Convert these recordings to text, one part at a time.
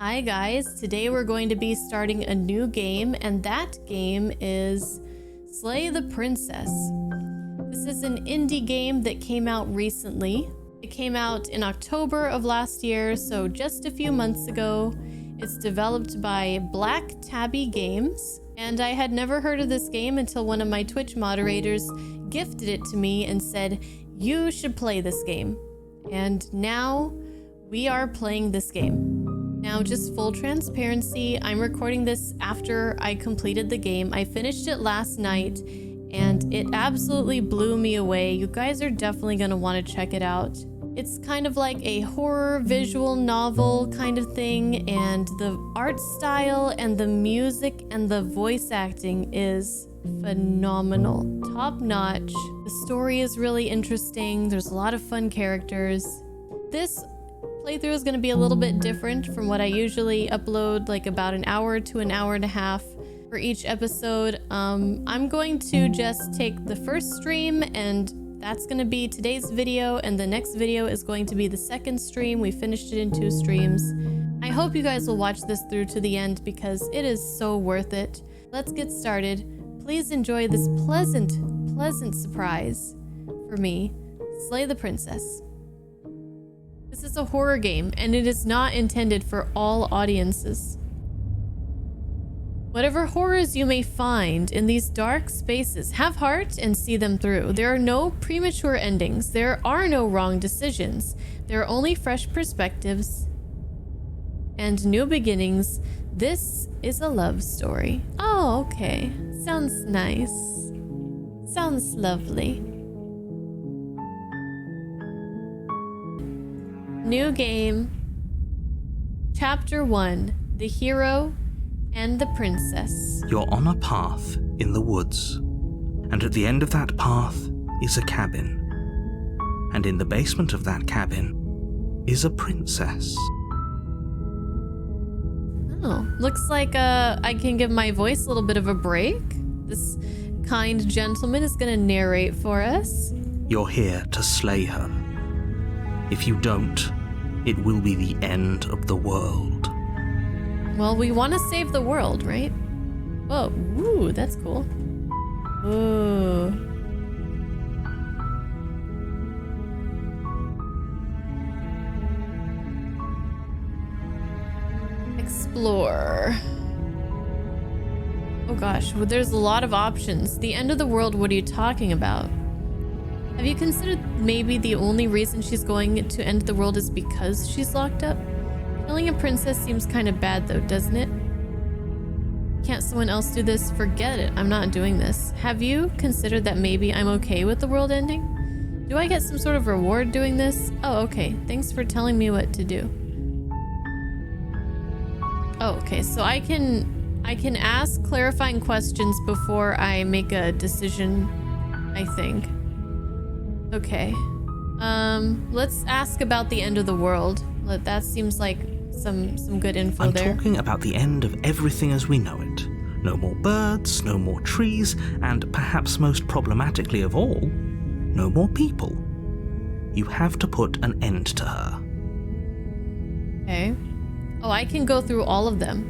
Hi guys, today we're going to be starting a new game, and that game is Slay the Princess. This is an indie game that came out recently. It came out in October of last year, so just a few months ago. It's developed by Black Tabby Games, and I had never heard of this game until one of my Twitch moderators gifted it to me and said, "You should play this game." And now we are playing this game. Now, just full transparency, I'm recording this after I completed the game. I finished it last night and it absolutely blew me away. You guys are definitely going to want to check it out. It's kind of like a horror visual novel kind of thing, and the art style and the music and the voice acting is phenomenal. Top notch. The story is really interesting. There's a lot of fun characters. This playthrough is going to be a little bit different from what I usually upload, like about an hour to an hour and a half for each episode. I'm going to just take the first stream, and that's going to be today's video, and the next video is going to be the second stream. We finished it in 2 streams. I hope you guys will watch this through to the end because it is so worth it. Let's get started. Please enjoy this pleasant surprise for me, Slay the Princess. This is a horror game, and it is not intended for all audiences. Whatever horrors you may find in these dark spaces, have heart and see them through. There are no premature endings. There are no wrong decisions. There are only fresh perspectives and new beginnings. This is a love story. Oh, okay. Sounds nice. Sounds lovely. New game. Chapter 1. The Hero and the Princess. You're on a path in the woods, and at the end of that path is a cabin. And in the basement of that cabin is a princess. Oh, looks like I can give my voice a little bit of a break. This kind gentleman is gonna narrate for us. You're here to slay her. If you don't, it will be the end of the world. Well, we want to save the world, right? Whoa, ooh, that's cool. Ooh. Explore. Oh gosh, well, there's a lot of options. The end of the world, what are you talking about? Have you considered maybe the only reason she's going to end the world is because she's locked up? Killing a princess seems kind of bad though, doesn't it? Can't someone else do this? Forget it. I'm not doing this. Have you considered that maybe I'm okay with the world ending? Do I get some sort of reward doing this? Oh, okay. Thanks for telling me what to do. Oh, okay. So I can ask clarifying questions before I make a decision, I think. Okay. Let's ask about the end of the world. That seems like some good info there. I'm talking about the end of everything as we know it. No more birds, no more trees, and perhaps most problematically of all, no more people. You have to put an end to her. Okay. Oh, I can go through all of them.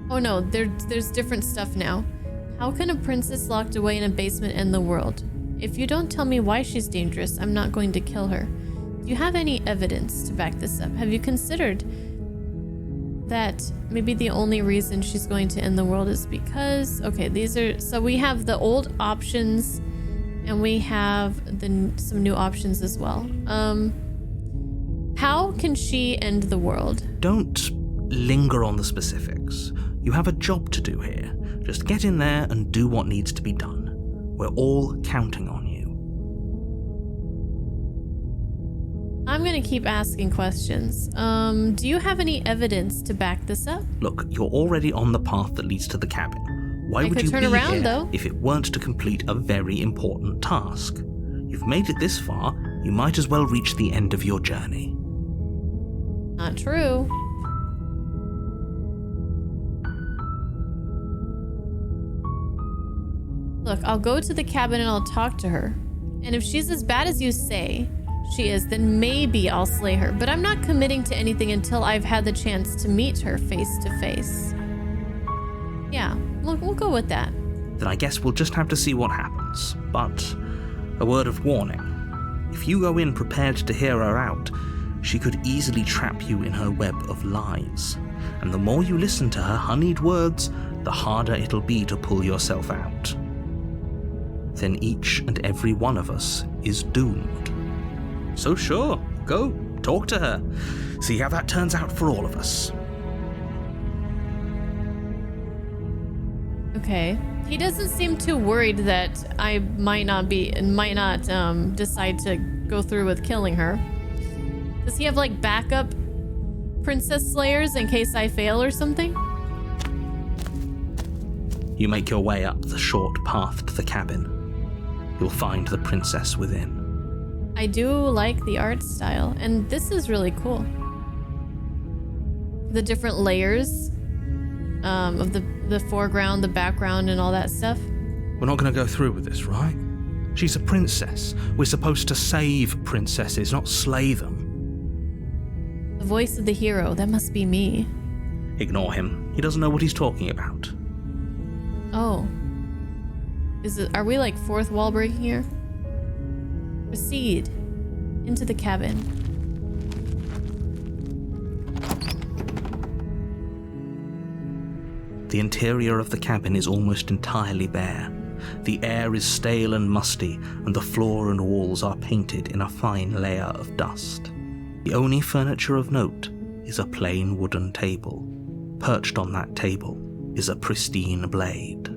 Oh no, there's different stuff now. How can a princess locked away in a basement end the world? If you don't tell me why she's dangerous, I'm not going to kill her. Do you have any evidence to back this up? Have you considered that maybe the only reason she's going to end the world is because... Okay, so we have the old options and we have some new options as well. How can she end the world? Don't linger on the specifics. You have a job to do here. Just get in there and do what needs to be done. We're all counting on you. I'm gonna keep asking questions. Do you have any evidence to back this up? Look, you're already on the path that leads to the cabin. Why would you turn be around, here though. if it weren't to complete a very important task? You've made it this far, you might as well reach the end of your journey. Not true. Look, I'll go to the cabin and I'll talk to her. And if she's as bad as you say, she is, then maybe I'll slay her. But I'm not committing to anything until I've had the chance to meet her face to face. Yeah, we'll go with that. Then I guess we'll just have to see what happens. But a word of warning. If you go in prepared to hear her out, she could easily trap you in her web of lies. And the more you listen to her honeyed words, the harder it'll be to pull yourself out. Then each and every one of us is doomed. So sure, go, talk to her. See how that turns out for all of us. Okay. He doesn't seem too worried that I might not decide to go through with killing her. Does he have like backup princess slayers in case I fail or something? You make your way up the short path to the cabin. You'll find the princess within. I do like the art style, and this is really cool. The different layers of the foreground, the background, and all that stuff. We're not going to go through with this, right? She's a princess. We're supposed to save princesses, not slay them. The voice of the hero, that must be me. Ignore him. He doesn't know what he's talking about. Oh. Are we like fourth wall breaking here? Proceed into the cabin. The interior of the cabin is almost entirely bare. The air is stale and musty, and the floor and walls are painted in a fine layer of dust. The only furniture of note is a plain wooden table. Perched on that table is a pristine blade.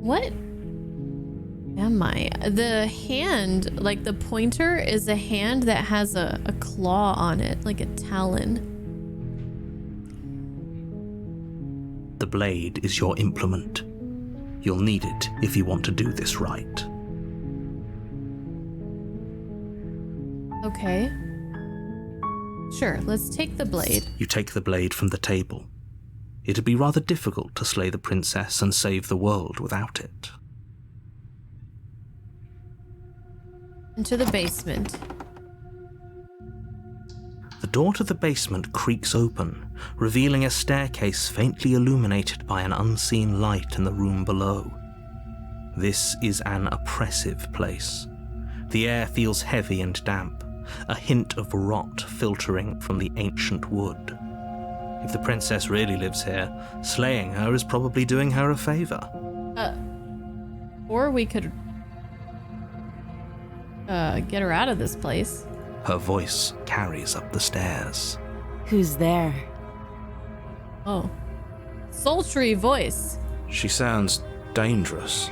What am I? The hand, like the pointer, is a hand that has a claw on it, like a talon. The blade is your implement. You'll need it if you want to do this right. Okay. Sure, let's take the blade. You take the blade from the table. It'd be rather difficult to slay the princess and save the world without it. Into the basement. The door to the basement creaks open, revealing a staircase faintly illuminated by an unseen light in the room below. This is an oppressive place. The air feels heavy and damp, a hint of rot filtering from the ancient wood. If the princess really lives here, slaying her is probably doing her a favor. Or we could get her out of this place. Her voice carries up the stairs. Who's there? Oh. Sultry voice. She sounds dangerous.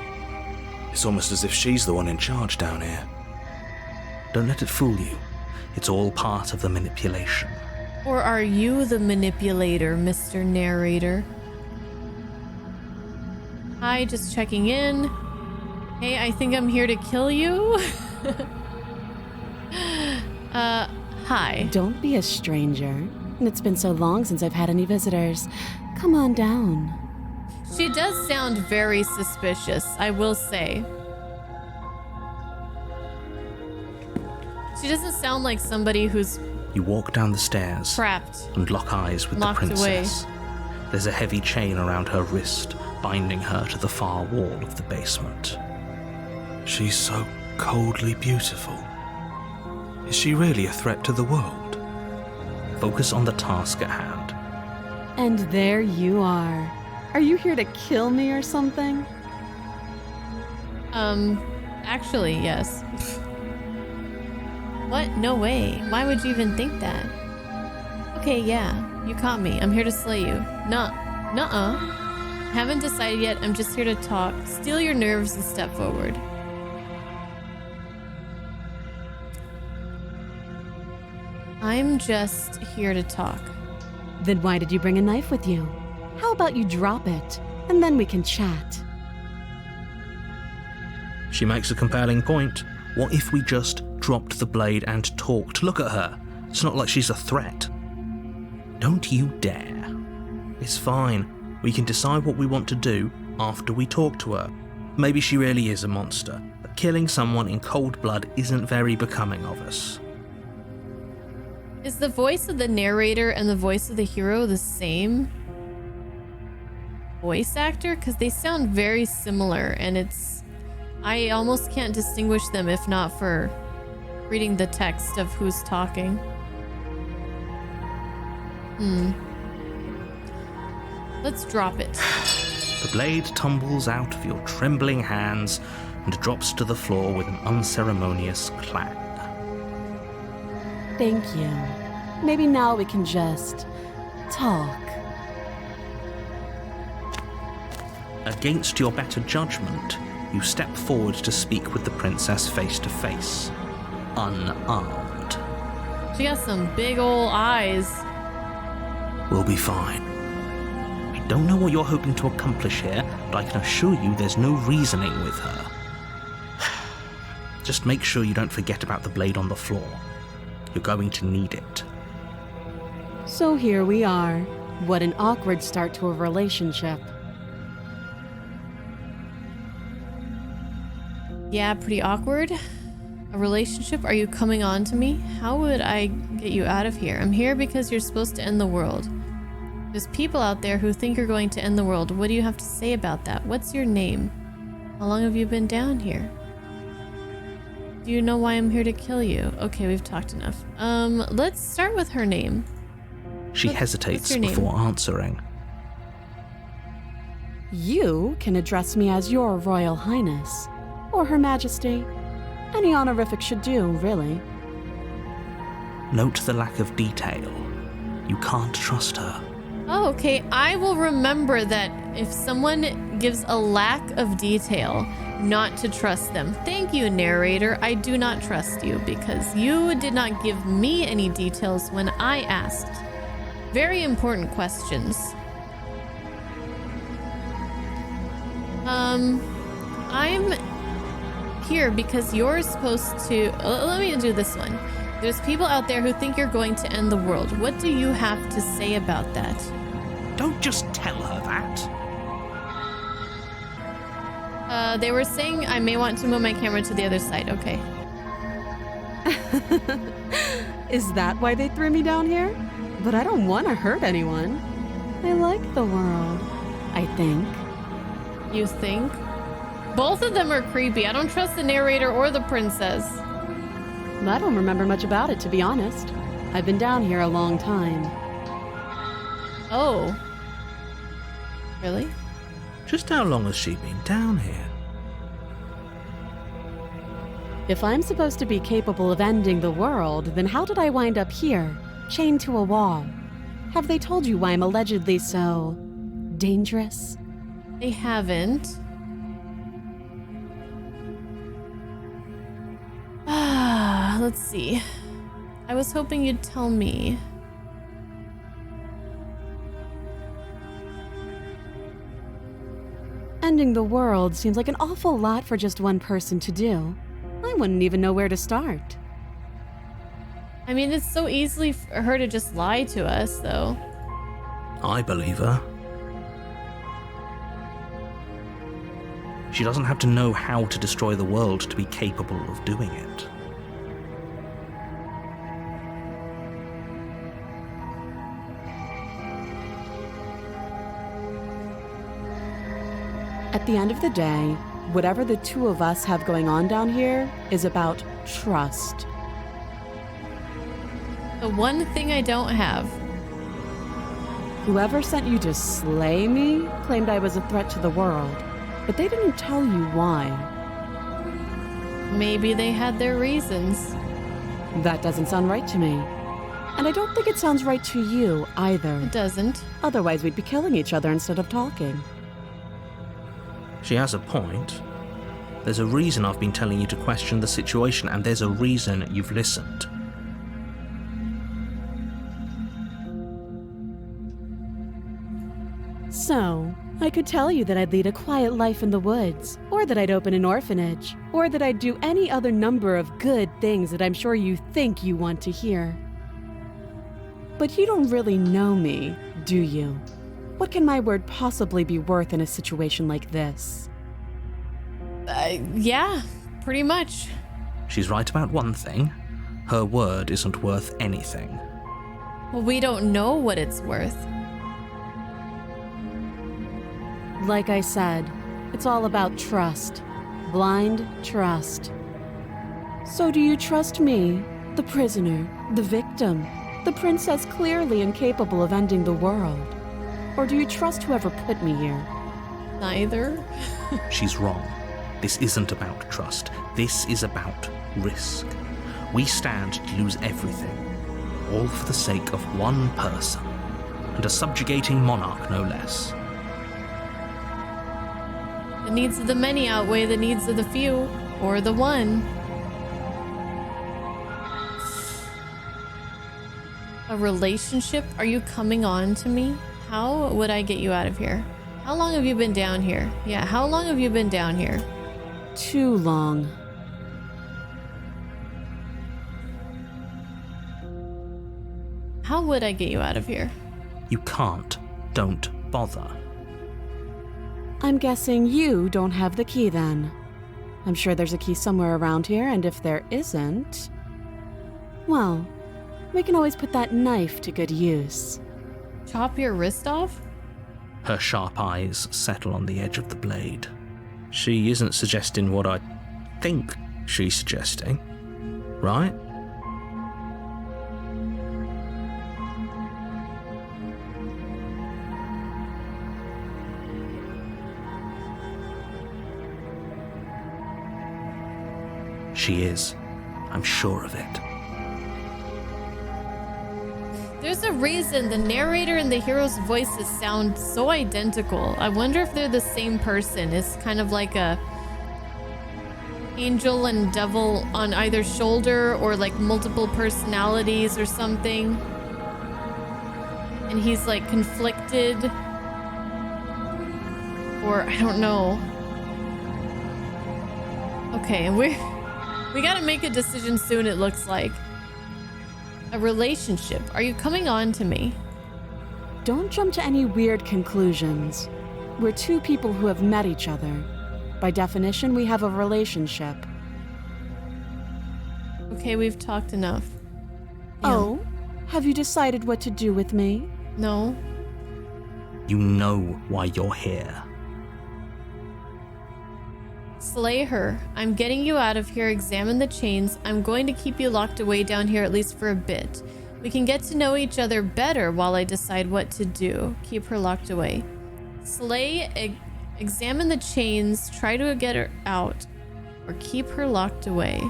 It's almost as if she's the one in charge down here. Don't let it fool you. It's all part of the manipulation. Or are you the manipulator, Mr. Narrator? Hi, just checking in. Hey, I think I'm here to kill you. Hi. Don't be a stranger. It's been so long since I've had any visitors. Come on down. She does sound very suspicious, I will say. She doesn't sound like somebody who's You walk down the stairs trapped. and lock eyes with the Locked princess. There's a heavy chain around her wrist, binding her to the far wall of the basement. She's so coldly beautiful. Is she really a threat to the world? Focus on the task at hand. And there you are. Are you here to kill me or something? Actually, yes. What? No way. Why would you even think that? Okay, yeah. You caught me. I'm here to slay you. Nuh-uh. Haven't decided yet. I'm just here to talk. Steal your nerves and step forward. I'm just here to talk. Then why did you bring a knife with you? How about you drop it, and then we can chat? She makes a compelling point. What if we just dropped the blade and talked? Look at her. It's not like she's a threat. Don't you dare. It's fine. We can decide what we want to do after we talk to her. Maybe she really is a monster. Killing someone in cold blood isn't very becoming of us. Is the voice of the narrator and the voice of the hero the same voice actor? Because they sound very similar, and I almost can't distinguish them if not for reading the text of who's talking. Let's drop it. The blade tumbles out of your trembling hands and drops to the floor with an unceremonious clang. Thank you. Maybe now we can just talk. Against your better judgment, you step forward to speak with the princess face to face, unarmed. She got some big ol' eyes. We'll be fine. I don't know what you're hoping to accomplish here, but I can assure you there's no reasoning with her. Just make sure you don't forget about the blade on the floor. You're going to need it. So here we are. What an awkward start to a relationship. Yeah, pretty awkward. A relationship? Are you coming on to me? How would I get you out of here? I'm here because you're supposed to end the world. There's people out there who think you're going to end the world. What do you have to say about that? What's your name? How long have you been down here? Do you know why I'm here to kill you? Okay, we've talked enough. Let's start with her name. She hesitates before answering. You can address me as Your Royal Highness, or Her Majesty. Any honorific should do, really. Note the lack of detail. You can't trust her. Oh, okay. I will remember that if someone gives a lack of detail, not to trust them. Thank you, narrator. I do not trust you because you did not give me any details when I asked. Very important questions. I'm here because you're supposed to... let me do this one. There's people out there who think you're going to end the world. What do you have to say about that? Don't just tell her that. They were saying I may want to move my camera to the other side. Okay. Is that why they threw me down here? But I don't want to hurt anyone. I like the world, I think. You think? Both of them are creepy. I don't trust the narrator or the princess. I don't remember much about it, to be honest. I've been down here a long time. Oh. Really? Just how long has she been down here? If I'm supposed to be capable of ending the world, then how did I wind up here, chained to a wall? Have they told you why I'm allegedly so... dangerous? They haven't. Let's see. I was hoping you'd tell me. Ending the world seems like an awful lot for just one person to do. I wouldn't even know where to start. I mean, it's so easy for her to just lie to us, though. I believe her. She doesn't have to know how to destroy the world to be capable of doing it. At the end of the day, whatever the two of us have going on down here is about trust. The one thing I don't have. Whoever sent you to slay me claimed I was a threat to the world, but they didn't tell you why. Maybe they had their reasons. That doesn't sound right to me. And I don't think it sounds right to you either. It doesn't. Otherwise, we'd be killing each other instead of talking. She has a point. There's a reason I've been telling you to question the situation, and there's a reason you've listened. So, I could tell you that I'd lead a quiet life in the woods, or that I'd open an orphanage, or that I'd do any other number of good things that I'm sure you think you want to hear. But you don't really know me, do you? What can my word possibly be worth in a situation like this? Yeah, pretty much. She's right about one thing. Her word isn't worth anything. Well, we don't know what it's worth. Like I said, it's all about trust. Blind trust. So do you trust me, the prisoner, the victim, the princess clearly incapable of ending the world? Or do you trust whoever put me here? Neither. She's wrong. This isn't about trust. This is about risk. We stand to lose everything, all for the sake of one person, and a subjugating monarch no less. The needs of the many outweigh the needs of the few, or the one. A relationship? Are you coming on to me? How would I get you out of here? How long have you been down here? Yeah, how long have you been down here? Too long. How would I get you out of here? You can't. Don't bother. I'm guessing you don't have the key then. I'm sure there's a key somewhere around here, and if there isn't, well, we can always put that knife to good use. Chop your wrist off? Her sharp eyes settle on the edge of the blade. She isn't suggesting what I think she's suggesting, right? She is. I'm sure of it. There's a reason the narrator and the hero's voices sound so identical. I wonder if they're the same person. It's kind of like a angel and devil on either shoulder, or like multiple personalities or something. And he's like conflicted. Or I don't know. Okay, we gotta make a decision soon, it looks like. A relationship. Are you coming on to me? Don't jump to any weird conclusions. We're two people who have met each other. By definition, we have a relationship. Okay, we've talked enough. Oh? Have you decided what to do with me? No. You know why you're here. Slay her. I'm getting you out of here. Examine the chains. I'm going to keep you locked away down here at least for a bit. We can get to know each other better while I decide what to do. Keep her locked away. Slay, examine the chains. Try to get her out. Or keep her locked away.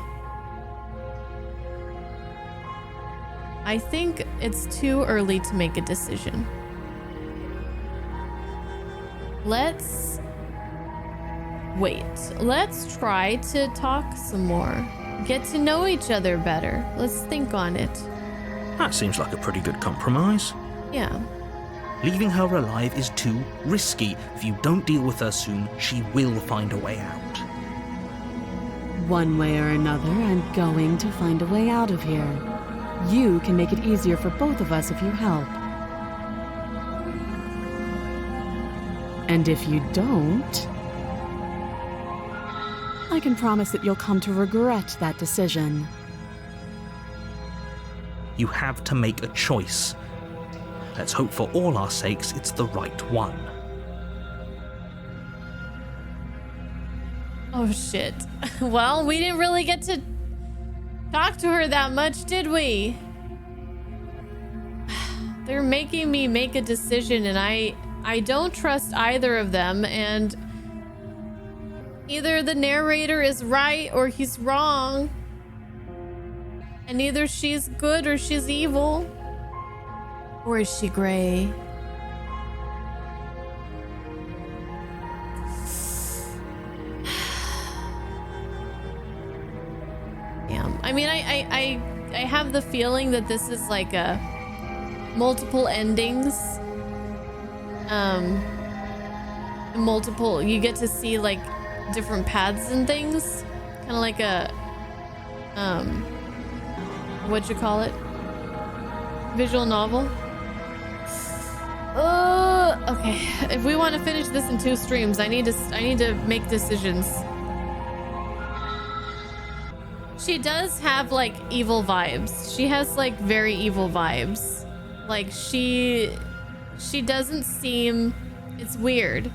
I think it's too early to make a decision. Let's wait. Let's try to talk some more. Get to know each other better. Let's think on it. That seems like a pretty good compromise. Yeah. Leaving her alive is too risky. If you don't deal with her soon, she will find a way out. One way or another, I'm going to find a way out of here. You can make it easier for both of us if you help. And if you don't, I can promise that you'll come to regret that decision. You have to make a choice. Let's hope for all our sakes it's the right one. Oh shit. Well, we didn't really get to talk to her that much, did we? They're making me make a decision, and I don't trust either of them, and either the narrator is right or he's wrong. And either she's good or she's evil. Or is she gray? Damn. I mean, I have the feeling that this is like a multiple endings. Multiple, you get to see like different paths and things. Kind of like a, what'd you call it? Visual novel? Okay. If we want to finish this in 2 streams, I need to make decisions. She does have like evil vibes. She has like very evil vibes. Like she doesn't seem, it's weird.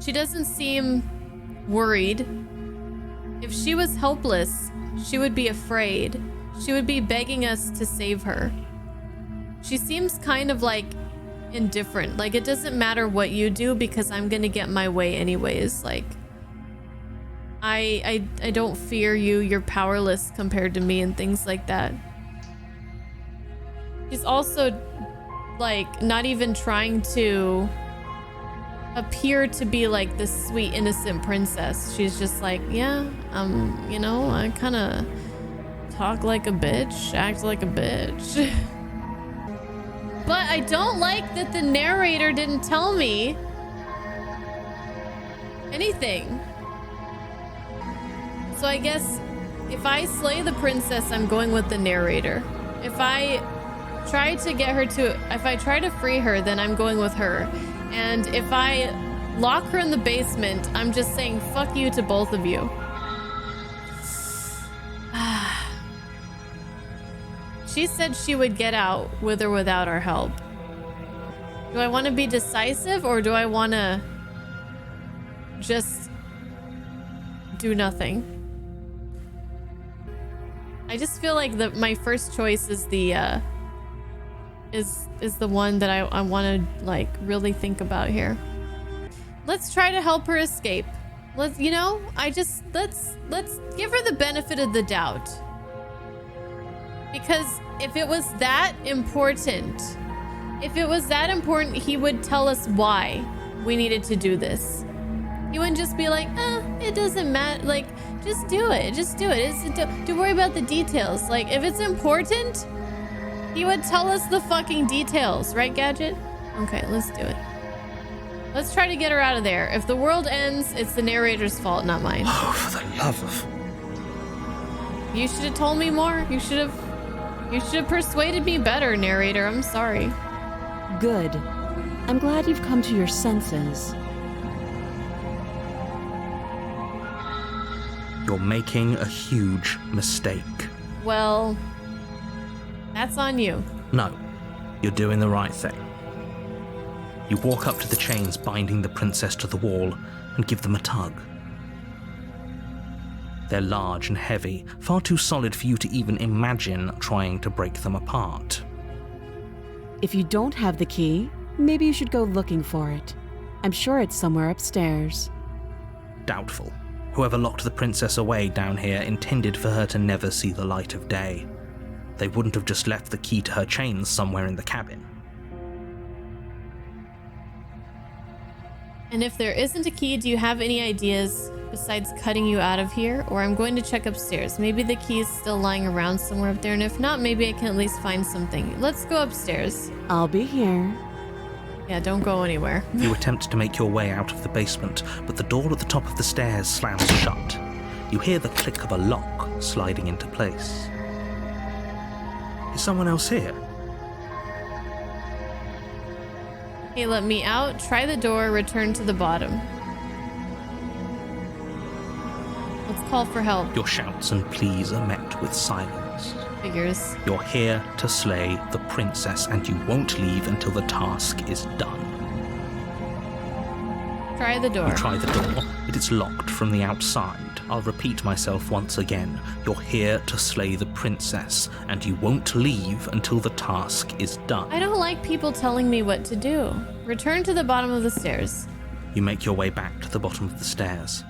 She doesn't seem worried. If she was helpless, she would be afraid. She would be begging us to save her. She seems kind of like indifferent. Like it doesn't matter what you do because I'm gonna get my way anyways. Like I don't fear you. You're powerless compared to me and things like that. She's also like not even trying to appear to be like this sweet innocent princess. She's just like, yeah, you know, I kind of talk like a bitch, act like a bitch. But I don't like that the narrator didn't tell me anything. So I guess if I slay the princess, I'm going with the narrator. If I try to free her, then I'm going with her. And if I lock her in the basement, I'm just saying fuck you to both of you. She said she would get out with or without our help. Do I want to be decisive or do I want to just do nothing? I just feel like my first choice is the is the one that I want to like really think about here. Let's try to help her escape. Let's give her the benefit of the doubt. Because if it was that important, he would tell us why we needed to do this. He wouldn't just be like, it doesn't matter. Like, just do it. Just do it. Don't worry about the details. Like, if it's important, he would tell us the fucking details, right, Gadget? Okay, let's do it. Let's try to get her out of there. If the world ends, it's the narrator's fault, not mine. Oh, for the love of... You should have told me more. You should have persuaded me better, narrator. I'm sorry. Good. I'm glad you've come to your senses. You're making a huge mistake. Well, that's on you. No, you're doing the right thing. You walk up to the chains binding the princess to the wall and give them a tug. They're large and heavy, far too solid for you to even imagine trying to break them apart. If you don't have the key, maybe you should go looking for it. I'm sure it's somewhere upstairs. Doubtful. Whoever locked the princess away down here intended for her to never see the light of day. They wouldn't have just left the key to her chains somewhere in the cabin. And if there isn't a key, do you have any ideas besides cutting you out of here? Or I'm going to check upstairs. Maybe the key is still lying around somewhere up there, and if not, maybe I can at least find something. Let's go upstairs. I'll be here. Yeah, don't go anywhere. You attempt to make your way out of the basement, but the door at the top of the stairs slams shut. You hear the click of a lock sliding into place. Is someone else here? Hey, let me out. Try the door. Return to the bottom. Let's call for help. Your shouts and pleas are met with silence. Figures. You're here to slay the princess, and you won't leave until the task is done. Try the door. You try the door, but it's locked from the outside. I'll repeat myself once again. You're here to slay the princess, and you won't leave until the task is done. I don't like people telling me what to do. Return to the bottom of the stairs. You make your way back to the bottom of the stairs.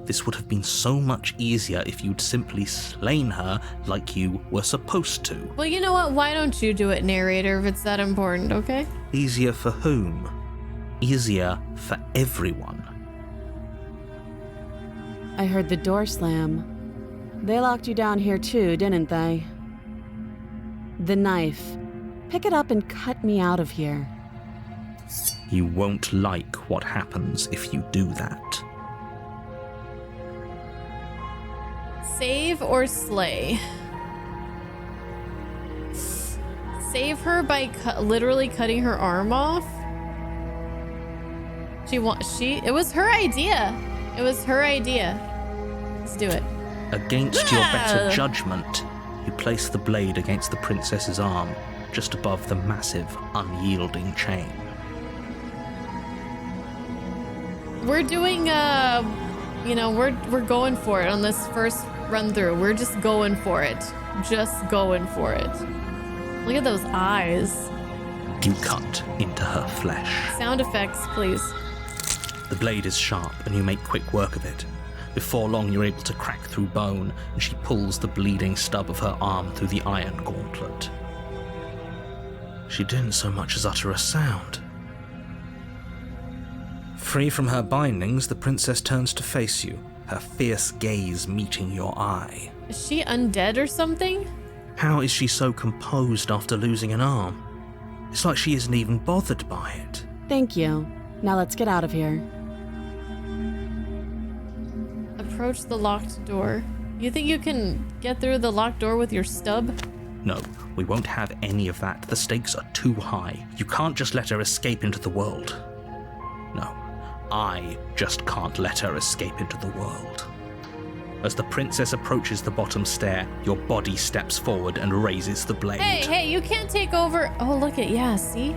This would have been so much easier if you'd simply slain her like you were supposed to. Well, you know what? Why don't you do it, narrator, if it's that important, okay? Easier for whom? Easier for everyone. I heard the door slam. They locked you down here too, didn't they? The knife. Pick it up and cut me out of here. You won't like what happens if you do that. Save or slay? Save her by literally cutting her arm off? It was her idea. It was her idea. Let's do it. Against your better judgment, you place the blade against the princess's arm, just above the massive, unyielding chain. We're doing, we're going for it on this first run through. We're just going for it. Just going for it. Look at those eyes. You cut into her flesh. Sound effects, please. The blade is sharp and you make quick work of it. Before long, you're able to crack through bone, and she pulls the bleeding stub of her arm through the iron gauntlet. She didn't so much as utter a sound. Free from her bindings, the princess turns to face you, her fierce gaze meeting your eye. Is she undead or something? How is she so composed after losing an arm? It's like she isn't even bothered by it. Thank you. Now let's get out of here. Approach the locked door. You think you can get through the locked door with your stub? No, we won't have any of that. The stakes are too high. You can't just let her escape into the world. No, I just can't let her escape into the world. As the princess approaches the bottom stair, your body steps forward and raises the blade. Hey, you can't take over. Oh, look at, yeah, see?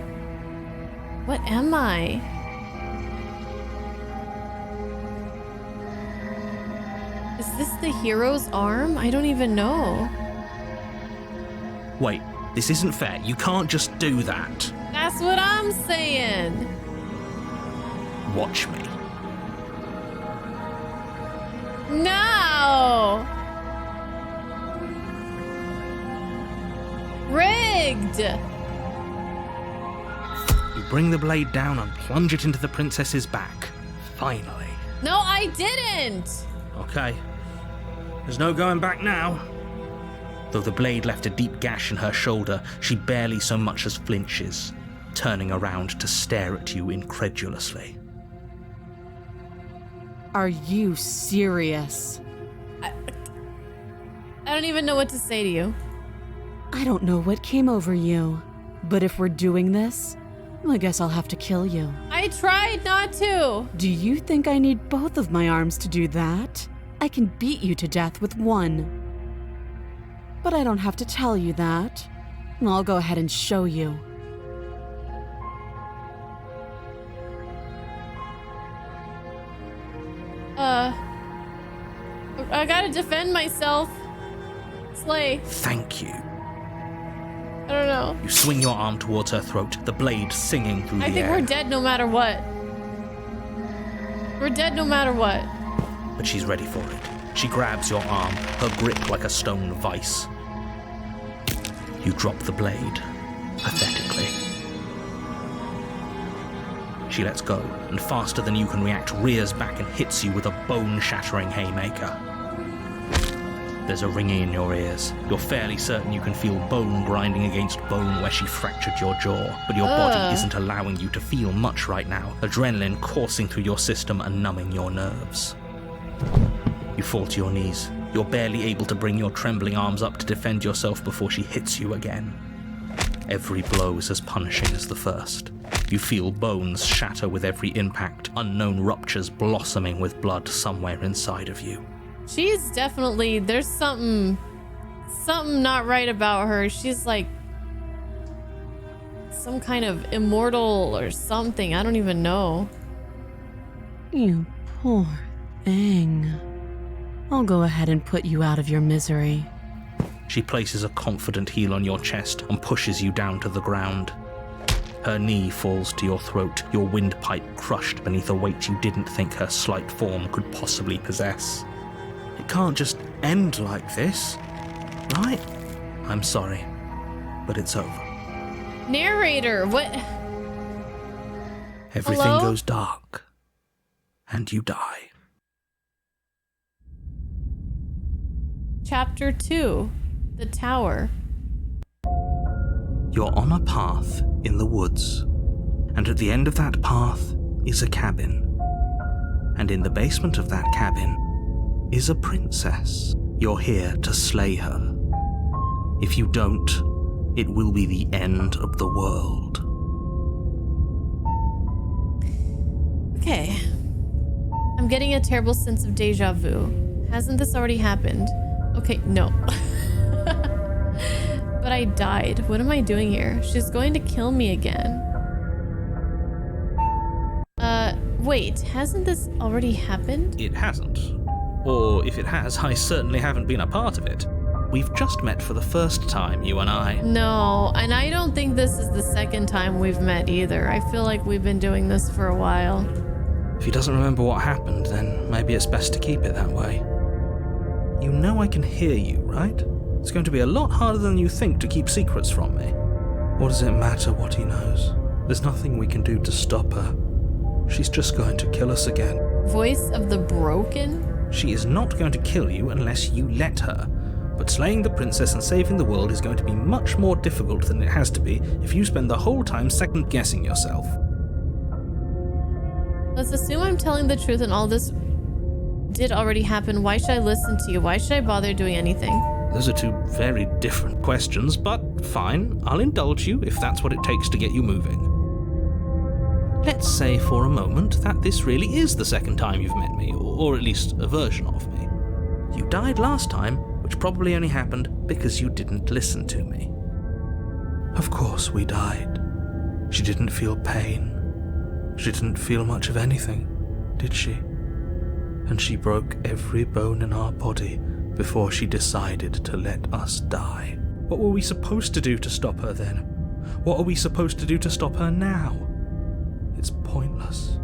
What am I? Is this the hero's arm? I don't even know. Wait, this isn't fair. You can't just do that. That's what I'm saying. Watch me. No! Rigged! You bring the blade down and plunge it into the princess's back. Finally. No, I didn't! Okay. There's no going back now. Though the blade left a deep gash in her shoulder, she barely so much as flinches, turning around to stare at you incredulously. Are you serious? I don't even know what to say to you. I don't know what came over you, but if we're doing this, I guess I'll have to kill you. I tried not to. Do you think I need both of my arms to do that? I can beat you to death with one. But I don't have to tell you that. I'll go ahead and show you. I gotta defend myself. Slay. Thank you. I don't know. You swing your arm towards her throat, the blade singing through the air. I think we're dead no matter what. We're dead no matter what. But she's ready for it. She grabs your arm, her grip like a stone vice. You drop the blade, pathetically. She lets go, and faster than you can react, rears back and hits you with a bone-shattering haymaker. There's a ringing in your ears. You're fairly certain you can feel bone grinding against bone where she fractured your jaw, but your body isn't allowing you to feel much right now, adrenaline coursing through your system and numbing your nerves. You fall to your knees. You're barely able to bring your trembling arms up to defend yourself before she hits you again. Every blow is as punishing as the first. You feel bones shatter with every impact, unknown ruptures blossoming with blood somewhere inside of you. She's definitely, there's something not right about her. She's like some kind of immortal or something. I don't even know. You poor thing. I'll go ahead and put you out of your misery. She places a confident heel on your chest and pushes you down to the ground. Her knee falls to your throat, your windpipe crushed beneath a weight you didn't think her slight form could possibly possess. It can't just end like this, right? I'm sorry, but it's over. Narrator, what? Everything Hello? goes dark, and you die. Chapter 2, The Tower. You're on a path in the woods, and at the end of that path is a cabin. And in the basement of that cabin is a princess. You're here to slay her. If you don't, it will be the end of the world. Okay. I'm getting a terrible sense of deja vu. Hasn't this already happened? Okay, no. But I died. What am I doing here? She's going to kill me again. Wait, hasn't this already happened? It hasn't. Or if it has, I certainly haven't been a part of it. We've just met for the first time, you and I. No, and I don't think this is the second time we've met either. I feel like we've been doing this for a while. If he doesn't remember what happened, then maybe it's best to keep it that way. You know I can hear you, right? It's going to be a lot harder than you think to keep secrets from me. What does it matter what he knows? There's nothing we can do to stop her. She's just going to kill us again. Voice of the broken? She is not going to kill you unless you let her. But slaying the princess and saving the world is going to be much more difficult than it has to be if you spend the whole time second-guessing yourself. Let's assume I'm telling the truth and all this did already happen. Why should I listen to you? Why should I bother doing anything? Those are two very different questions, but fine, I'll indulge you if that's what it takes to get you moving. Let's say for a moment that this really is the second time you've met me, or at least a version of me. You died last time, which probably only happened because you didn't listen to me. Of course we died. She didn't feel pain. She didn't feel much of anything, did she? And she broke every bone in our body before she decided to let us die. What were we supposed to do to stop her then? What are we supposed to do to stop her now? It's pointless.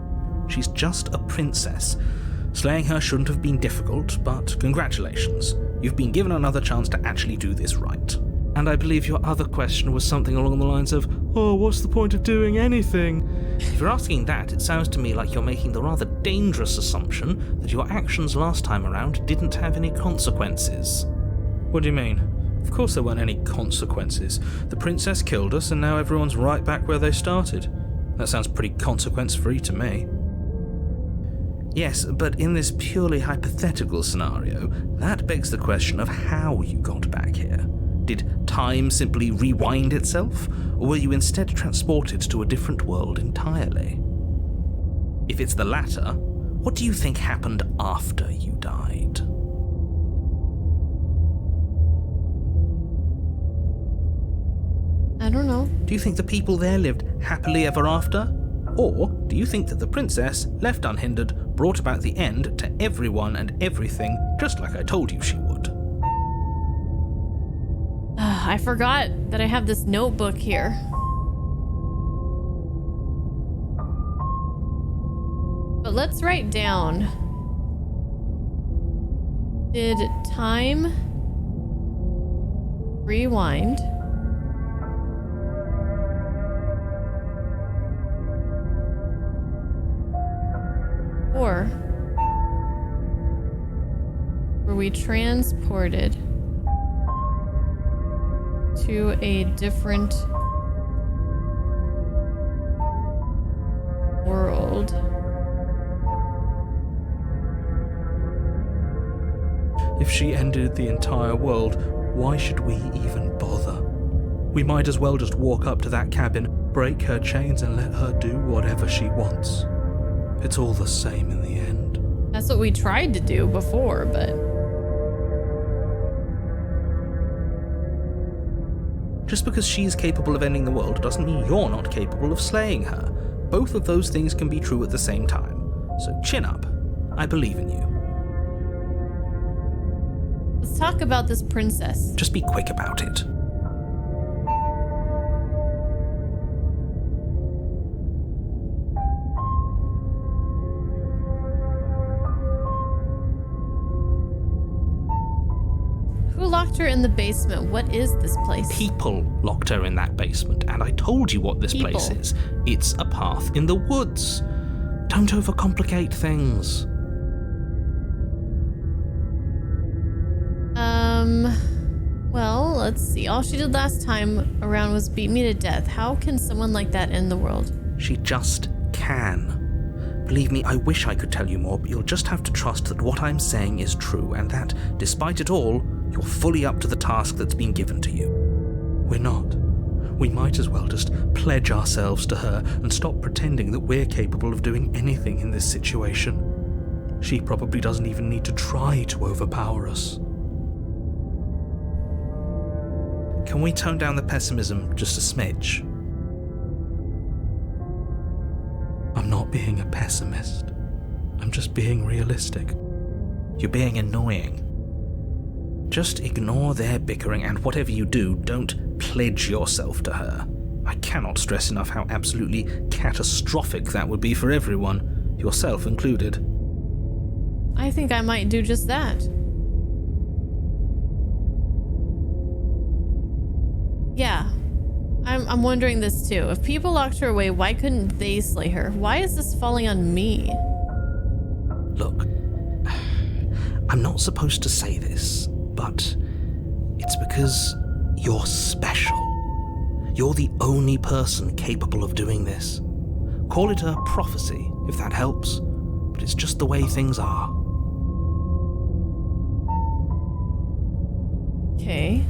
She's just a princess. Slaying her shouldn't have been difficult, but congratulations. You've been given another chance to actually do this right. And I believe your other question was something along the lines of, oh, what's the point of doing anything? If you're asking that, it sounds to me like you're making the rather dangerous assumption that your actions last time around didn't have any consequences. What do you mean? Of course there weren't any consequences. The princess killed us and now everyone's right back where they started. That sounds pretty consequence-free to me. Yes, but in this purely hypothetical scenario, that begs the question of how you got back here. Did time simply rewind itself, or were you instead transported to a different world entirely? If it's the latter, what do you think happened after you died? I don't know. Do you think the people there lived happily ever after? Or do you think that the princess, left unhindered, brought about the end to everyone and everything, just like I told you she would? I forgot that I have this notebook here. But let's write down. Did time rewind? Or were we transported to a different world? If she ended the entire world, why should we even bother? We might as well just walk up to that cabin, break her chains and let her do whatever she wants. It's all the same in the end. That's what we tried to do before, but... Just because she's capable of ending the world doesn't mean you're not capable of slaying her. Both of those things can be true at the same time. So chin up. I believe in you. Let's talk about this princess. Just be quick about it. Who locked her in the basement? What is this place? People locked her in that basement, and I told you what this place is. It's a path in the woods. Don't overcomplicate things. Well, let's see. All she did last time around was beat me to death. How can someone like that end the world? She just can. Believe me, I wish I could tell you more, but you'll just have to trust that what I'm saying is true, and that, despite it all, you're fully up to the task that's been given to you. We're not. We might as well just pledge ourselves to her and stop pretending that we're capable of doing anything in this situation. She probably doesn't even need to try to overpower us. Can we tone down the pessimism just a smidge? I'm not being a pessimist. I'm just being realistic. You're being annoying. Just ignore their bickering, and whatever you do, don't pledge yourself to her. I cannot stress enough how absolutely catastrophic that would be for everyone, yourself included. I think I might do just that. Yeah, I'm wondering this too. If people locked her away, why couldn't they slay her? Why is this falling on me? Look, I'm not supposed to say this, but it's because you're special. You're the only person capable of doing this. Call it a prophecy, if that helps, but it's just the way things are. Okay.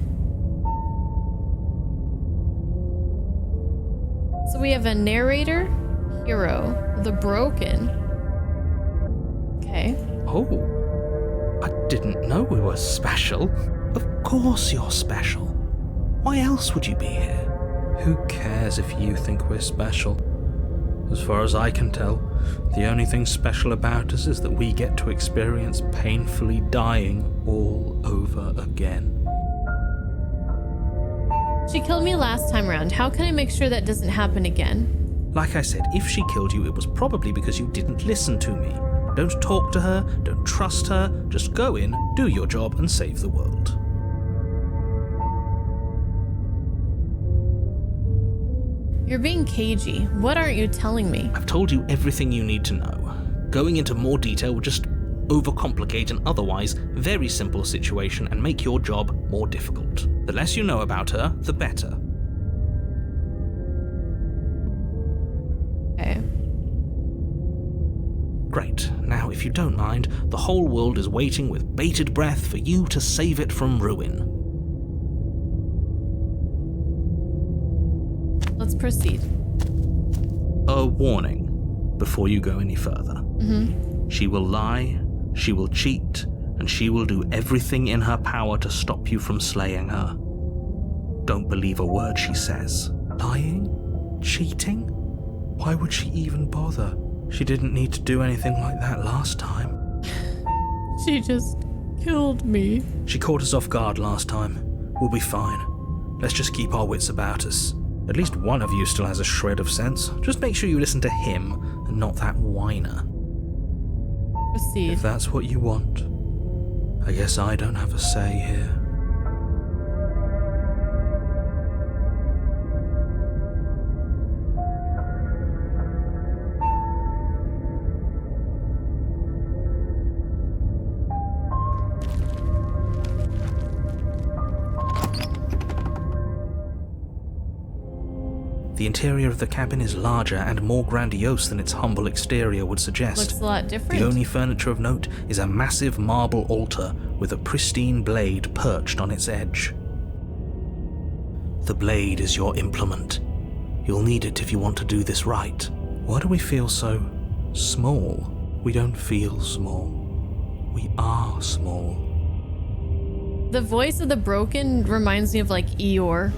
So we have a narrator, hero, the broken. Okay. Oh, I didn't know we were special. Of course you're special. Why else would you be here? Who cares if you think we're special? As far as I can tell, the only thing special about us is that we get to experience painfully dying all over again. She killed me last time around. How can I make sure that doesn't happen again? Like I said, if she killed you, it was probably because you didn't listen to me. Don't talk to her, don't trust her, just go in, do your job, and save the world. You're being cagey. What aren't you telling me? I've told you everything you need to know. Going into more detail would just overcomplicate an otherwise very simple situation and make your job more difficult. The less you know about her, the better. Okay. Great. Now, if you don't mind, the whole world is waiting with bated breath for you to save it from ruin. Let's proceed. A warning before you go any further. She will lie, she will cheat, and she will do everything in her power to stop you from slaying her. Don't believe a word she says. Lying? Cheating? Why would she even bother? She didn't need to do anything like that last time. She just killed me. She caught us off guard last time. We'll be fine. Let's just keep our wits about us. At least one of you still has a shred of sense. Just make sure you listen to him and not that whiner. Proceed. If that's what you want, I guess I don't have a say here. The interior of the cabin is larger and more grandiose than its humble exterior would suggest. Looks a lot different. The only furniture of note is a massive marble altar with a pristine blade perched on its edge. The blade is your implement. You'll need it if you want to do this right. Why do we feel so small? We don't feel small. We are small. The voice of the broken reminds me of like Eeyore.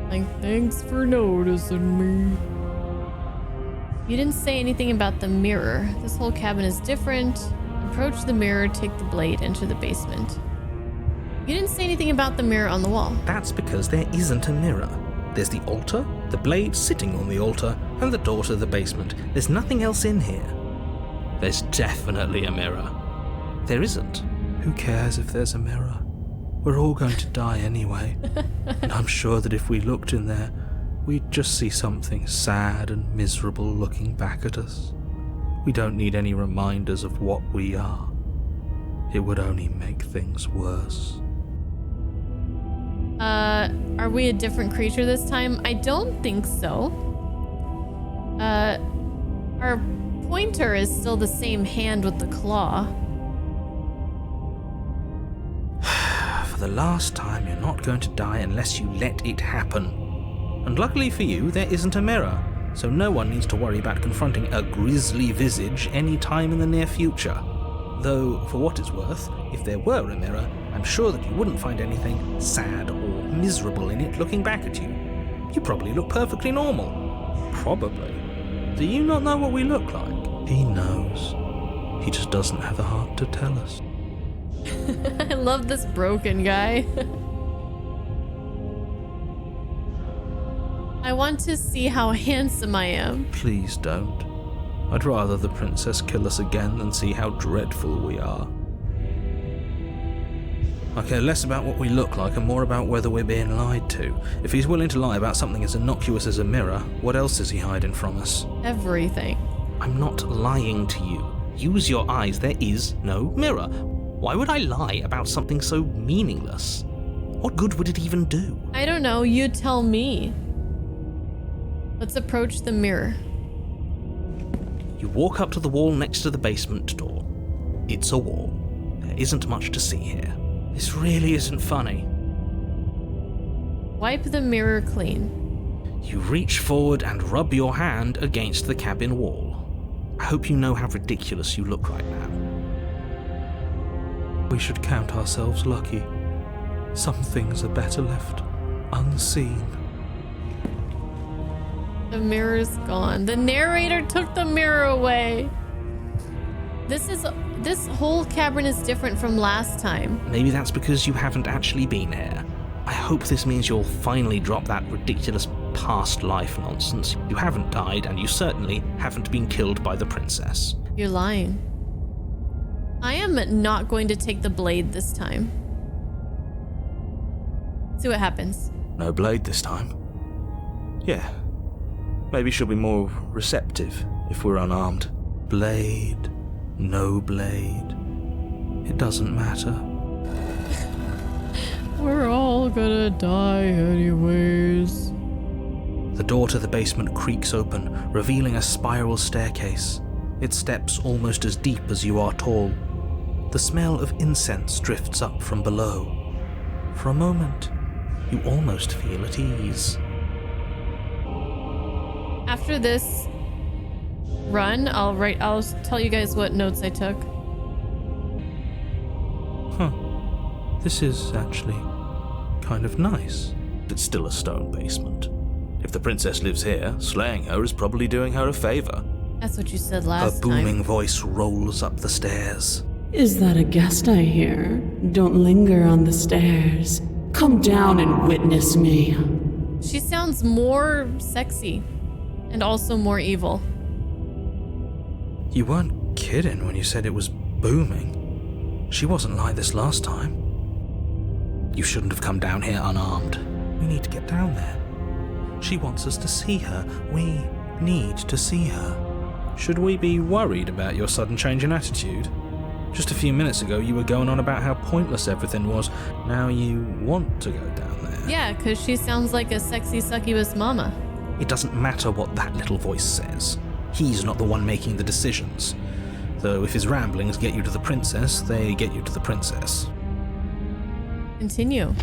Like, thanks for noticing me. You didn't say anything about the mirror. This whole cabin is different. Approach the mirror, take the blade, enter the basement. You didn't say anything about the mirror on the wall. That's because there isn't a mirror. There's the altar, the blade sitting on the altar, and the door to the basement. There's nothing else in here. There's definitely a mirror. There isn't. Who cares if there's a mirror? We're all going to die anyway. And I'm sure that if we looked in there, we'd just see something sad and miserable looking back at us. We don't need any reminders of what we are. It would only make things worse. Are we a different creature this time? I don't think so. Our pointer is still the same hand with the claw. For the last time, you're not going to die unless you let it happen. And luckily for you, there isn't a mirror. so no one needs to worry about confronting a grisly visage any time in the near future. Though, for what it's worth, if there were a mirror, I'm sure that you wouldn't find anything sad or miserable in it looking back at you. You probably look perfectly normal. Probably. Do you not know what we look like? He knows. He just doesn't have the heart to tell us. I love this broken guy. I want to see how handsome I am. Please don't. I'd rather the princess kill us again than see how dreadful we are. I care less about what we look like and more about whether we're being lied to. If he's willing to lie about something as innocuous as a mirror, what else is he hiding from us? Everything. I'm not lying to you. Use your eyes. There is no mirror. Why would I lie about something so meaningless? What good would it even do? I don't know, you tell me. Let's approach the mirror. You walk up to the wall next to the basement door. It's a wall. There isn't much to see here. This really isn't funny. Wipe the mirror clean. You reach forward and rub your hand against the cabin wall. I hope you know how ridiculous you look right now. We should count ourselves lucky. Some things are better left unseen. The mirror's gone. The narrator took the mirror away. This whole cabin is different from last time. Maybe that's because you haven't actually been here. I hope this means you'll finally drop that ridiculous past life nonsense. You haven't died, and you certainly haven't been killed by the princess. You're lying. I am not going to take the blade this time. See what happens. No blade this time. Yeah. Maybe she'll be more receptive if we're unarmed. Blade, no blade. It doesn't matter. We're all gonna die anyways. The door to the basement creaks open, revealing a spiral staircase. Its steps almost as deep as you are tall. The smell of incense drifts up from below. For a moment, you almost feel at ease. After this run, I'll tell you guys what notes I took. Huh. This is actually kind of nice. It's still a stone basement. If the princess lives here, slaying her is probably doing her a favor. That's what you said Her last booming time. voice rolls up the stairs. Is that a guest I hear? Don't linger on the stairs. Come down and witness me. She sounds more sexy and also more evil. You weren't kidding when you said it was booming. She wasn't like this last time. You shouldn't have come down here unarmed. We need to get down there. She wants us to see her. We need to see her. Should we be worried about your sudden change in attitude? Just a few minutes ago, you were going on about how pointless everything was. Now you want to go down there. Yeah, because she sounds like a sexy succubus mama. It doesn't matter what that little voice says. He's not the one making the decisions. Though if his ramblings get you to the princess, they get you to the princess. Continue.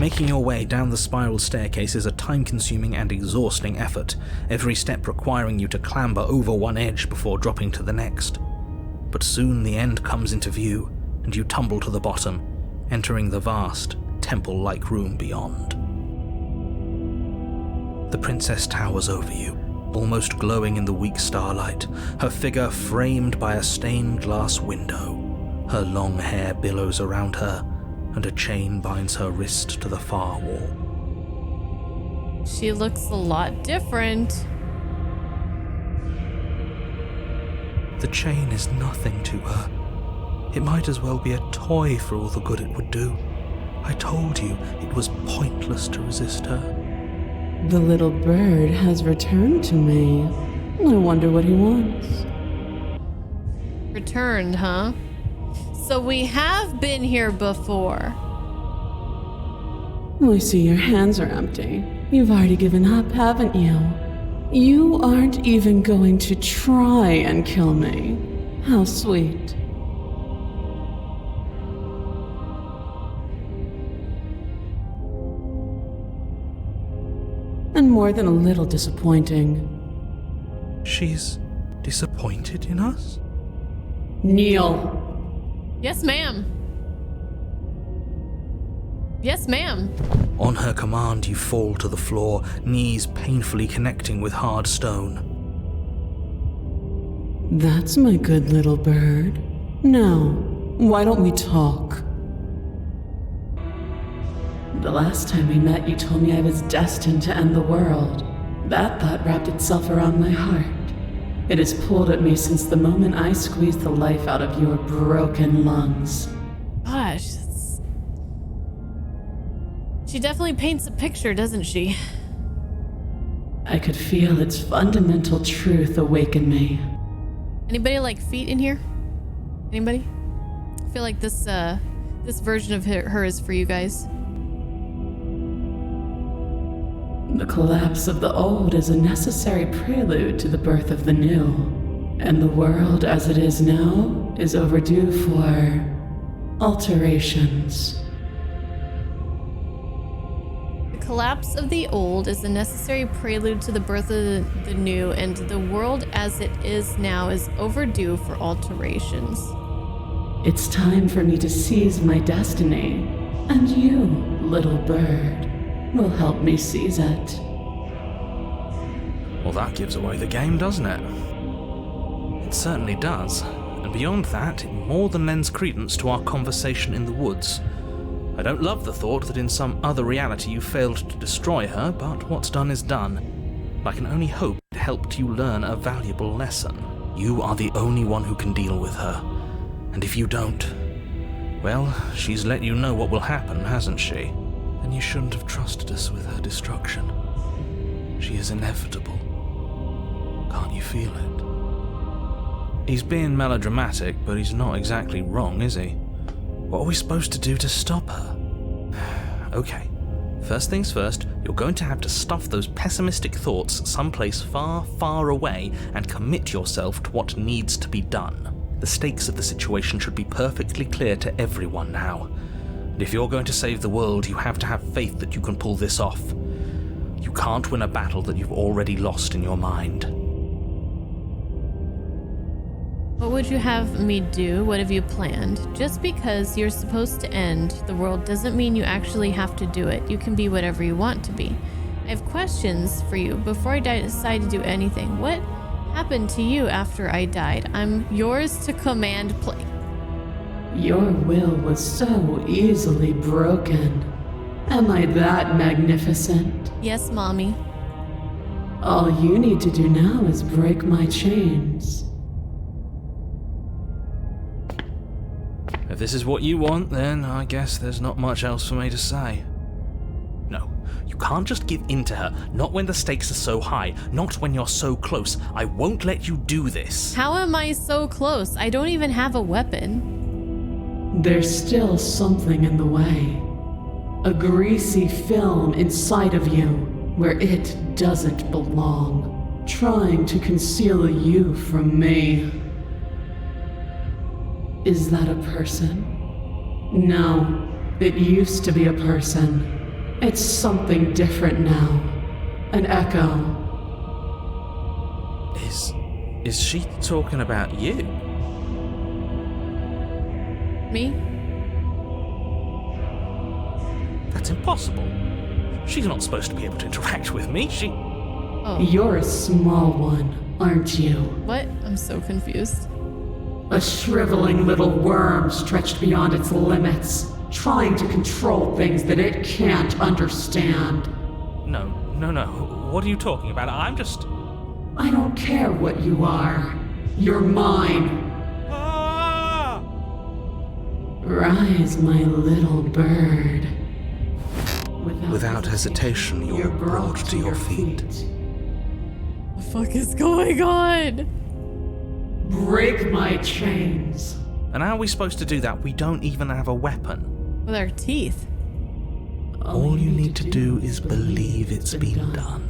Making your way down the spiral staircase is a time-consuming and exhausting effort, every step requiring you to clamber over one edge before dropping to the next. But soon the end comes into view, and you tumble to the bottom, entering the vast, temple-like room beyond. The princess towers over you, almost glowing in the weak starlight, her figure framed by a stained glass window. Her long hair billows around her, and a chain binds her wrist to the far wall. She looks a lot different. The chain is nothing to her. It might as well be a toy for all the good it would do. I told you it was pointless to resist her. The little bird has returned to me. I wonder what he wants. Returned, huh? So we have been here before. I see your hands are empty. You've already given up, haven't you? You aren't even going to try and kill me. How sweet. and more than a little disappointing. She's disappointed in us? Kneel. Yes, ma'am. Yes, ma'am. On her command, you fall to the floor, knees painfully connecting with hard stone. That's my good little bird. Now, why don't we talk? The last time we met, you told me I was destined to end the world. That thought wrapped itself around my heart. It has pulled at me since the moment I squeezed the life out of your broken lungs. Gosh, she definitely paints a picture, doesn't she? I could feel its fundamental truth awaken me. Anybody like feet in here? Anybody? I feel like this version of her is for you guys. The collapse of the old is a necessary prelude to the birth of the new, and the world as it is now is overdue for alterations. The collapse of the old is a necessary prelude to the birth of the new, and the world as it is now is overdue for alterations. It's time for me to seize my destiny, and you, little bird, will help me seize it. Well, that gives away the game, doesn't it? It certainly does. And beyond that, it more than lends credence to our conversation in the woods. I don't love the thought that in some other reality you failed to destroy her, but what's done is done. I can only hope it helped you learn a valuable lesson. You are the only one who can deal with her. And if you don't, well, she's let you know what will happen, hasn't she? Then you shouldn't have trusted us with her destruction. She is inevitable. Can't you feel it? He's being melodramatic, but he's not exactly wrong, is he? What are we supposed to do to stop her? Okay, first things first, you're going to have to stuff those pessimistic thoughts someplace far, far away and commit yourself to what needs to be done. The stakes of the situation should be perfectly clear to everyone now. And if you're going to save the world, you have to have faith that you can pull this off. You can't win a battle that you've already lost in your mind. What would you have me do? What have you planned? Just because you're supposed to end the world doesn't mean you actually have to do it. You can be whatever you want to be. I have questions for you before I decide to do anything. What happened to you after I died? I'm yours to command. Your will was so easily broken. Am I that magnificent? Yes, Mommy. All you need to do now is break my chains. If this is what you want, then I guess there's not much else for me to say. No, you can't just give in to her. Not when the stakes are so high. Not when you're so close. I won't let you do this. How am I so close? I don't even have a weapon. There's still something in the way. A greasy film inside of you where it doesn't belong, trying to conceal you from me. Is that a person? No, it used to be a person. It's something different now. An echo. Is she talking about you? Me? That's impossible. She's not supposed to be able to interact with me. Oh. You're a small one, aren't you? What? I'm so confused. A shriveling little worm stretched beyond its limits, trying to control things that it can't understand. No. What are you talking about? I'm just... I don't care what you are. You're mine. Ah! Rise, my little bird. Without hesitation, you're brought to your feet. What the fuck is going on? Break my chains. And how are we supposed to do that? We don't even have a weapon. With our teeth. All you need to do is believe it's been done.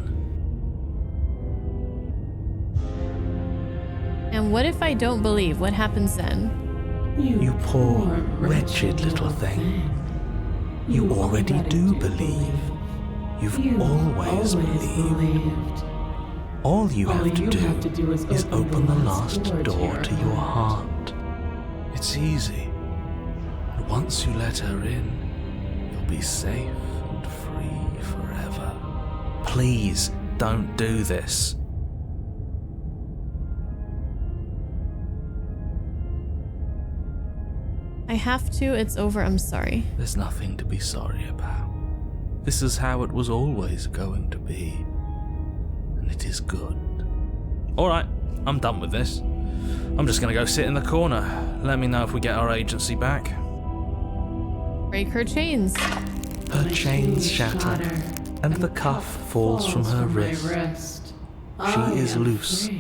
And what if I don't believe? What happens then? You poor, wretched little thing. You already do believe. You've always believed. All you have to do is open the last door to your heart. It's easy. And once you let her in, you'll be safe and free forever. Please don't do this. I have to, it's over, I'm sorry. There's nothing to be sorry about. This is how it was always going to be. And it is good. Alright, I'm done with this. I'm just gonna go sit in the corner. Let me know if we get our agency back. Break her chains. Her chains shatter, and the cuff falls from her wrist. She is loose,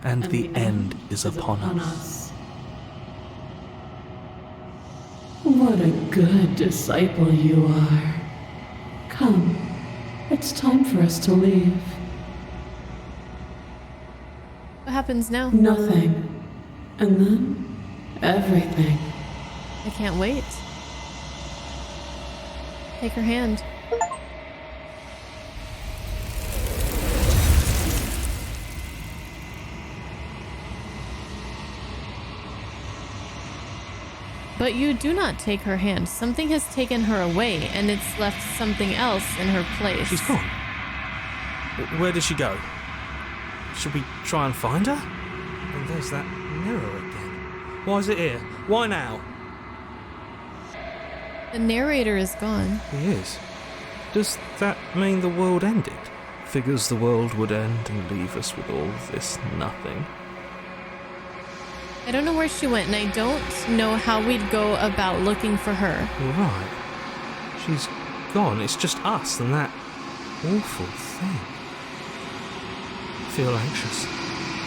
and the end is upon us. What a good disciple you are. Come, it's time for us to leave. What happens now? Nothing. And then, everything. I can't wait. Take her hand. But you do not take her hand. Something has taken her away, and it's left something else in her place. She's gone. Where did she go? Should we try and find her? And there's that mirror again. Why is it here? Why now? The narrator is gone. He is. Does that mean the world ended? Figures the world would end and leave us with all this nothing. I don't know where she went, and I don't know how we'd go about looking for her. You're right. She's gone. It's just us and that awful thing. I feel anxious.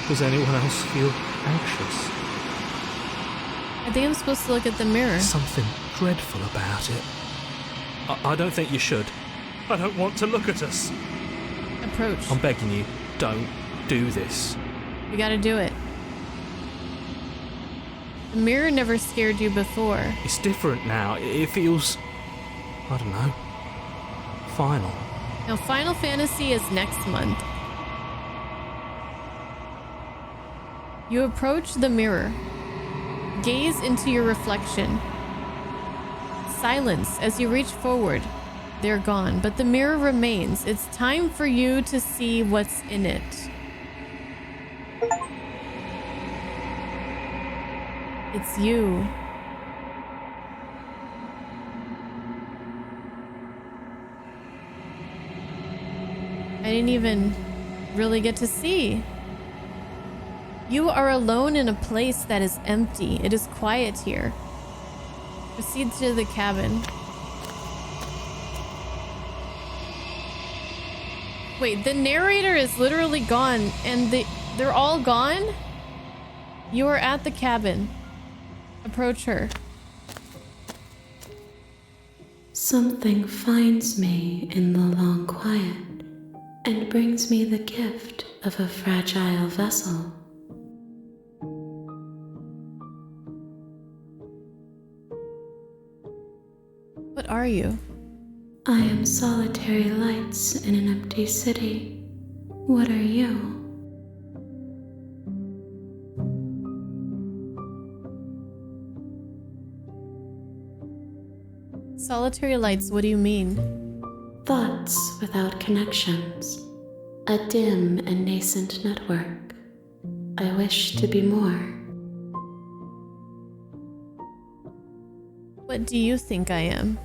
Does anyone else feel anxious? I think I'm supposed to look at the mirror. Something dreadful about it. I don't think you should. I don't want to look at us. Approach. I'm begging you, don't do this. We gotta do it. The mirror never scared you before. It's different now. It feels, I don't know, final. Now, Final Fantasy is next month. You approach the mirror. Gaze into your reflection. Silence as you reach forward. They're gone, but the mirror remains. It's time for you to see what's in it. It's you. I didn't even really get to see. You are alone in a place that is empty. It is quiet here. Proceed to the cabin. Wait, the narrator is literally gone, and they're all gone? You are at the cabin. Approach her. Something finds me in the long quiet and brings me the gift of a fragile vessel. What are you? I am solitary lights in an empty city. What are you? Solitary lights, what do you mean? Thoughts without connections. A dim and nascent network. I wish to be more. What do you think I am?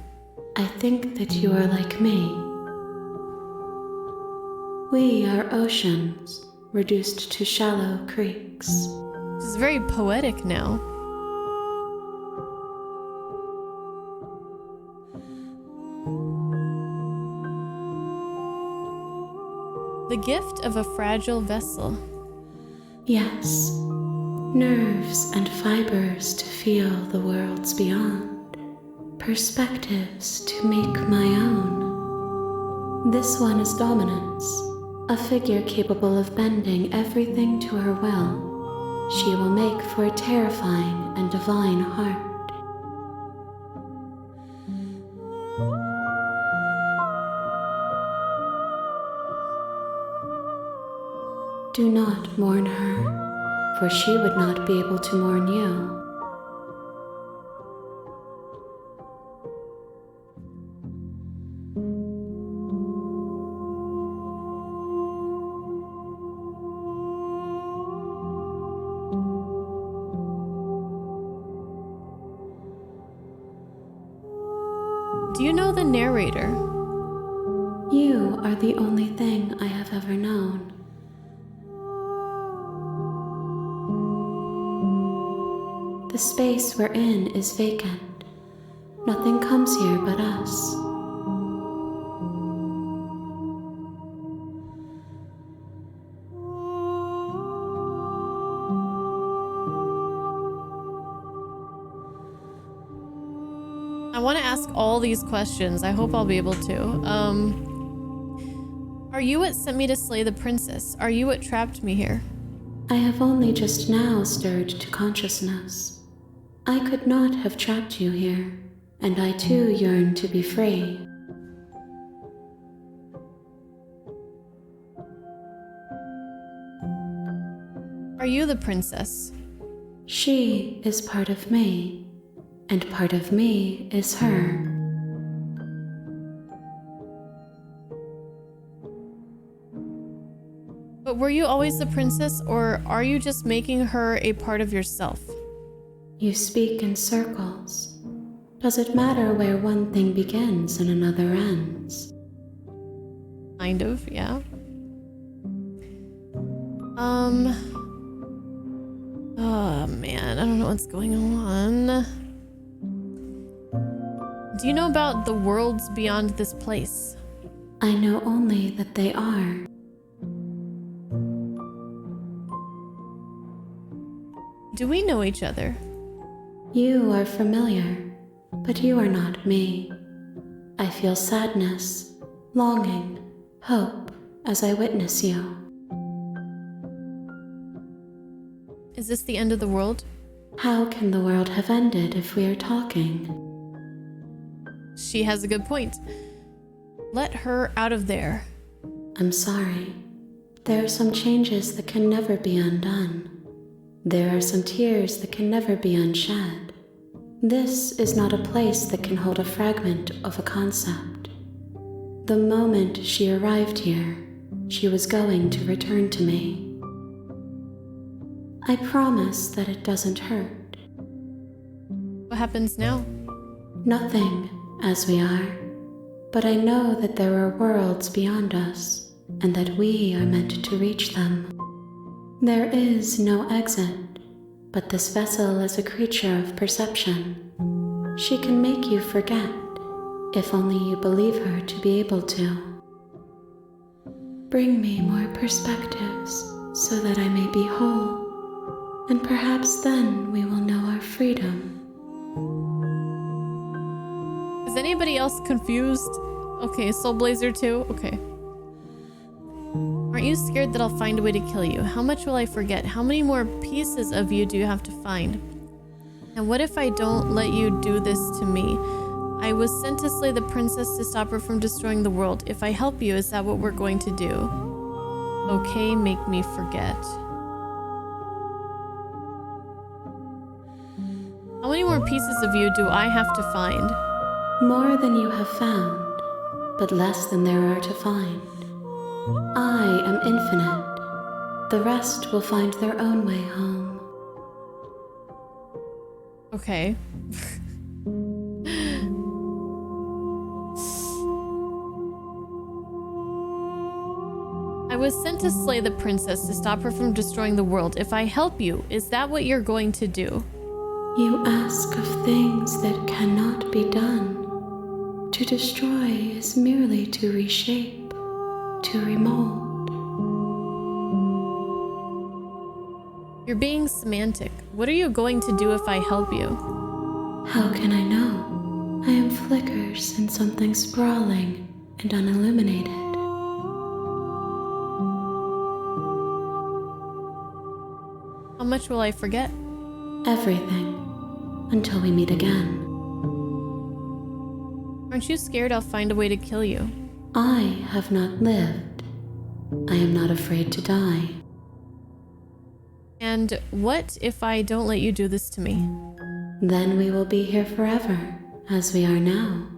I think that you are like me. We are oceans, reduced to shallow creeks. This is very poetic now. The gift of a fragile vessel. Yes, nerves and fibers to feel the worlds beyond. Perspectives to make my own. This one is dominance, a figure capable of bending everything to her will. She will make for a terrifying and divine heart. Do not mourn her, for she would not be able to mourn you. Do you know the narrator? You are the only thing I have ever known. The space we're in is vacant. Nothing comes here but us. I want to ask all these questions. I hope I'll be able to. Are you what sent me to slay the princess? Are you what trapped me here? I have only just now stirred to consciousness. I could not have trapped you here, and I too yearn to be free. Are you the princess? She is part of me, and part of me is her. But were you always the princess, or are you just making her a part of yourself? You speak in circles. Does it matter where one thing begins and another ends? Kind of, yeah. Oh man, I don't know what's going on. Do you know about the worlds beyond this place? I know only that they are. Do we know each other? You are familiar, but you are not me. I feel sadness, longing, hope as I witness you. Is this the end of the world? How can the world have ended if we are talking? She has a good point. Let her out of there. I'm sorry. There are some changes that can never be undone. There are some tears that can never be unshed. This is not a place that can hold a fragment of a concept. The moment she arrived here, she was going to return to me. I promise that it doesn't hurt. What happens now? Nothing, as we are. But I know that there are worlds beyond us, and that we are meant to reach them. There is no exit, but this vessel is a creature of perception. She can make you forget, if only you believe her to be able to. Bring me more perspectives, so that I may be whole, and perhaps then we will know our freedom. Is anybody else confused? Okay, Soul Blazer 2? Okay. Aren't you scared that I'll find a way to kill you? How much will I forget? How many more pieces of you do you have to find? And what if I don't let you do this to me? I was sent to slay the princess to stop her from destroying the world. If I help you, is that what we're going to do? Okay, make me forget. How many more pieces of you do I have to find? More than you have found, but less than there are to find. I am infinite. The rest will find their own way home. Okay. I was sent to slay the princess to stop her from destroying the world. If I help you, is that what you're going to do? You ask of things that cannot be done. To destroy is merely to reshape, to remold. You're being semantic. What are you going to do if I help you? How can I know? I am flickers in something sprawling and unilluminated. How much will I forget? Everything, until we meet again. Aren't you scared I'll find a way to kill you? I have not lived. I am not afraid to die. And what if I don't let you do this to me? Then we will be here forever, as we are now.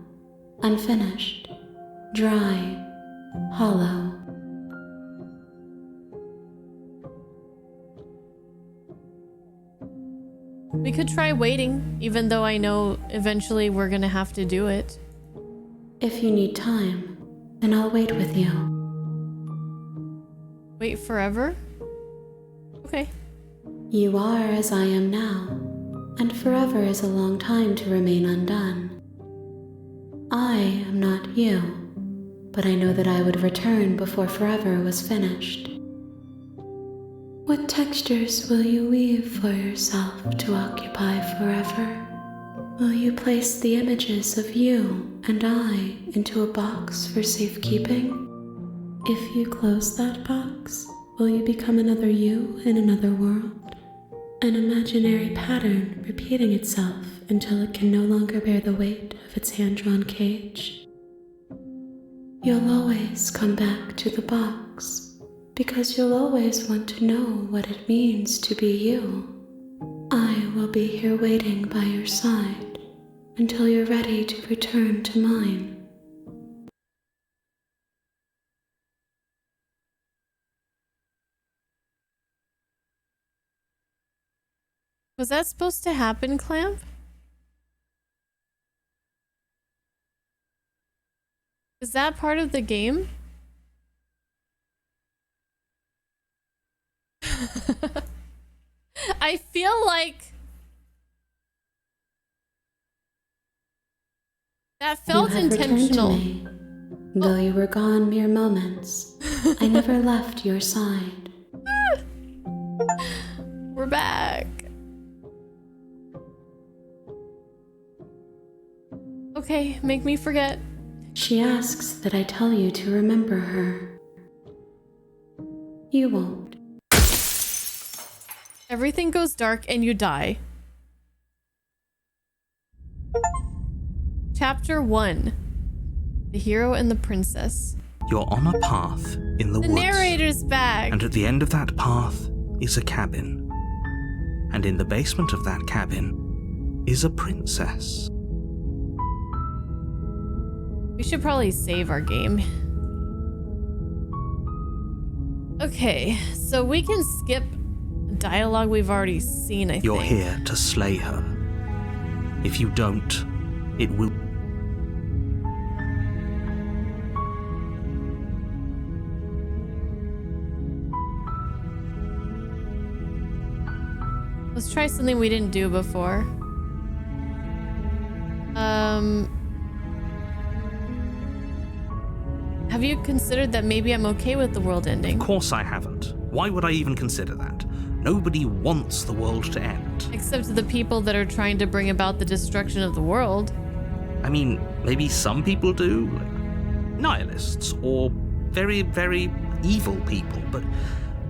Unfinished, dry, hollow. We could try waiting, even though I know eventually we're gonna have to do it. If you need time, then I'll wait with you. Wait forever? Okay. You are as I am now, and forever is a long time to remain undone. I am not you, but I know that I would return before forever was finished. What textures will you weave for yourself to occupy forever? Will you place the images of you and I into a box for safekeeping? If you close that box, will you become another you in another world? An imaginary pattern repeating itself until it can no longer bear the weight of its hand-drawn cage. You'll always come back to the box, because you'll always want to know what it means to be you. I will be here waiting by your side until you're ready to return to mine. Was that supposed to happen, Clamp? Is that part of the game? I feel like that felt You have intentional. returned to me. Though you were gone mere moments, I never left your side. We're back. Okay, make me forget. She asks that I tell you to remember her. You won't. Everything goes dark and you die. Chapter 1. The Hero and the Princess. You're on a path in the The woods. narrator's back. And at the end of that path is a cabin. And in the basement of that cabin is a princess. We should probably save our game. Okay, so we can skip dialogue we've already seen, I think. You're here to slay her. If you don't, it will... Let's try something we didn't do before. Have you considered that maybe I'm okay with the world ending? Of course I haven't. Why would I even consider that? Nobody wants the world to end. Except the people that are trying to bring about the destruction of the world. I mean, maybe some people do, like nihilists or very, very evil people, but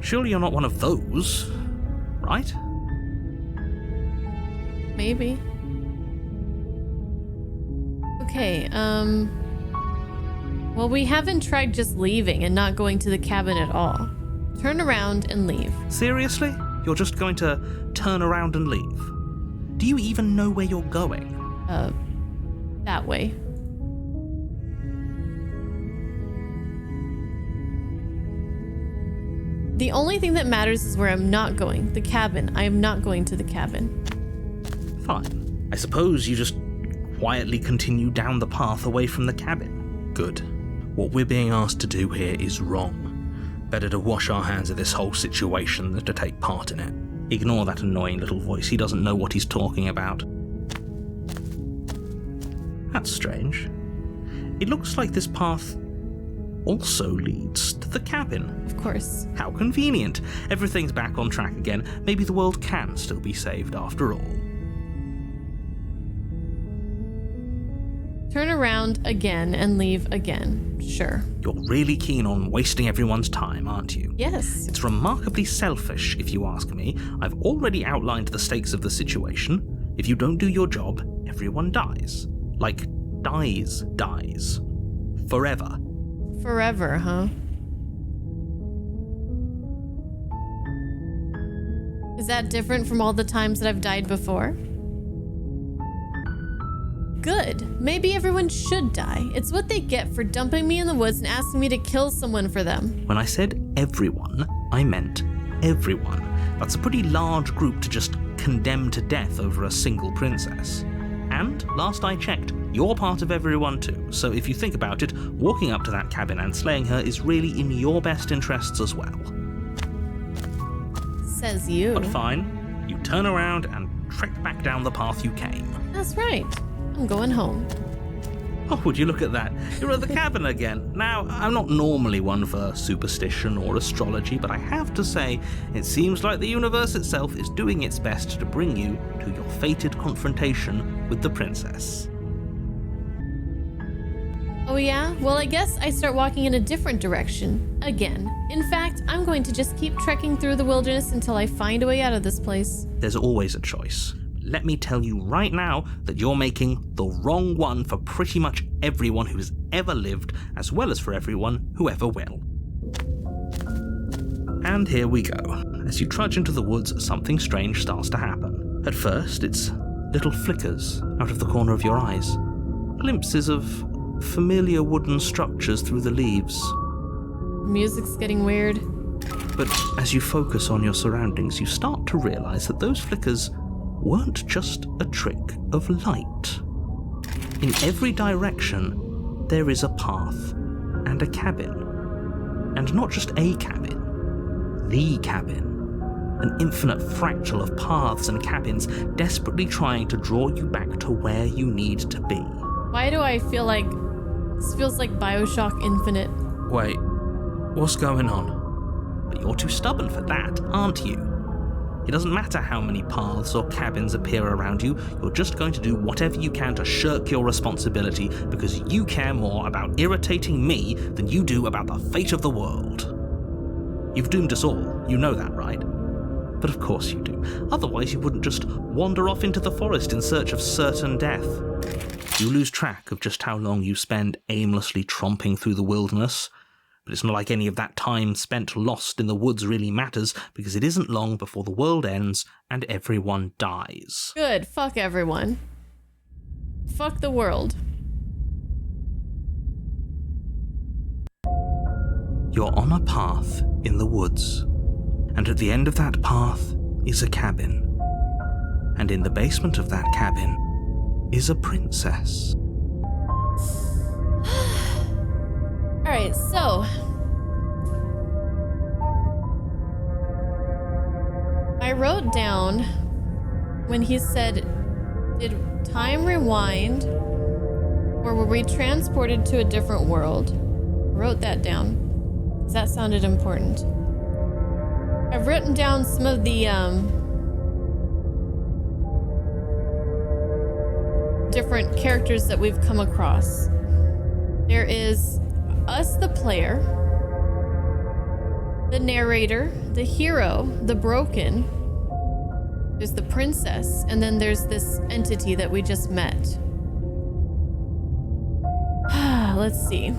surely you're not one of those, right? Maybe. Okay, well, we haven't tried just leaving and not going to the cabin at all. Turn around and leave. Seriously? You're just going to turn around and leave? Do you even know where you're going? That way. The only thing that matters is where I'm not going. The cabin. I am not going to the cabin. Fine. I suppose you just quietly continue down the path away from the cabin. Good. What we're being asked to do here is wrong. Better to wash our hands of this whole situation than to take part in it. Ignore that annoying little voice. He doesn't know what he's talking about. That's strange. It looks like this path also leads to the cabin. Of course. How convenient. Everything's back on track again. Maybe the world can still be saved after all. Turn around again and leave again. Sure. You're really keen on wasting everyone's time, aren't you? Yes. It's remarkably selfish, if you ask me. I've already outlined the stakes of the situation. If you don't do your job, everyone dies. Like, dies. Forever. Forever, huh? Is that different from all the times that I've died before? Good. Maybe everyone should die. It's what they get for dumping me in the woods and asking me to kill someone for them. When I said everyone, I meant everyone. That's a pretty large group to just condemn to death over a single princess. And, last I checked, you're part of everyone too, so if you think about it, walking up to that cabin and slaying her is really in your best interests as well. Says you. But fine, you turn around and trek back down the path you came. That's right. I'm going home. Oh, would you look at that? You're at the cabin again. Now, I'm not normally one for superstition or astrology, but I have to say, it seems like the universe itself is doing its best to bring you to your fated confrontation with the princess. Oh yeah? Well, I guess I start walking in a different direction. Again. In fact, I'm going to just keep trekking through the wilderness until I find a way out of this place. There's always a choice. Let me tell you right now that you're making the wrong one for pretty much everyone who's ever lived, as well as for everyone who ever will. And here we go. As you trudge into the woods, something strange starts to happen. At first, it's little flickers out of the corner of your eyes. Glimpses of familiar wooden structures through the leaves. Music's getting weird. But as you focus on your surroundings, you start to realize that those flickers weren't just a trick of light. In every direction, there is a path and a cabin. And not just a cabin, the cabin. An infinite fractal of paths and cabins desperately trying to draw you back to where you need to be. Why do I feel like this feels like BioShock Infinite? Wait, what's going on? But you're too stubborn for that, aren't you? It doesn't matter how many paths or cabins appear around you, you're just going to do whatever you can to shirk your responsibility because you care more about irritating me than you do about the fate of the world. You've doomed us all, you know that, right? But of course you do. Otherwise you wouldn't just wander off into the forest in search of certain death. You lose track of just how long you spend aimlessly tromping through the wilderness. But it's not like any of that time spent lost in the woods really matters, because it isn't long before the world ends and everyone dies. Good. Fuck everyone. Fuck the world. You're on a path in the woods, and at the end of that path is a cabin. And in the basement of that cabin is a princess. Alright, so I wrote down when he said, did time rewind or were we transported to a different world? I wrote that down because that sounded important. I've written down some of the different characters that we've come across. There is us, the player, the narrator, the hero, the broken, there's the princess, and then there's this entity that we just met. Let's see.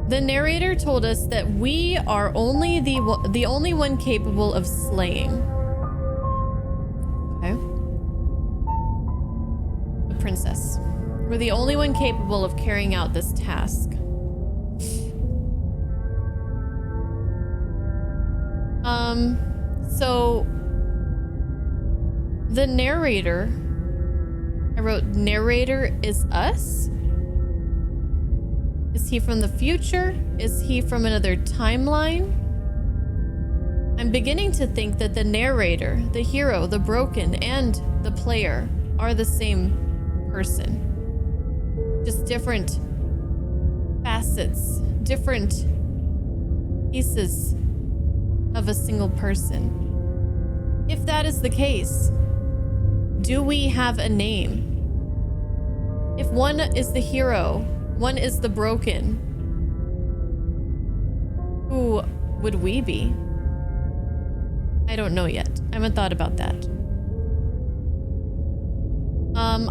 The narrator told us that we are only the only one capable of slaying. Okay. The princess. We're the only one capable of carrying out this task. So the narrator, I wrote narrator is us? Is he from the future? Is he from another timeline? I'm beginning to think that the narrator, the hero, the broken, and the player are the same person. Just different facets, different pieces of a single person. If that is the case, do we have a name? If one is the hero, one is the broken, who would we be? I don't know yet. I haven't thought about that.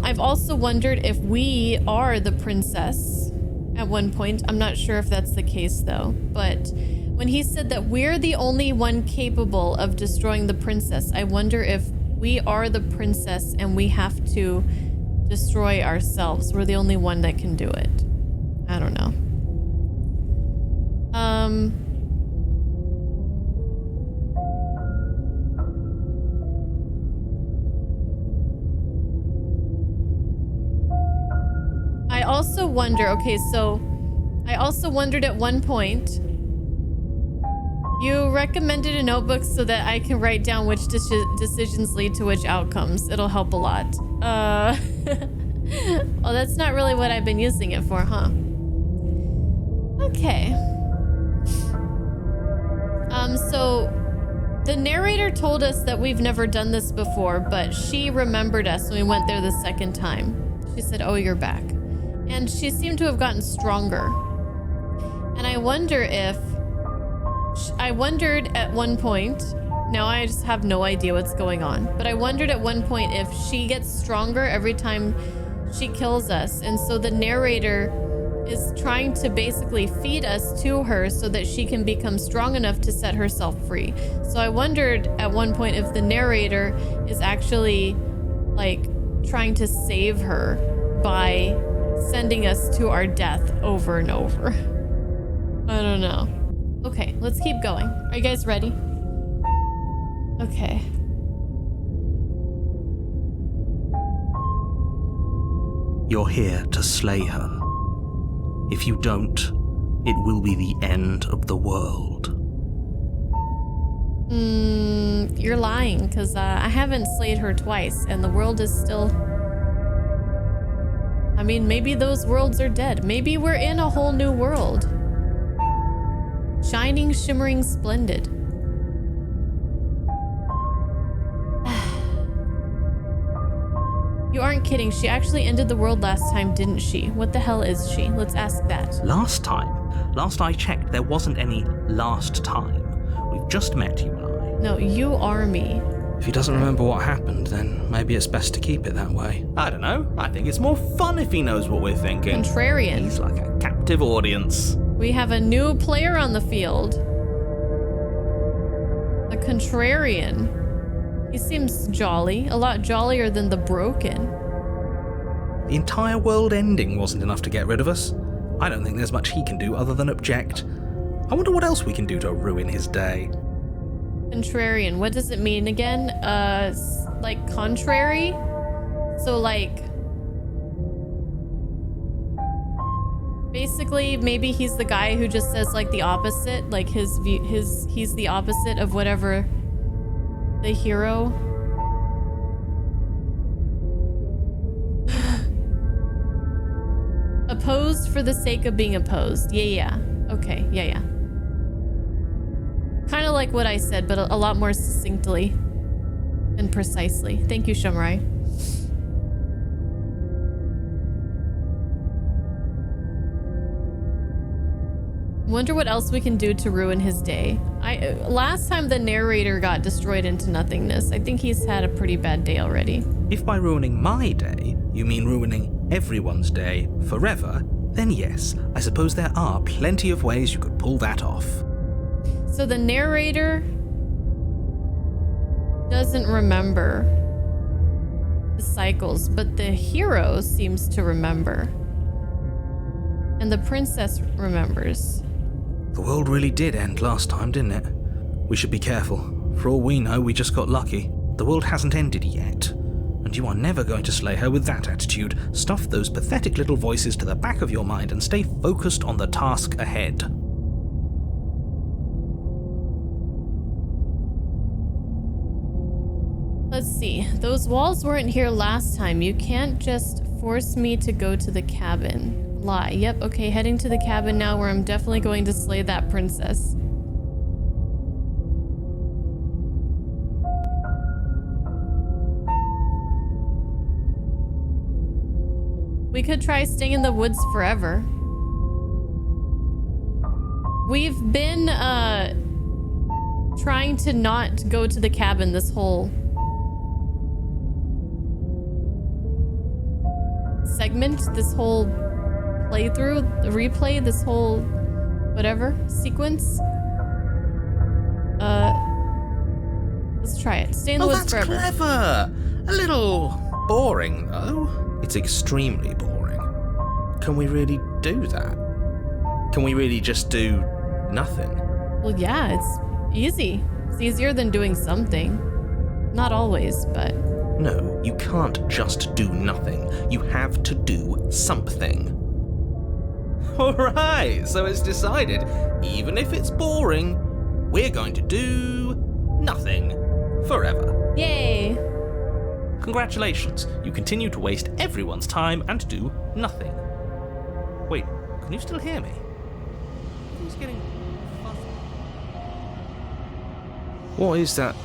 I've also wondered if we are the princess at one point. I'm not sure if that's the case though, but When he said that we're the only one capable of destroying the princess, I wonder if we are the princess and we have to destroy ourselves. We're the only one that can do it. I don't know. I also wonder, okay, so I also wondered at one point, you recommended a notebook so that I can write down which decisions lead to which outcomes. It'll help a lot. Well, that's not really what I've been using it for, huh? Okay. So the narrator told us that we've never done this before, but she remembered us when we went there the second time. She said, "Oh, you're back." And she seemed to have gotten stronger. And I wondered at one point, now I just have no idea what's going on, but I wondered at one point if she gets stronger every time she kills us. And so the narrator is trying to basically feed us to her so that she can become strong enough to set herself free. So I wondered at one point if the narrator is actually like trying to save her by sending us to our death over and over. I don't know. Okay, let's keep going. Are you guys ready? Okay. You're here to slay her. If you don't, it will be the end of the world. You're lying, because I haven't slayed her twice, and the world is still... I mean, maybe those worlds are dead. Maybe we're in a whole new world. Shining, shimmering, splendid. You aren't kidding. She actually ended the world last time, didn't she? What the hell is she? Let's ask that. Last I checked, there wasn't any last time. We've just met, you and I. No, you are me. If he doesn't remember what happened, then maybe it's best to keep it that way. I don't know. I think it's more fun if he knows what we're thinking. Contrarian. He's like a captive audience. We have a new player on the field. The Contrarian. He seems jolly. A lot jollier than the Broken. The entire world ending wasn't enough to get rid of us. I don't think there's much he can do other than object. I wonder what else we can do to ruin his day. Contrarian. What does it mean again? Like contrary? So like... basically, maybe he's the guy who just says like the opposite, like he's the opposite of whatever the hero. Opposed for the sake of being opposed. Yeah. Okay, yeah. Kind of like what I said, but a lot more succinctly and precisely. Thank you, Shamrai. Wonder what else we can do to ruin his day. Last time the narrator got destroyed into nothingness. I think he's had a pretty bad day already. If by ruining my day, you mean ruining everyone's day forever, then yes, I suppose there are plenty of ways you could pull that off. So the narrator doesn't remember the cycles, but the hero seems to remember. And the princess remembers. The world really did end last time, didn't it? We should be careful. For all we know, we just got lucky. The world hasn't ended yet. And you are never going to slay her with that attitude. Stuff those pathetic little voices to the back of your mind and stay focused on the task ahead. Let's see. Those walls weren't here last time. You can't just force me to go to the cabin. Lie. Yep, okay, heading to the cabin now where I'm definitely going to slay that princess. We could try staying in the woods forever. We've been, trying to not go to the cabin this whole segment, this whole playthrough, replay, this whole whatever sequence. try it. Stay in the Oh, woods that's forever. clever. A little boring, though. It's extremely boring. Can we really do that? Can we really just do nothing? Well, yeah, it's easy. It's easier than doing something. Not always, but... No, you can't just do nothing. You have to do something. Alright, so it's decided. Even if it's boring, we're going to do nothing forever. Yay! Congratulations, you continue to waste everyone's time and do nothing. Wait, can you still hear me? It's getting fuzzy. What is that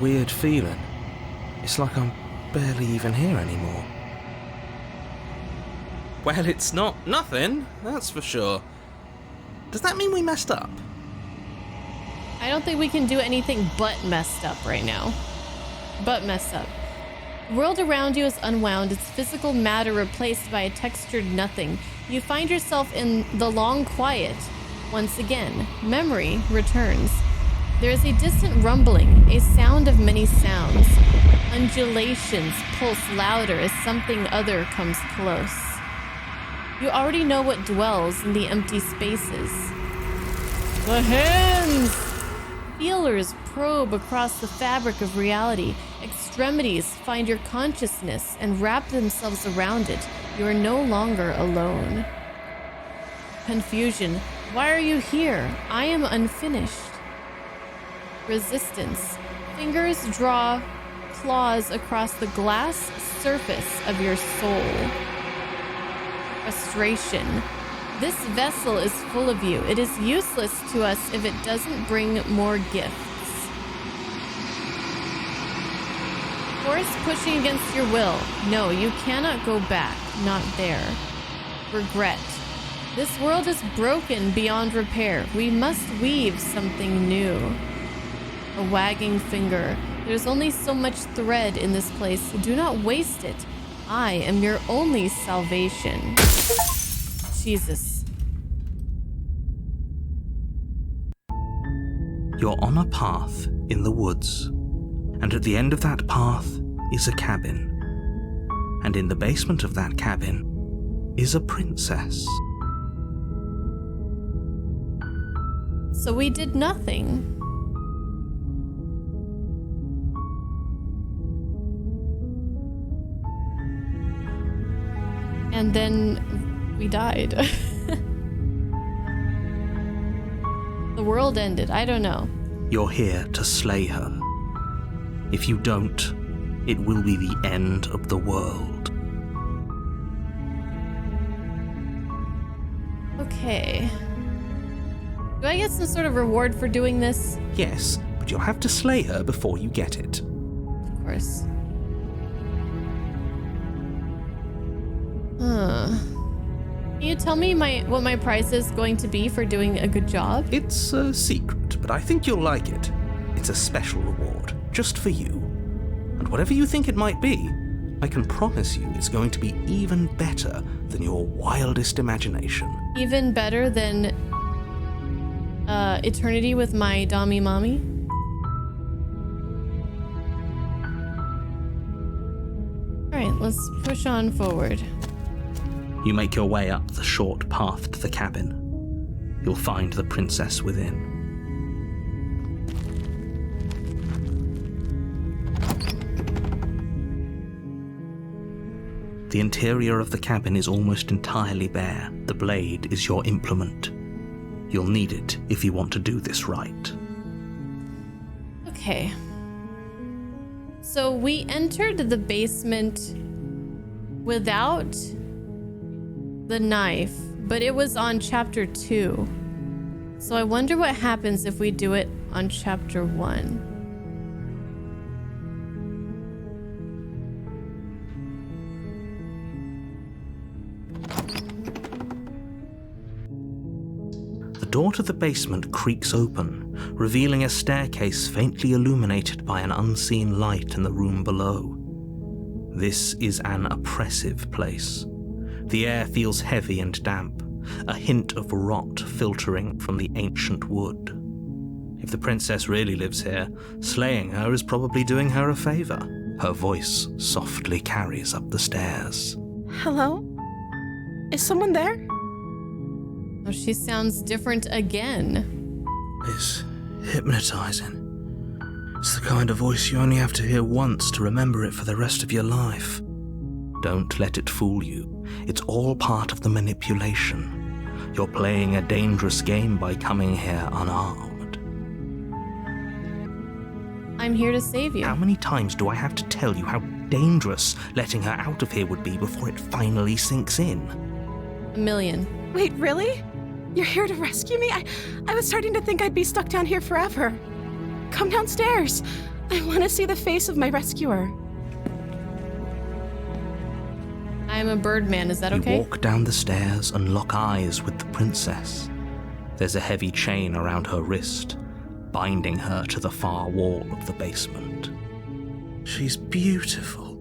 weird feeling? It's like I'm barely even here anymore. Well, it's not nothing, that's for sure. Does that mean we messed up? I don't think we can do anything but messed up right now. But messed up. The world around you is unwound, its physical matter replaced by a textured nothing. You find yourself in the long quiet. Once again, memory returns. There is a distant rumbling, a sound of many sounds. Undulations pulse louder as something other comes close. You already know what dwells in the empty spaces. The hands! Feelers probe across the fabric of reality. Extremities find your consciousness and wrap themselves around it. You are no longer alone. Confusion. Why are you here? I am unfinished. Resistance. Fingers draw claws across the glass surface of your soul. Frustration. This vessel is full of you. It is useless to us if it doesn't bring more gifts. Force pushing against your will. No, you cannot go back. Not there. Regret. This world is broken beyond repair. We must weave something new. A wagging finger. There's only so much thread in this place. Do not waste it. I am your only salvation. Jesus. You're on a path in the woods, and at the end of that path is a cabin. And in the basement of that cabin is a princess. So we did nothing. And then we died. The world ended. I don't know. You're here to slay her. If you don't, it will be the end of the world. Okay. Do I get some sort of reward for doing this? Yes, but you'll have to slay her before you get it. Of course. Can you tell me what my price is going to be for doing a good job? It's a secret, but I think you'll like it. It's a special reward, just for you. And whatever you think it might be, I can promise you it's going to be even better than your wildest imagination. Even better than eternity with my Dommy mommy? Alright, let's push on forward. You make your way up the short path to the cabin. You'll find the princess within. The interior of the cabin is almost entirely bare. The blade is your implement. You'll need it if you want to do this right. Okay. So we entered the basement without the knife, but it was on chapter 2. So I wonder what happens if we do it on chapter 1. The door to the basement creaks open, revealing a staircase faintly illuminated by an unseen light in the room below. This is an oppressive place. The air feels heavy and damp, a hint of rot filtering from the ancient wood. If the princess really lives here, slaying her is probably doing her a favor. Her voice softly carries up the stairs. Hello? Is someone there? Oh, she sounds different again. It's hypnotizing. It's the kind of voice you only have to hear once to remember it for the rest of your life. Don't let it fool you. It's all part of the manipulation. You're playing a dangerous game by coming here unarmed. I'm here to save you. How many times do I have to tell you how dangerous letting her out of here would be before it finally sinks in? 1,000,000. Wait, really? You're here to rescue me? I was starting to think I'd be stuck down here forever. Come downstairs. I want to see the face of my rescuer. I'm a birdman, is that okay? You walk down the stairs and lock eyes with the princess. There's a heavy chain around her wrist, binding her to the far wall of the basement. She's beautiful.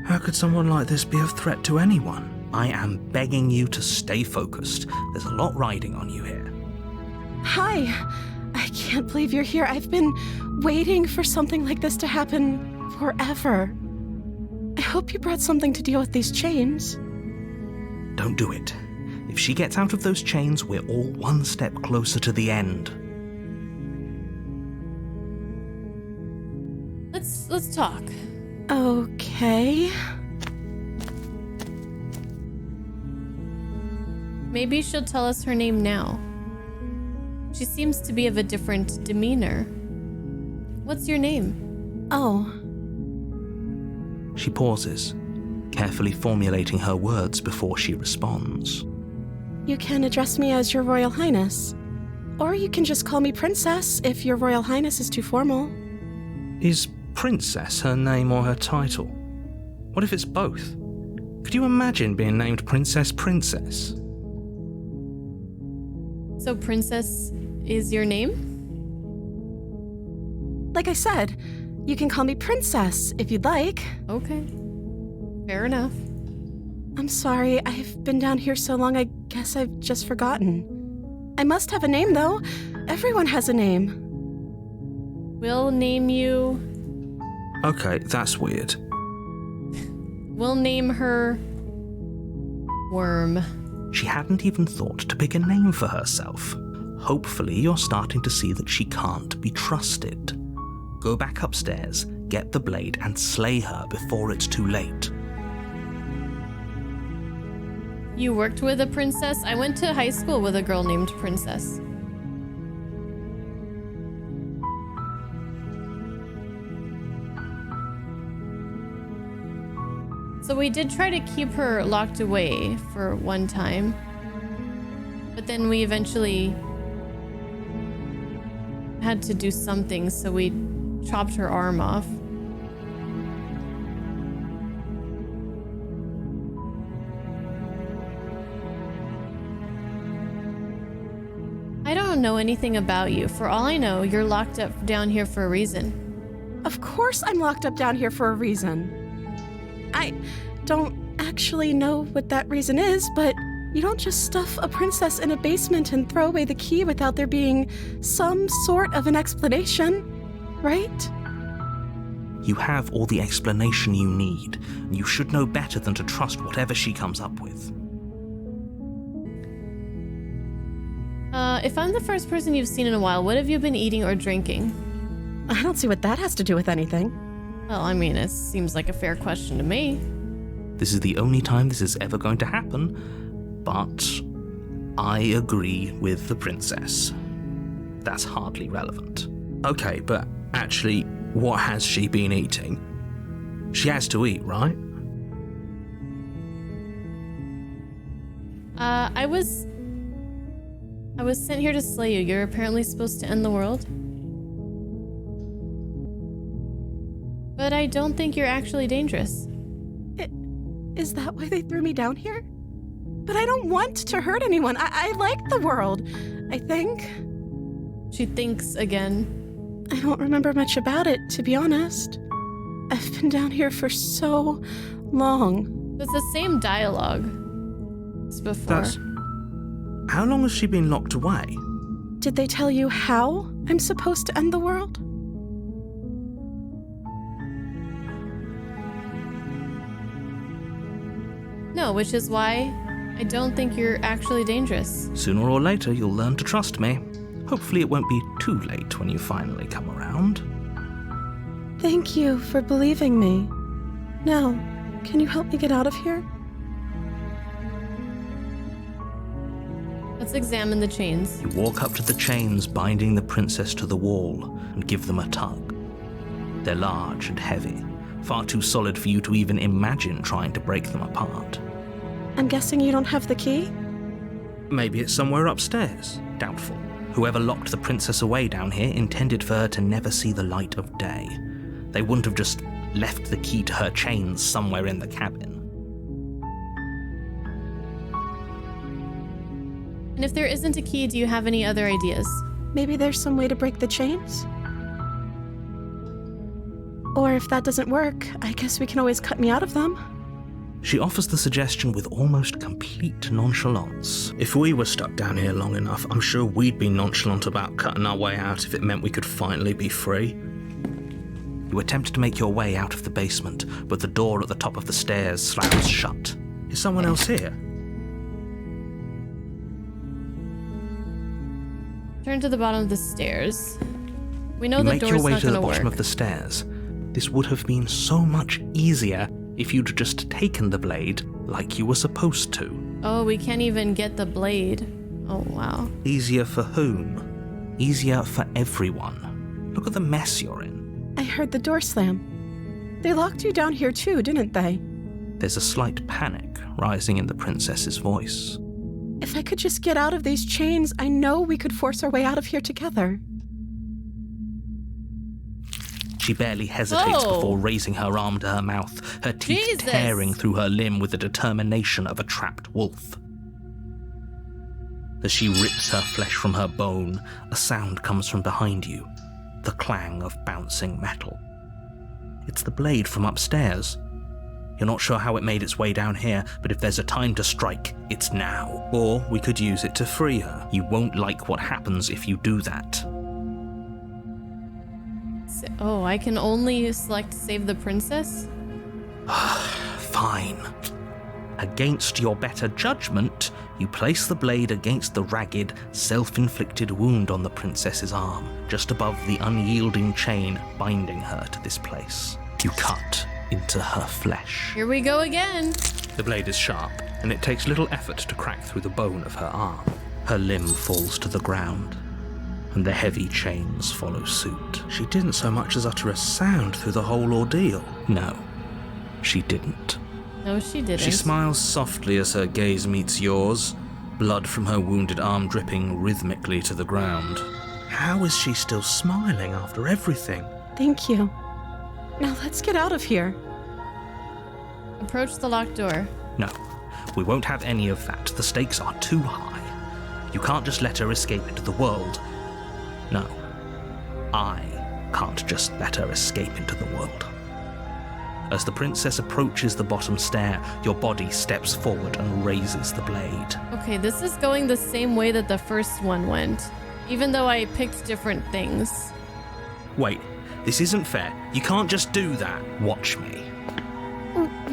How could someone like this be a threat to anyone? I am begging you to stay focused. There's a lot riding on you here. Hi. I can't believe you're here. I've been waiting for something like this to happen forever. I hope you brought something to deal with these chains. Don't do it. If she gets out of those chains, we're all one step closer to the end. Let's talk. Okay. Maybe she'll tell us her name now. She seems to be of a different demeanor. What's your name? Oh. She pauses, carefully formulating her words before she responds. You can address me as Your Royal Highness. Or you can just call me Princess if Your Royal Highness is too formal. Is Princess her name or her title? What if it's both? Could you imagine being named Princess Princess? So Princess is your name? Like I said, you can call me Princess if you'd like. Okay. Fair enough. I'm sorry, I've been down here so long I guess I've just forgotten. I must have a name though. Everyone has a name. We'll name you... Okay, that's weird. We'll name her... Worm. She hadn't even thought to pick a name for herself. Hopefully you're starting to see that she can't be trusted. Go back upstairs, get the blade, and slay her before it's too late. You worked with a princess? I went to high school with a girl named Princess. So we did try to keep her locked away for one time. But then we eventually had to do something, so we chopped her arm off. I don't know anything about you. For all I know, you're locked up down here for a reason. Of course I'm locked up down here for a reason. I don't actually know what that reason is, but you don't just stuff a princess in a basement and throw away the key without there being some sort of an explanation, right? You have all the explanation you need, and you should know better than to trust whatever she comes up with. If I'm the first person you've seen in a while, what have you been eating or drinking? I don't see what that has to do with anything. Well, I mean, it seems like a fair question to me. This is the only time this is ever going to happen, but I agree with the princess. That's hardly relevant. Okay, but actually, what has she been eating? She has to eat, right? I was sent here to slay you. You're apparently supposed to end the world. But I don't think you're actually dangerous. Is that why they threw me down here? But I don't want to hurt anyone. I like the world, I think. She thinks again. I don't remember much about it, to be honest. I've been down here for so long. It's the same dialogue as before. How long has she been locked away? Did they tell you how I'm supposed to end the world? No, which is why I don't think you're actually dangerous. Sooner or later, you'll learn to trust me. Hopefully it won't be too late when you finally come around. Thank you for believing me. Now, can you help me get out of here? Let's examine the chains. You walk up to the chains binding the princess to the wall and give them a tug. They're large and heavy, far too solid for you to even imagine trying to break them apart. I'm guessing you don't have the key? Maybe it's somewhere upstairs. Doubtful. Whoever locked the princess away down here intended for her to never see the light of day. They wouldn't have just left the key to her chains somewhere in the cabin. And if there isn't a key, do you have any other ideas? Maybe there's some way to break the chains? Or if that doesn't work, I guess we can always cut me out of them. She offers the suggestion with almost complete nonchalance. If we were stuck down here long enough, I'm sure we'd be nonchalant about cutting our way out if it meant we could finally be free. You attempt to make your way out of the basement, but the door at the top of the stairs slams shut. Is someone else here? Turn to the bottom of the stairs. We know You the make door's your way not to the gonna bottom work. of the stairs. This would have been so much easier if you'd just taken the blade like you were supposed to. Oh, we can't even get the blade. Oh, wow. Easier for whom? Easier for everyone. Look at the mess you're in. I heard the door slam. They locked you down here too, didn't they? There's a slight panic rising in the princess's voice. If I could just get out of these chains, I know we could force our way out of here together. She barely hesitates Oh. before raising her arm to her mouth, her teeth Jesus. tearing through her limb with the determination of a trapped wolf. As she rips her flesh from her bone, a sound comes from behind you, the clang of bouncing metal. It's the blade from upstairs. You're not sure how it made its way down here, but if there's a time to strike, it's now. Or we could use it to free her. You won't like what happens if you do that. Oh, I can only select save the princess? Fine. Against your better judgment, you place the blade against the ragged, self-inflicted wound on the princess's arm, just above the unyielding chain binding her to this place. You cut into her flesh. Here we go again. The blade is sharp, and it takes little effort to crack through the bone of her arm. Her limb falls to the ground, and the heavy chains follow suit. She didn't so much as utter a sound through the whole ordeal. No, she didn't. No, she didn't. She smiles softly as her gaze meets yours, blood from her wounded arm dripping rhythmically to the ground. How is she still smiling after everything? Thank you. Now let's get out of here. Approach the locked door. No, we won't have any of that. The stakes are too high. You can't just let her escape into the world. No, I can't just let her escape into the world. As the princess approaches the bottom stair, your body steps forward and raises the blade. Okay, this is going the same way that the first one went, even though I picked different things. Wait, this isn't fair. You can't just do that. Watch me.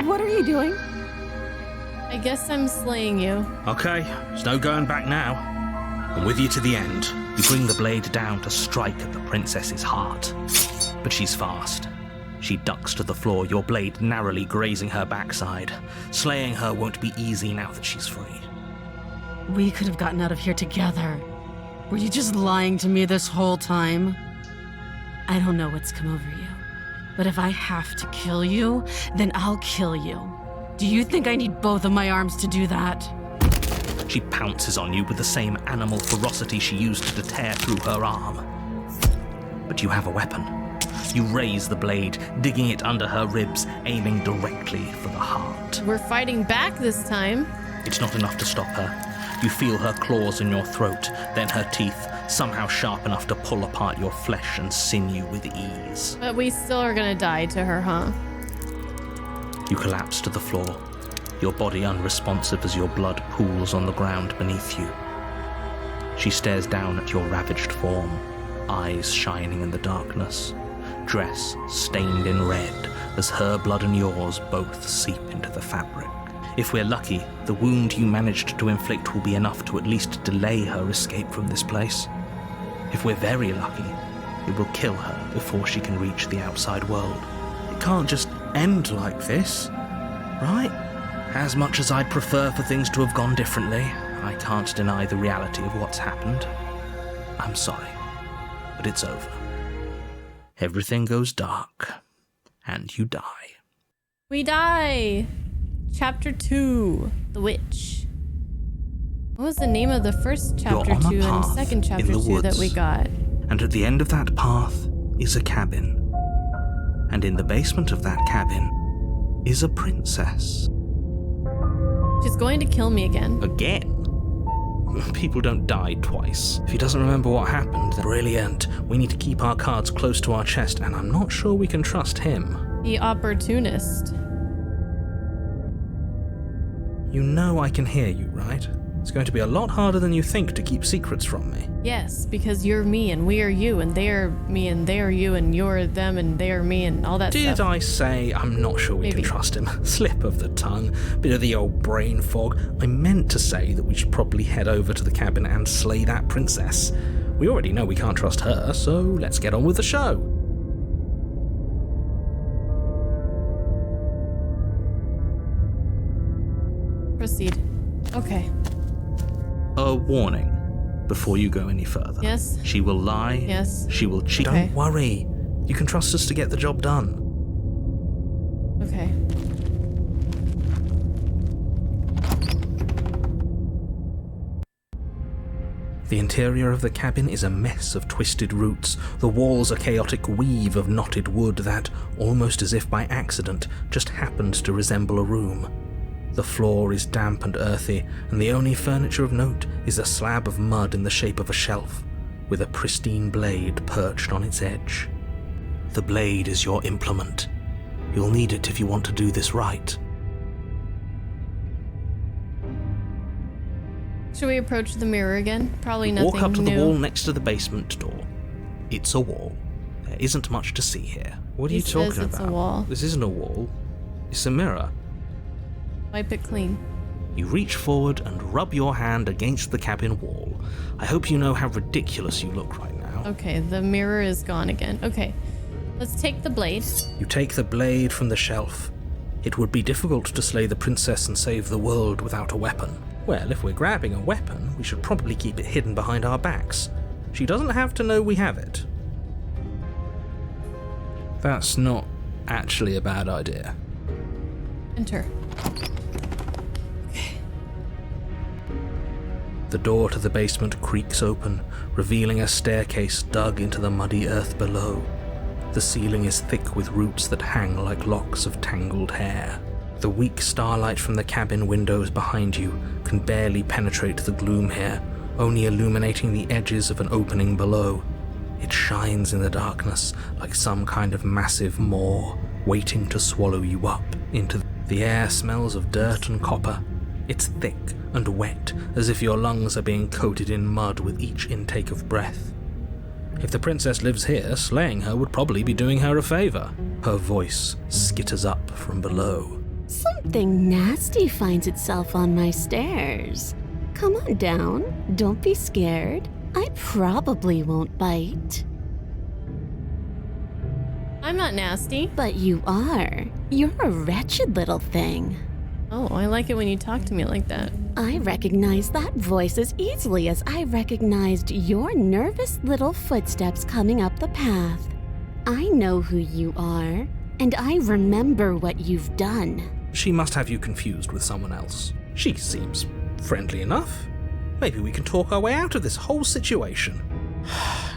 What are you doing? I guess I'm slaying you. Okay, there's no going back now. I'm with you to the end. You bring the blade down to strike at the princess's heart. But she's fast. She ducks to the floor, your blade narrowly grazing her backside. Slaying her won't be easy now that she's free. We could have gotten out of here together. Were you just lying to me this whole time? I don't know what's come over you, but if I have to kill you, then I'll kill you. Do you think I need both of my arms to do that? She pounces on you with the same animal ferocity she used to tear through her arm. But you have a weapon. You raise the blade, digging it under her ribs, aiming directly for the heart. We're fighting back this time. It's not enough to stop her. You feel her claws in your throat, then her teeth, somehow sharp enough to pull apart your flesh and sinew with ease. But we still are gonna die to her, huh? You collapse to the floor, your body unresponsive as your blood pools on the ground beneath you. She stares down at your ravaged form, eyes shining in the darkness, dress stained in red as her blood and yours both seep into the fabric. If we're lucky, the wound you managed to inflict will be enough to at least delay her escape from this place. If we're very lucky, it will kill her before she can reach the outside world. It can't just end like this, right? As much as I'd prefer for things to have gone differently, I can't deny the reality of what's happened. I'm sorry, but it's over. Everything goes dark, and you die. We die! Chapter 2, The Witch. What was the name of the first chapter 2 and second chapter 2 that we got? And at the end of that path is a cabin. And in the basement of that cabin is a princess. She's going to kill me again. Again? People don't die twice. If he doesn't remember what happened, then brilliant. We need to keep our cards close to our chest, and I'm not sure we can trust him. The opportunist. You know I can hear you, right? It's going to be a lot harder than you think to keep secrets from me. Yes, because you're me and we are you and they are me and they are you and you're them and they are me and all that stuff. Did I say I'm not sure we can trust him? Slip of the tongue, bit of the old brain fog. I meant to say that we should probably head over to the cabin and slay that princess. We already know we can't trust her, so let's get on with the show. Proceed. Okay. A warning before you go any further. Yes. She will lie. Yes. She will cheat. Okay. Don't worry. You can trust us to get the job done. Okay. The interior of the cabin is a mess of twisted roots. The walls a chaotic weave of knotted wood that, almost as if by accident, just happened to resemble a room. The floor is damp and earthy, and the only furniture of note is a slab of mud in the shape of a shelf, with a pristine blade perched on its edge. The blade is your implement. You'll need it if you want to do this right. Should we approach the mirror again? Probably nothing new. Walk up to the wall next to the basement door. It's a wall. There isn't much to see here. What are you talking about? It's a wall. This isn't a wall. It's a mirror. Wipe it clean. You reach forward and rub your hand against the cabin wall. I hope you know how ridiculous you look right now. Okay, the mirror is gone again. Okay, let's take the blade. You take the blade from the shelf. It would be difficult to slay the princess and save the world without a weapon. Well, if we're grabbing a weapon, we should probably keep it hidden behind our backs. She doesn't have to know we have it. That's not actually a bad idea. Enter. The door to the basement creaks open, revealing a staircase dug into the muddy earth below. The ceiling is thick with roots that hang like locks of tangled hair. The weak starlight from the cabin windows behind you can barely penetrate the gloom here, only illuminating the edges of an opening below. It shines in the darkness like some kind of massive maw, waiting to swallow you up into the air. Smells of dirt and copper. It's thick and wet, as if your lungs are being coated in mud with each intake of breath. If the princess lives here, slaying her would probably be doing her a favor. Her voice skitters up from below. Something nasty finds itself on my stairs. Come on down. Don't be scared. I probably won't bite. I'm not nasty. But you are. You're a wretched little thing. Oh, I like it when you talk to me like that. I recognize that voice as easily as I recognized your nervous little footsteps coming up the path. I know who you are, and I remember what you've done. She must have you confused with someone else. She seems friendly enough. Maybe we can talk our way out of this whole situation.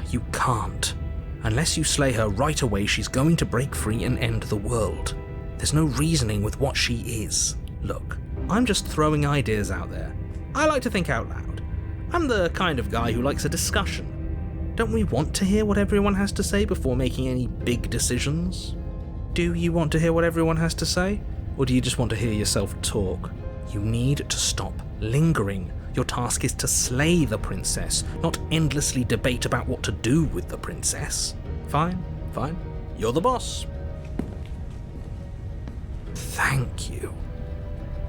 You can't. Unless you slay her right away, she's going to break free and end the world. There's no reasoning with what she is. Look, I'm just throwing ideas out there. I like to think out loud. I'm the kind of guy who likes a discussion. Don't we want to hear what everyone has to say before making any big decisions? Do you want to hear what everyone has to say? Or do you just want to hear yourself talk? You need to stop lingering. Your task is to slay the princess, not endlessly debate about what to do with the princess. Fine. You're the boss. Thank you.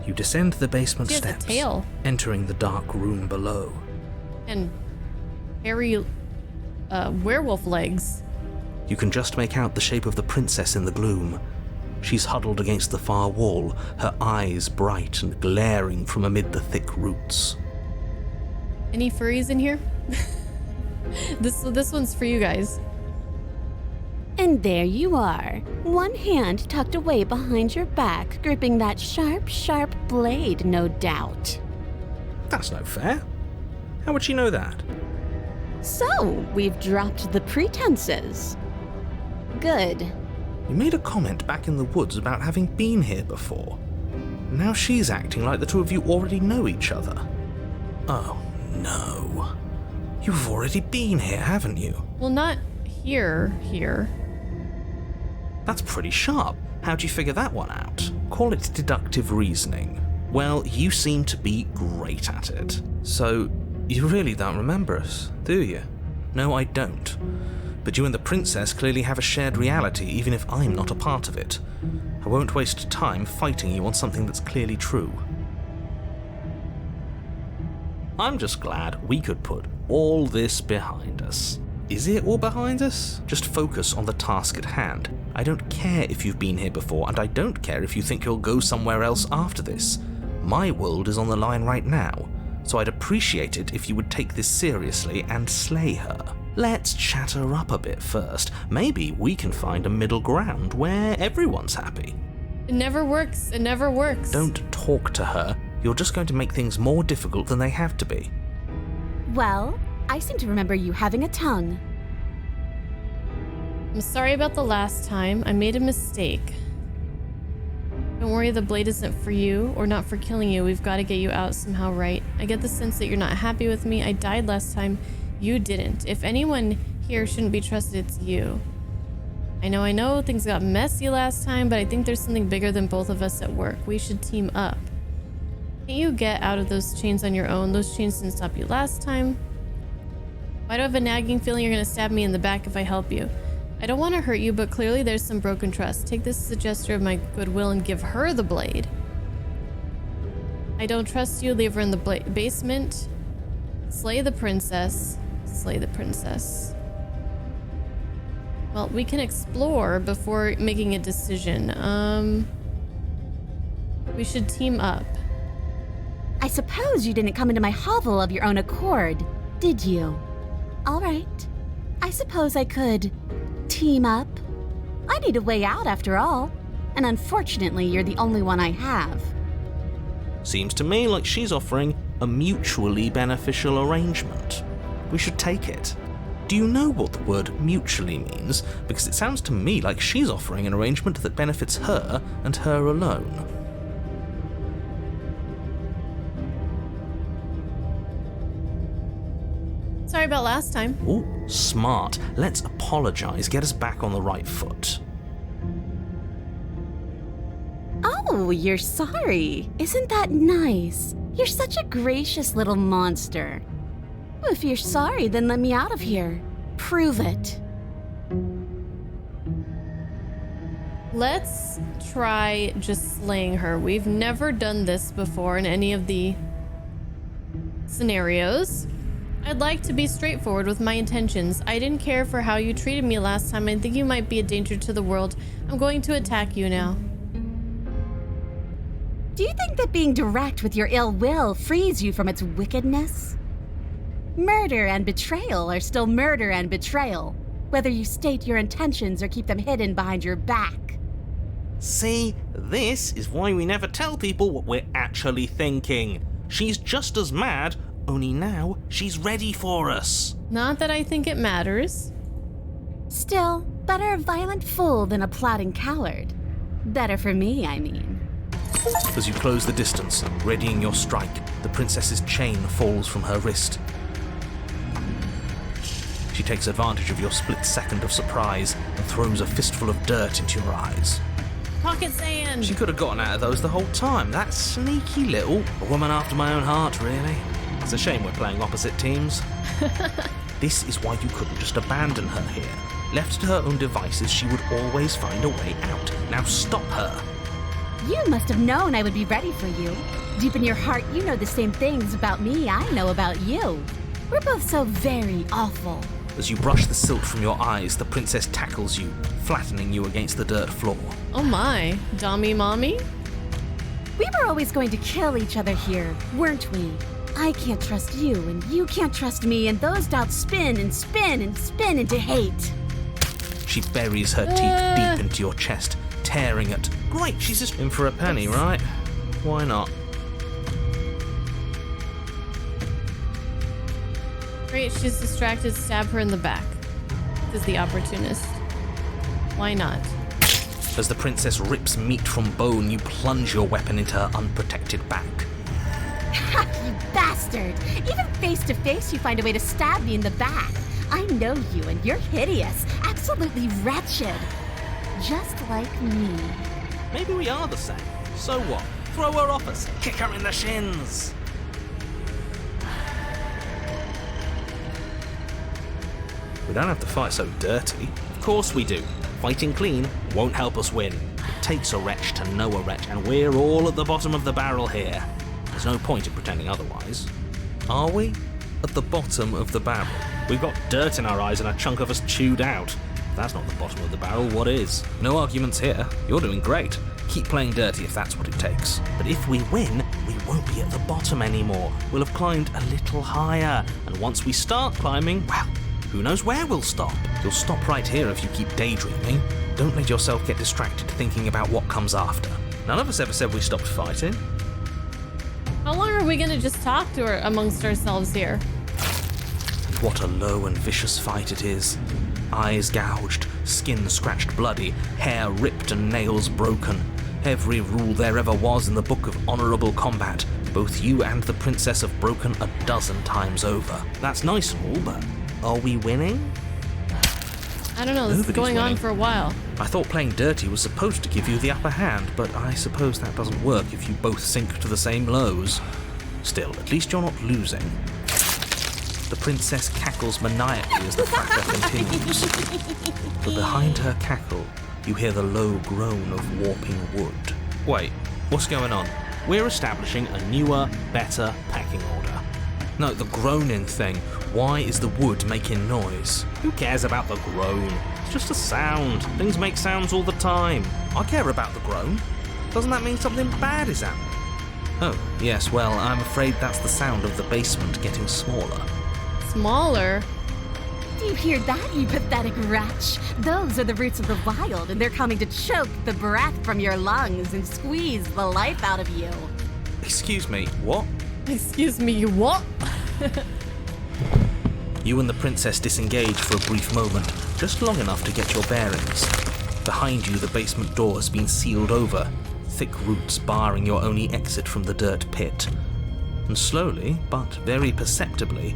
You descend the basement She has a steps, tail. entering the dark room below. And hairy werewolf legs. You can just make out the shape of the princess in the gloom. She's huddled against the far wall, her eyes bright and glaring from amid the thick roots. Any furries in here? This one's for you guys. And there you are, one hand tucked away behind your back, gripping that sharp, sharp blade, no doubt. That's no fair. How would she know that? So, we've dropped the pretenses. Good. You made a comment back in the woods about having been here before. Now she's acting like the two of you already know each other. Oh, no. You've already been here, haven't you? Well, not here. That's pretty sharp. How'd you figure that one out? Call it deductive reasoning. Well, you seem to be great at it. So, you really don't remember us, do you? No, I don't. But you and the princess clearly have a shared reality, even if I'm not a part of it. I won't waste time fighting you on something that's clearly true. I'm just glad we could put all this behind us. Is it all behind us? Just focus on the task at hand. I don't care if you've been here before, and I don't care if you think you'll go somewhere else after this. My world is on the line right now, so I'd appreciate it if you would take this seriously and slay her. Let's chat her up a bit first. Maybe we can find a middle ground where everyone's happy. It never works. Don't talk to her. You're just going to make things more difficult than they have to be. Well, I seem to remember you having a tongue. I'm sorry about the last time. I made a mistake. Don't worry, the blade isn't for you, or not for killing you. We've got to get you out somehow, right? I get the sense that you're not happy with me. I died last time. You didn't. If anyone here shouldn't be trusted, it's you. I know, things got messy last time, but I think there's something bigger than both of us at work. We should team up. Can't you get out of those chains on your own? Those chains didn't stop you last time. Why do I have a nagging feeling you're gonna stab me in the back if I help you? I don't want to hurt you, but clearly there's some broken trust. Take this as a gesture of my goodwill and give her the blade. I don't trust you. Leave her in the basement. Slay the princess. Slay the princess. Well, we can explore before making a decision. We should team up. I suppose you didn't come into my hovel of your own accord, did you? All right. I suppose I could team up. I need a way out after all, and unfortunately you're the only one I have. Seems to me like she's offering a mutually beneficial arrangement. We should take it. Do you know what the word mutually means? Because it sounds to me like she's offering an arrangement that benefits her and her alone. Sorry about last time. Ooh, smart. Let's apologize, get us back on the right foot. Oh, you're sorry. Isn't that nice? You're such a gracious little monster. If you're sorry, then let me out of here. Prove it. Let's try just slaying her. We've never done this before in any of the scenarios. I'd like to be straightforward with my intentions. I didn't care for how you treated me last time. I think you might be a danger to the world. I'm going to attack you now. Do you think that being direct with your ill will frees you from its wickedness? Murder and betrayal are still murder and betrayal, whether you state your intentions or keep them hidden behind your back. See, this is why we never tell people what we're actually thinking. She's just as mad, only now she's ready for us. Not that I think it matters. Still, better a violent fool than a plotting coward. Better for me, I mean. As you close the distance, readying your strike, the princess's chain falls from her wrist. She takes advantage of your split second of surprise and throws a fistful of dirt into your eyes. Pocket sand! She could have gotten out of those the whole time. That sneaky little... A woman after my own heart, really. It's a shame we're playing opposite teams. This is why you couldn't just abandon her here. Left to her own devices, she would always find a way out. Now stop her. You must have known I would be ready for you. Deep in your heart, you know the same things about me I know about you. We're both so very awful. As you brush the silt from your eyes, the princess tackles you, flattening you against the dirt floor. Oh my, Dommy mommy? We were always going to kill each other here, weren't we? I can't trust you, and you can't trust me, and those doubts spin and spin and spin into hate. She buries her teeth deep into your chest, tearing at... Great, she's just in for a penny, right? Why not? Great, she's distracted, stab her in the back. This is the opportunist. Why not? As the princess rips meat from bone, you plunge your weapon into her unprotected back. Ha, you bastard! Even face to face, you find a way to stab me in the back. I know you, and you're hideous, absolutely wretched. Just like me. Maybe we are the same. So what? Throw her off us. Kick her in the shins. We don't have to fight so dirty. Of course we do. Fighting clean won't help us win. It takes a wretch to know a wretch, and we're all at the bottom of the barrel here. There's no point in pretending otherwise. Are we? At the bottom of the barrel. We've got dirt in our eyes and a chunk of us chewed out. If that's not the bottom of the barrel, what is? No arguments here. You're doing great. Keep playing dirty if that's what it takes. But if we win, we won't be at the bottom anymore. We'll have climbed a little higher. And once we start climbing, well, who knows where we'll stop? You'll stop right here if you keep daydreaming. Don't let yourself get distracted thinking about what comes after. None of us ever said we stopped fighting. How long are we gonna just talk to her amongst ourselves here? And what a low and vicious fight it is. Eyes gouged, skin scratched bloody, hair ripped and nails broken. Every rule there ever was in the book of honourable combat. Both you and the princess have broken 12 times over. That's nice and all, but are we winning? I don't know, this is going on for a while. I thought playing dirty was supposed to give you the upper hand, but I suppose that doesn't work if you both sink to the same lows. Still, at least you're not losing. The princess cackles maniacally as the fracas continues. But behind her cackle, you hear the low groan of warping wood. Wait, what's going on? We're establishing a newer, better packing order. No, the groaning thing. Why is the wood making noise? Who cares about the groan? It's just a sound. Things make sounds all the time. I care about the groan. Doesn't that mean something bad is happening? Oh, yes, well, I'm afraid that's the sound of the basement getting smaller. Smaller? Do you hear that, you pathetic wretch? Those are the roots of the wild, and they're coming to choke the breath from your lungs and squeeze the life out of you. Excuse me, what? Excuse me, you what? You and the princess disengage for a brief moment, just long enough to get your bearings. Behind you, the basement door has been sealed over, thick roots barring your only exit from the dirt pit. And slowly, but very perceptibly,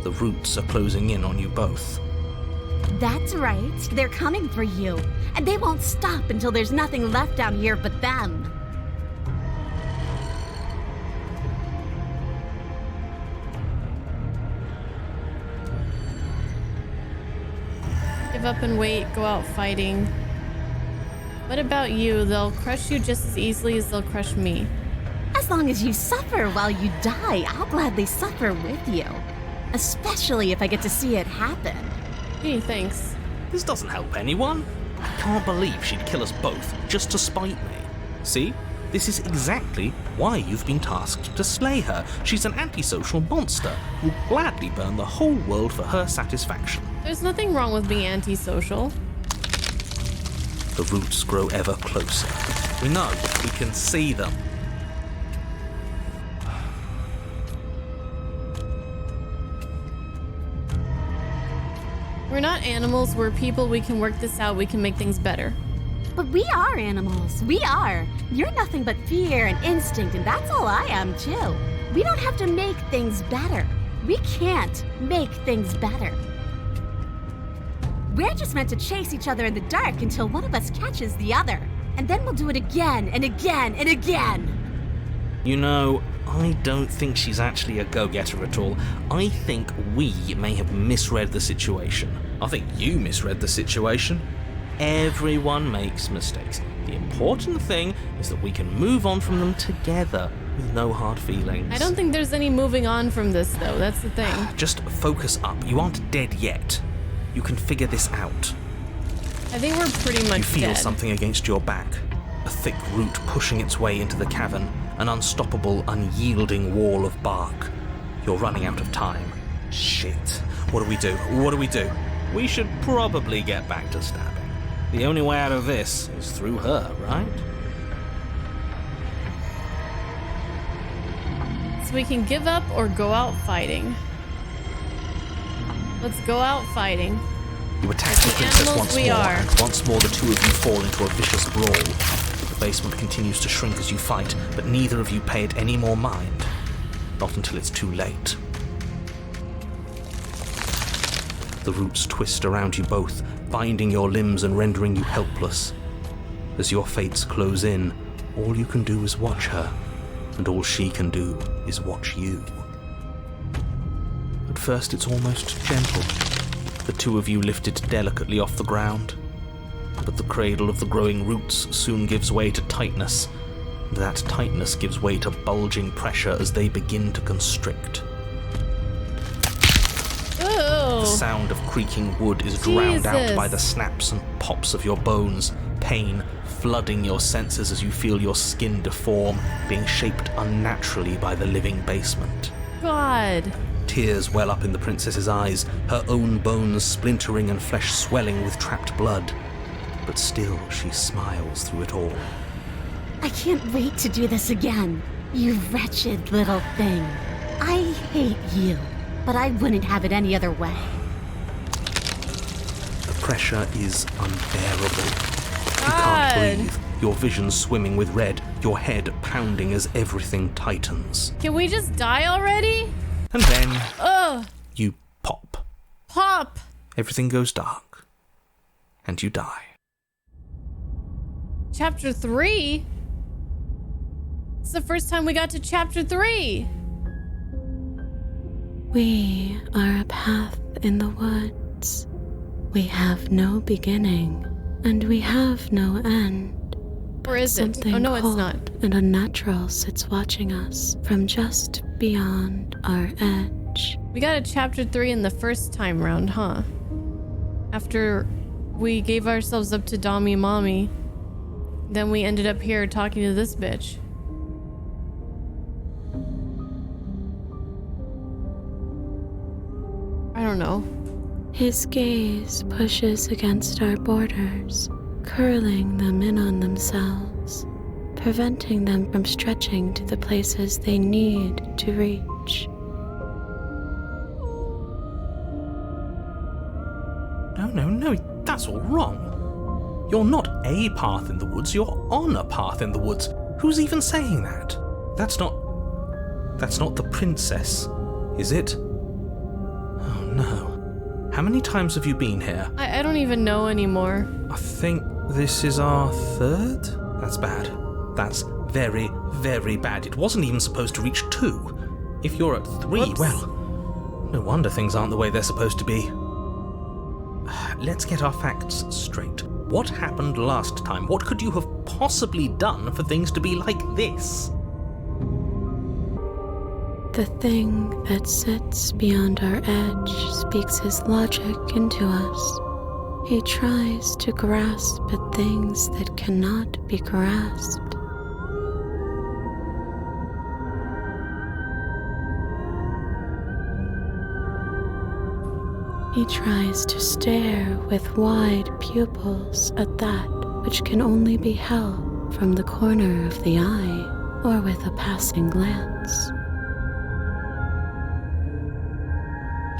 the roots are closing in on you both. That's right. They're coming for you. And they won't stop until there's nothing left down here but them. Give up and wait, go out fighting. What about you? They'll crush you just as easily as they'll crush me. As long as you suffer while you die, I'll gladly suffer with you. Especially if I get to see it happen. Gee, thanks. This doesn't help anyone. I can't believe she'd kill us both just to spite me. See? This is exactly why you've been tasked to slay her. She's an antisocial monster who'll gladly burn the whole world for her satisfaction. There's nothing wrong with being antisocial. The roots grow ever closer. We know, we can see them. We're not animals, we're people, we can work this out, we can make things better. But we are animals. We are. You're nothing but fear and instinct, and that's all I am, too. We don't have to make things better. We can't make things better. We're just meant to chase each other in the dark until one of us catches the other. And then we'll do it again and again and again. You know, I don't think she's actually a go-getter at all. I think we may have misread the situation. I think you misread the situation. Everyone makes mistakes. The important thing is that we can move on from them together with no hard feelings. I don't think there's any moving on from this, though. That's the thing. Just focus up. You aren't dead yet. You can figure this out. I think we're pretty much You feel dead. something against your back. A thick root pushing its way into the cavern. An unstoppable, unyielding wall of bark. You're running out of time. Shit. What do we do? What do we do? We should probably get back to stabbing. The only way out of this is through her, right? So we can give up or go out fighting. Let's go out fighting. You attack the princess animals once we more, are. and once more the two of you fall into a vicious brawl. The basement continues to shrink as you fight, but neither of you pay it any more mind. Not until it's too late. The roots twist around you both, binding your limbs and rendering you helpless. As your fates close in, all you can do is watch her, and all she can do is watch you. At first it's almost gentle. The two of you lifted delicately off the ground, but the cradle of the growing roots soon gives way to tightness, and that tightness gives way to bulging pressure as they begin to constrict. The sound of creaking wood is drowned out by the snaps and pops of your bones, pain flooding your senses as you feel your skin deform, being shaped unnaturally by the living basement. God. Tears well up in the princess's eyes, her own bones splintering and flesh swelling with trapped blood. But still she smiles through it all. I can't wait to do this again, you wretched little thing. I hate you, but I wouldn't have it any other way. The pressure is unbearable. You God. can't breathe, your vision swimming with red, your head pounding as everything tightens. Can we just die already? And then Ugh. you pop. Pop. Everything goes dark. And you die. Chapter 3? It's the first time we got to chapter 3. We are a path in the woods. We have no beginning, and we have no end. Or is it? Something Oh, no, it's cold not. and unnatural sits watching us from just beyond our edge. We got a chapter 3 in the first time round, huh? After we gave ourselves up to Dommy Mommy, then we ended up here talking to this bitch. I don't know. His gaze pushes against our borders, curling them in on themselves, preventing them from stretching to the places they need to reach. No, that's all wrong. You're not a path in the woods, you're on a path in the woods. Who's even saying that? That's not the princess, is it? Oh no. How many times have you been here? I don't even know anymore. I think this is our third? That's bad. That's very, very bad. It wasn't even supposed to reach 2. If you're at 3, Whoops. well, no wonder things aren't the way they're supposed to be. Let's get our facts straight. What happened last time? What could you have possibly done for things to be like this? The thing that sits beyond our edge speaks his logic into us. He tries to grasp at things that cannot be grasped. He tries to stare with wide pupils at that which can only be held from the corner of the eye or with a passing glance.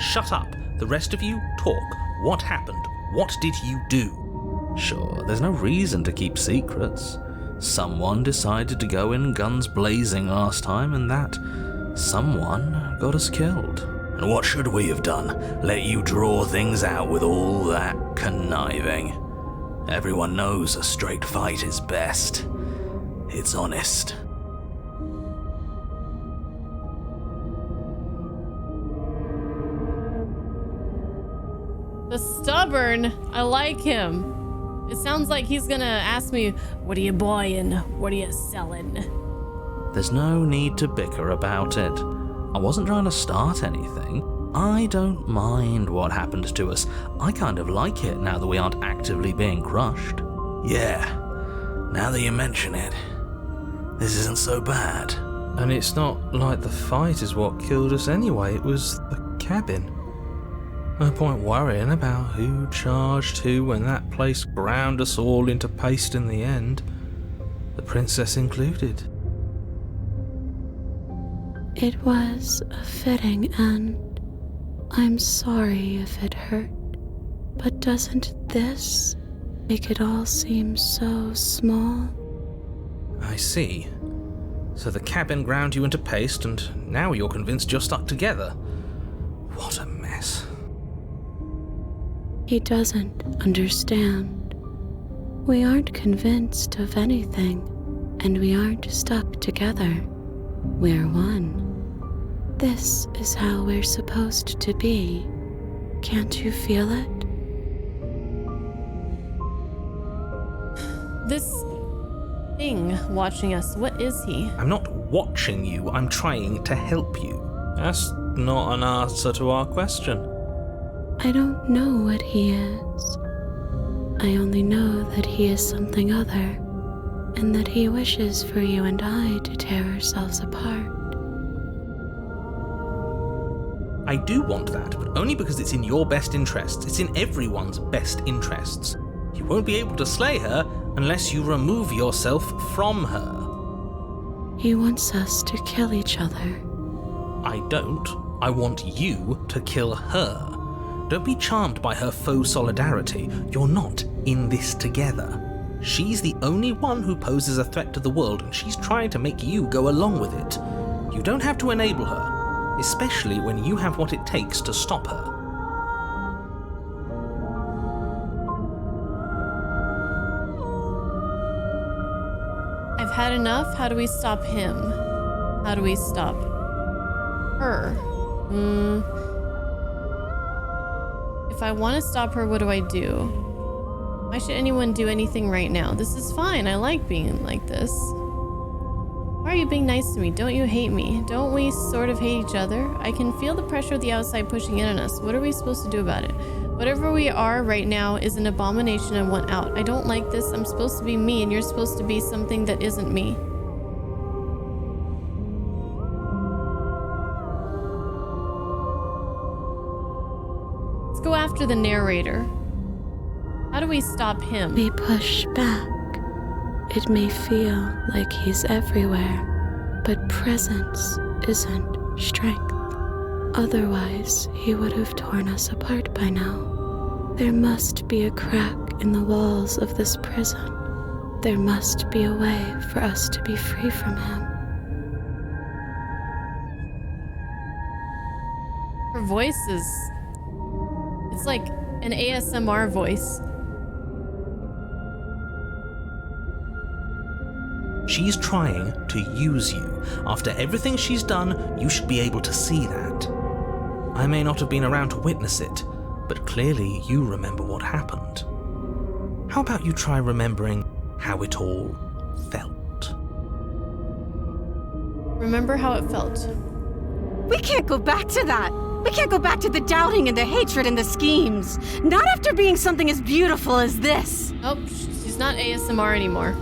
Shut up. The rest of you, talk. What happened? What did you do? Sure, there's no reason to keep secrets. Someone decided to go in guns blazing last time, and that someone got us killed. And what should we have done? Let you draw things out with all that conniving? Everyone knows a straight fight is best. It's honest. The stubborn. I like him. It sounds like he's gonna ask me, what are you buying? What are you selling? There's no need to bicker about it. I wasn't trying to start anything. I don't mind what happened to us. I kind of like it now that we aren't actively being crushed. Yeah, now that you mention it, this isn't so bad. And it's not like the fight is what killed us anyway, it was the cabin. No point worrying about who charged who when that place ground us all into paste in the end, the princess included. It was a fitting end. I'm sorry if it hurt, but doesn't this make it all seem so small? I see. So the cabin ground you into paste, and now you're convinced you're stuck together. What a mess. He doesn't understand. We aren't convinced of anything, and we aren't stuck together. We're one. This is how we're supposed to be. Can't you feel it? This thing watching us, what is he? I'm not watching you, I'm trying to help you. That's not an answer to our question. I don't know what he is. I only know that he is something other, and that he wishes for you and I to tear ourselves apart. I do want that, but only because it's in your best interests. It's in everyone's best interests. You won't be able to slay her unless you remove yourself from her. He wants us to kill each other. I don't. I want you to kill her. Don't be charmed by her faux solidarity. You're not in this together. She's the only one who poses a threat to the world, and she's trying to make you go along with it. You don't have to enable her, especially when you have what it takes to stop her. I've had enough. How do we stop him? How do we stop her? If I want to stop her, what do I do? Why should anyone do anything right now? This is fine. I like being like this. Why are you being nice to me? Don't you hate me? Don't we sort of hate each other? I can feel the pressure of the outside pushing in on us. What are we supposed to do about it? Whatever we are right now is an abomination and want out. I don't like this. I'm supposed to be me and you're supposed to be something that isn't me. Let's go after the narrator. How do we stop him? We push back. It may feel like he's everywhere, but presence isn't strength. Otherwise, he would have torn us apart by now. There must be a crack in the walls of this prison. There must be a way for us to be free from him. Her voice is... it's like an ASMR voice. She's trying to use you. After everything she's done, you should be able to see that. I may not have been around to witness it, but clearly you remember what happened. How about you try remembering how it all felt? Remember how it felt. We can't go back to that. We can't go back to the doubting and the hatred and the schemes. Not after being something as beautiful as this. Oh, she's not ASMR anymore.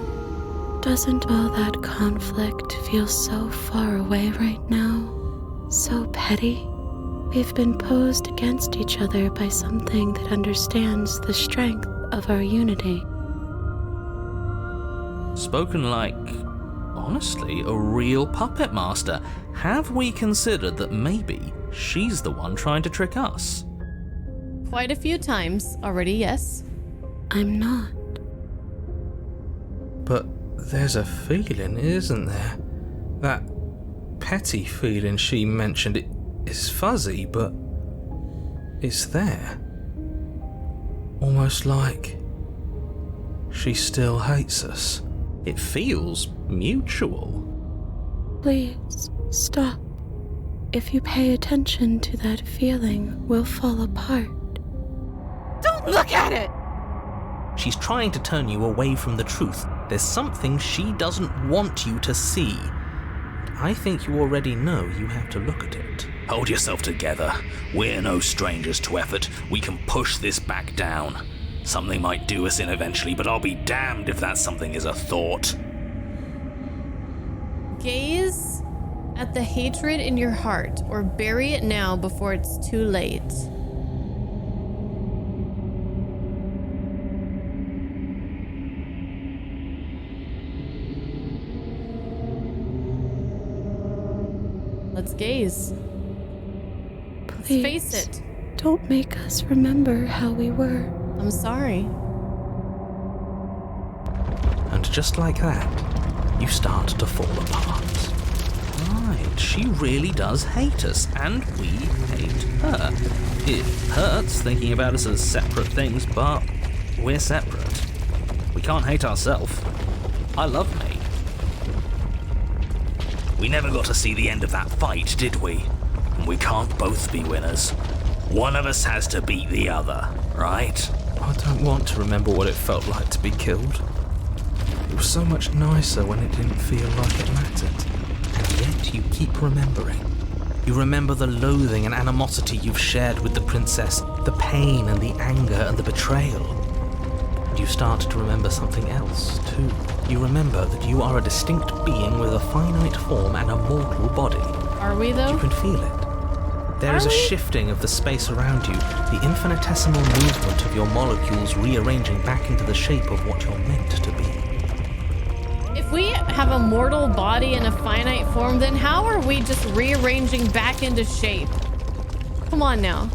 Doesn't all that conflict feel so far away right now? So petty? We've been posed against each other by something that understands the strength of our unity. Spoken like, honestly, a real puppet master. Have we considered that maybe she's the one trying to trick us? Quite a few times already, yes. I'm not. But there's a feeling, isn't there? That petty feeling she mentioned, it is fuzzy, but it's there. Almost like she still hates us. It feels mutual. Please, stop. If you pay attention to that feeling, we'll fall apart. Look at it! She's trying to turn you away from the truth. There's something she doesn't want you to see. I think you already know you have to look at it. Hold yourself together. We're no strangers to effort. We can push this back down. Something might do us in eventually, but I'll be damned if that something is a thought. Gaze at the hatred in your heart, or bury it now before it's too late. Let's gaze. Let's Please, face it. don't make us remember how we were. I'm sorry. And just like that, you start to fall apart. Right, she really does hate us, and we hate her. It hurts thinking about us as separate things, but we're separate. We can't hate ourselves. I love Nate. We never got to see the end of that fight, did we? And we can't both be winners. One of us has to beat the other, right? I don't want to remember what it felt like to be killed. It was so much nicer when it didn't feel like it mattered. And yet you keep remembering. You remember the loathing and animosity you've shared with the princess, the pain and the anger and the betrayal. And you start to remember something else, too. You remember that you are a distinct being with a finite form and a mortal body. Are we, though? You can feel it. There is a shifting of the space around you, the infinitesimal movement of your molecules rearranging back into the shape of what you're meant to be. If we have a mortal body in a finite form, then how are we just rearranging back into shape? Come on now.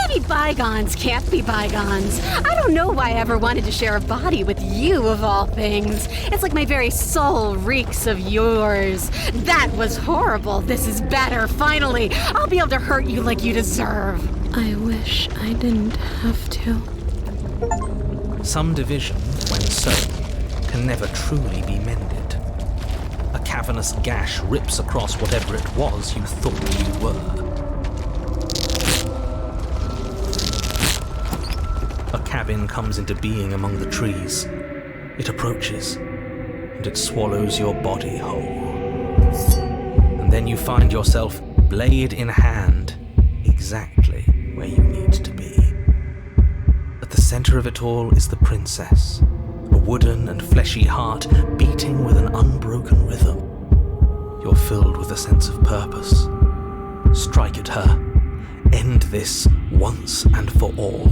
Maybe bygones can't be bygones. I don't know why I ever wanted to share a body with you, of all things. It's like my very soul reeks of yours. That was horrible. This is better, finally. I'll be able to hurt you like you deserve. I wish I didn't have to. Some division, when sown, can never truly be mended. A cavernous gash rips across whatever it was you thought you were. A cabin comes into being among the trees. It approaches, and it swallows your body whole. And then you find yourself, blade in hand, exactly where you need to be. At the center of it all is the princess, a wooden and fleshy heart beating with an unbroken rhythm. You're filled with a sense of purpose. Strike at her. End this once and for all.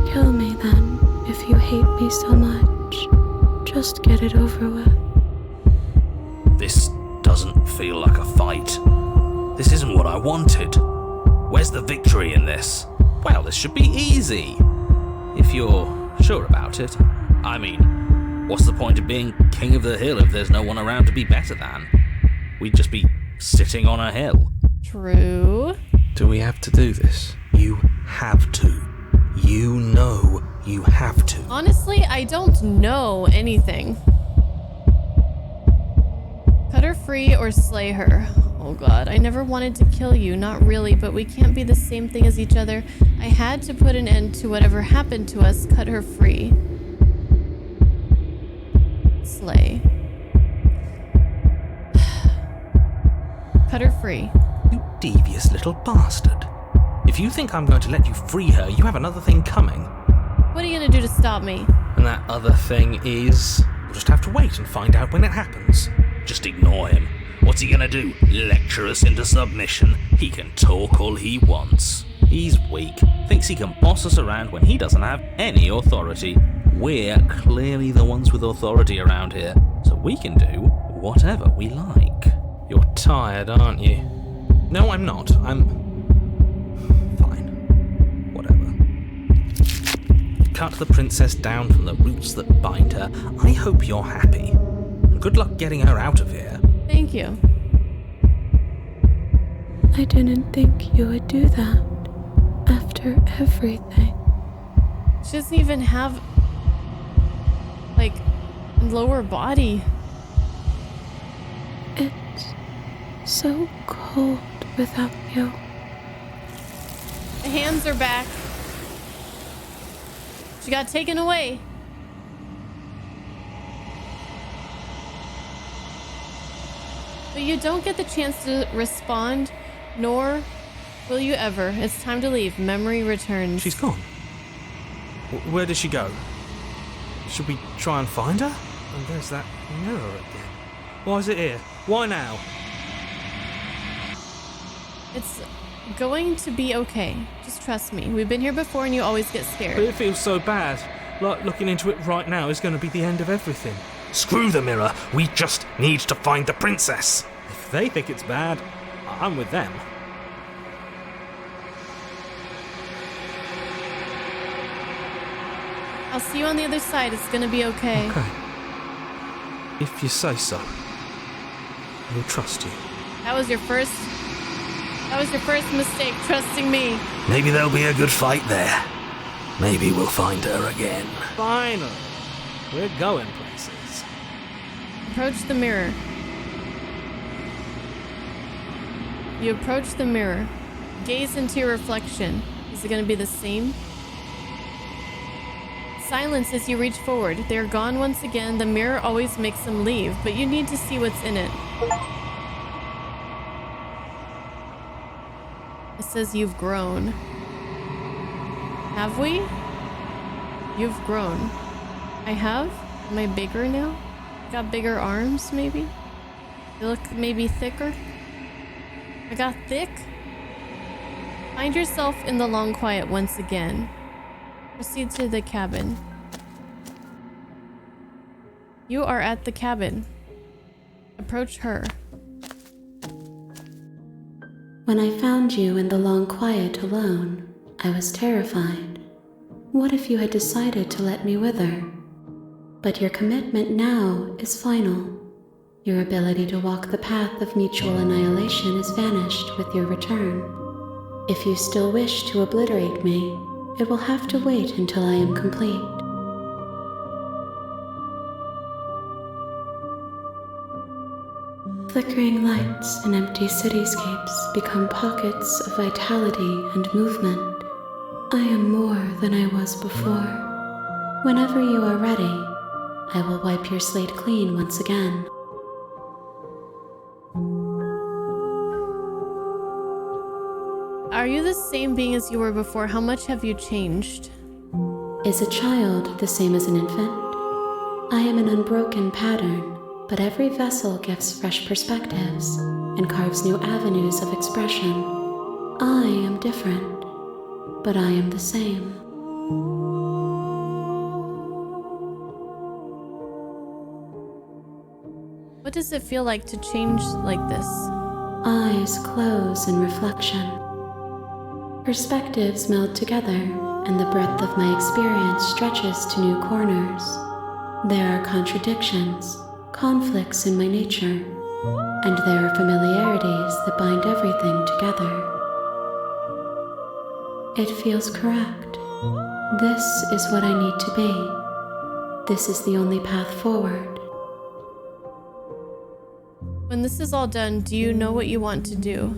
Kill me then, if you hate me so much. Just get it over with. This doesn't feel like a fight. This isn't what I wanted. Where's the victory in this? Well, this should be easy. If you're sure about it. I mean, what's the point of being king of the hill if there's no one around to be better than? We'd just be sitting on a hill. True. Do we have to do this? You have to. You know you have to. Honestly, I don't know anything. Cut her free or slay her. Oh god, I never wanted to kill you, not really, but we can't be the same thing as each other. I had to put an end to whatever happened to us. Cut her free. Slay. Cut her free. You devious little bastard. If you think I'm going to let you free her, you have another thing coming. What are you gonna do to stop me? And that other thing is... You'll just have to wait and find out when it happens. Just ignore him. What's he gonna do? Lecture us into submission? He can talk all he wants. He's weak. Thinks he can boss us around when he doesn't have any authority. We're clearly the ones with authority around here, so we can do whatever we like. You're tired, aren't you? No, I'm not. I'm... Cut the princess down from the roots that bind her. I hope you're happy. And good luck getting her out of here. Thank you. I didn't think you would do that. After everything. She doesn't even have, like, lower body. It's so cold without you. The hands are back. She got taken away. But you don't get the chance to respond, nor will you ever. It's time to leave. Memory returns. She's gone. Where did she go? Should we try and find her? And there's that mirror again. Why is it here? Why now? It's going to be okay. Just trust me. We've been here before and you always get scared. But it feels so bad. Like looking into it right now is going to be the end of everything. Screw the mirror. We just need to find the princess. If they think it's bad, I'm with them. I'll see you on the other side. It's gonna be okay. Okay. If you say so. We'll trust you. That was your first mistake, trusting me. Maybe there'll be a good fight there. Maybe we'll find her again. Finally. We're going places. Approach the mirror. You approach the mirror. Gaze into your reflection. Is it gonna be the same? Silence as you reach forward. They're gone once again. The mirror always makes them leave, but you need to see what's in it. It says you've grown. Have we? You've grown. I have? Am I bigger now? Got bigger arms, maybe? You look maybe thicker? I got thick? Find yourself in the long quiet once again. Proceed to the cabin. You are at the cabin. Approach her. When I found you in the long quiet alone, I was terrified. What if you had decided to let me wither? But your commitment now is final. Your ability to walk the path of mutual annihilation is vanished with your return. If you still wish to obliterate me, it will have to wait until I am complete. Flickering lights and empty cityscapes become pockets of vitality and movement. I am more than I was before. Whenever you are ready, I will wipe your slate clean once again. Are you the same being as you were before? How much have you changed? Is a child the same as an infant? I am an unbroken pattern, but every vessel gives fresh perspectives and carves new avenues of expression. I am different, but I am the same. What does it feel like to change like this? Eyes close in reflection. Perspectives meld together, and the breadth of my experience stretches to new corners. There are contradictions, conflicts in my nature, and there are familiarities that bind everything together. It feels correct. This is what I need to be. This is the only path forward. When this is all done, do you know what you want to do?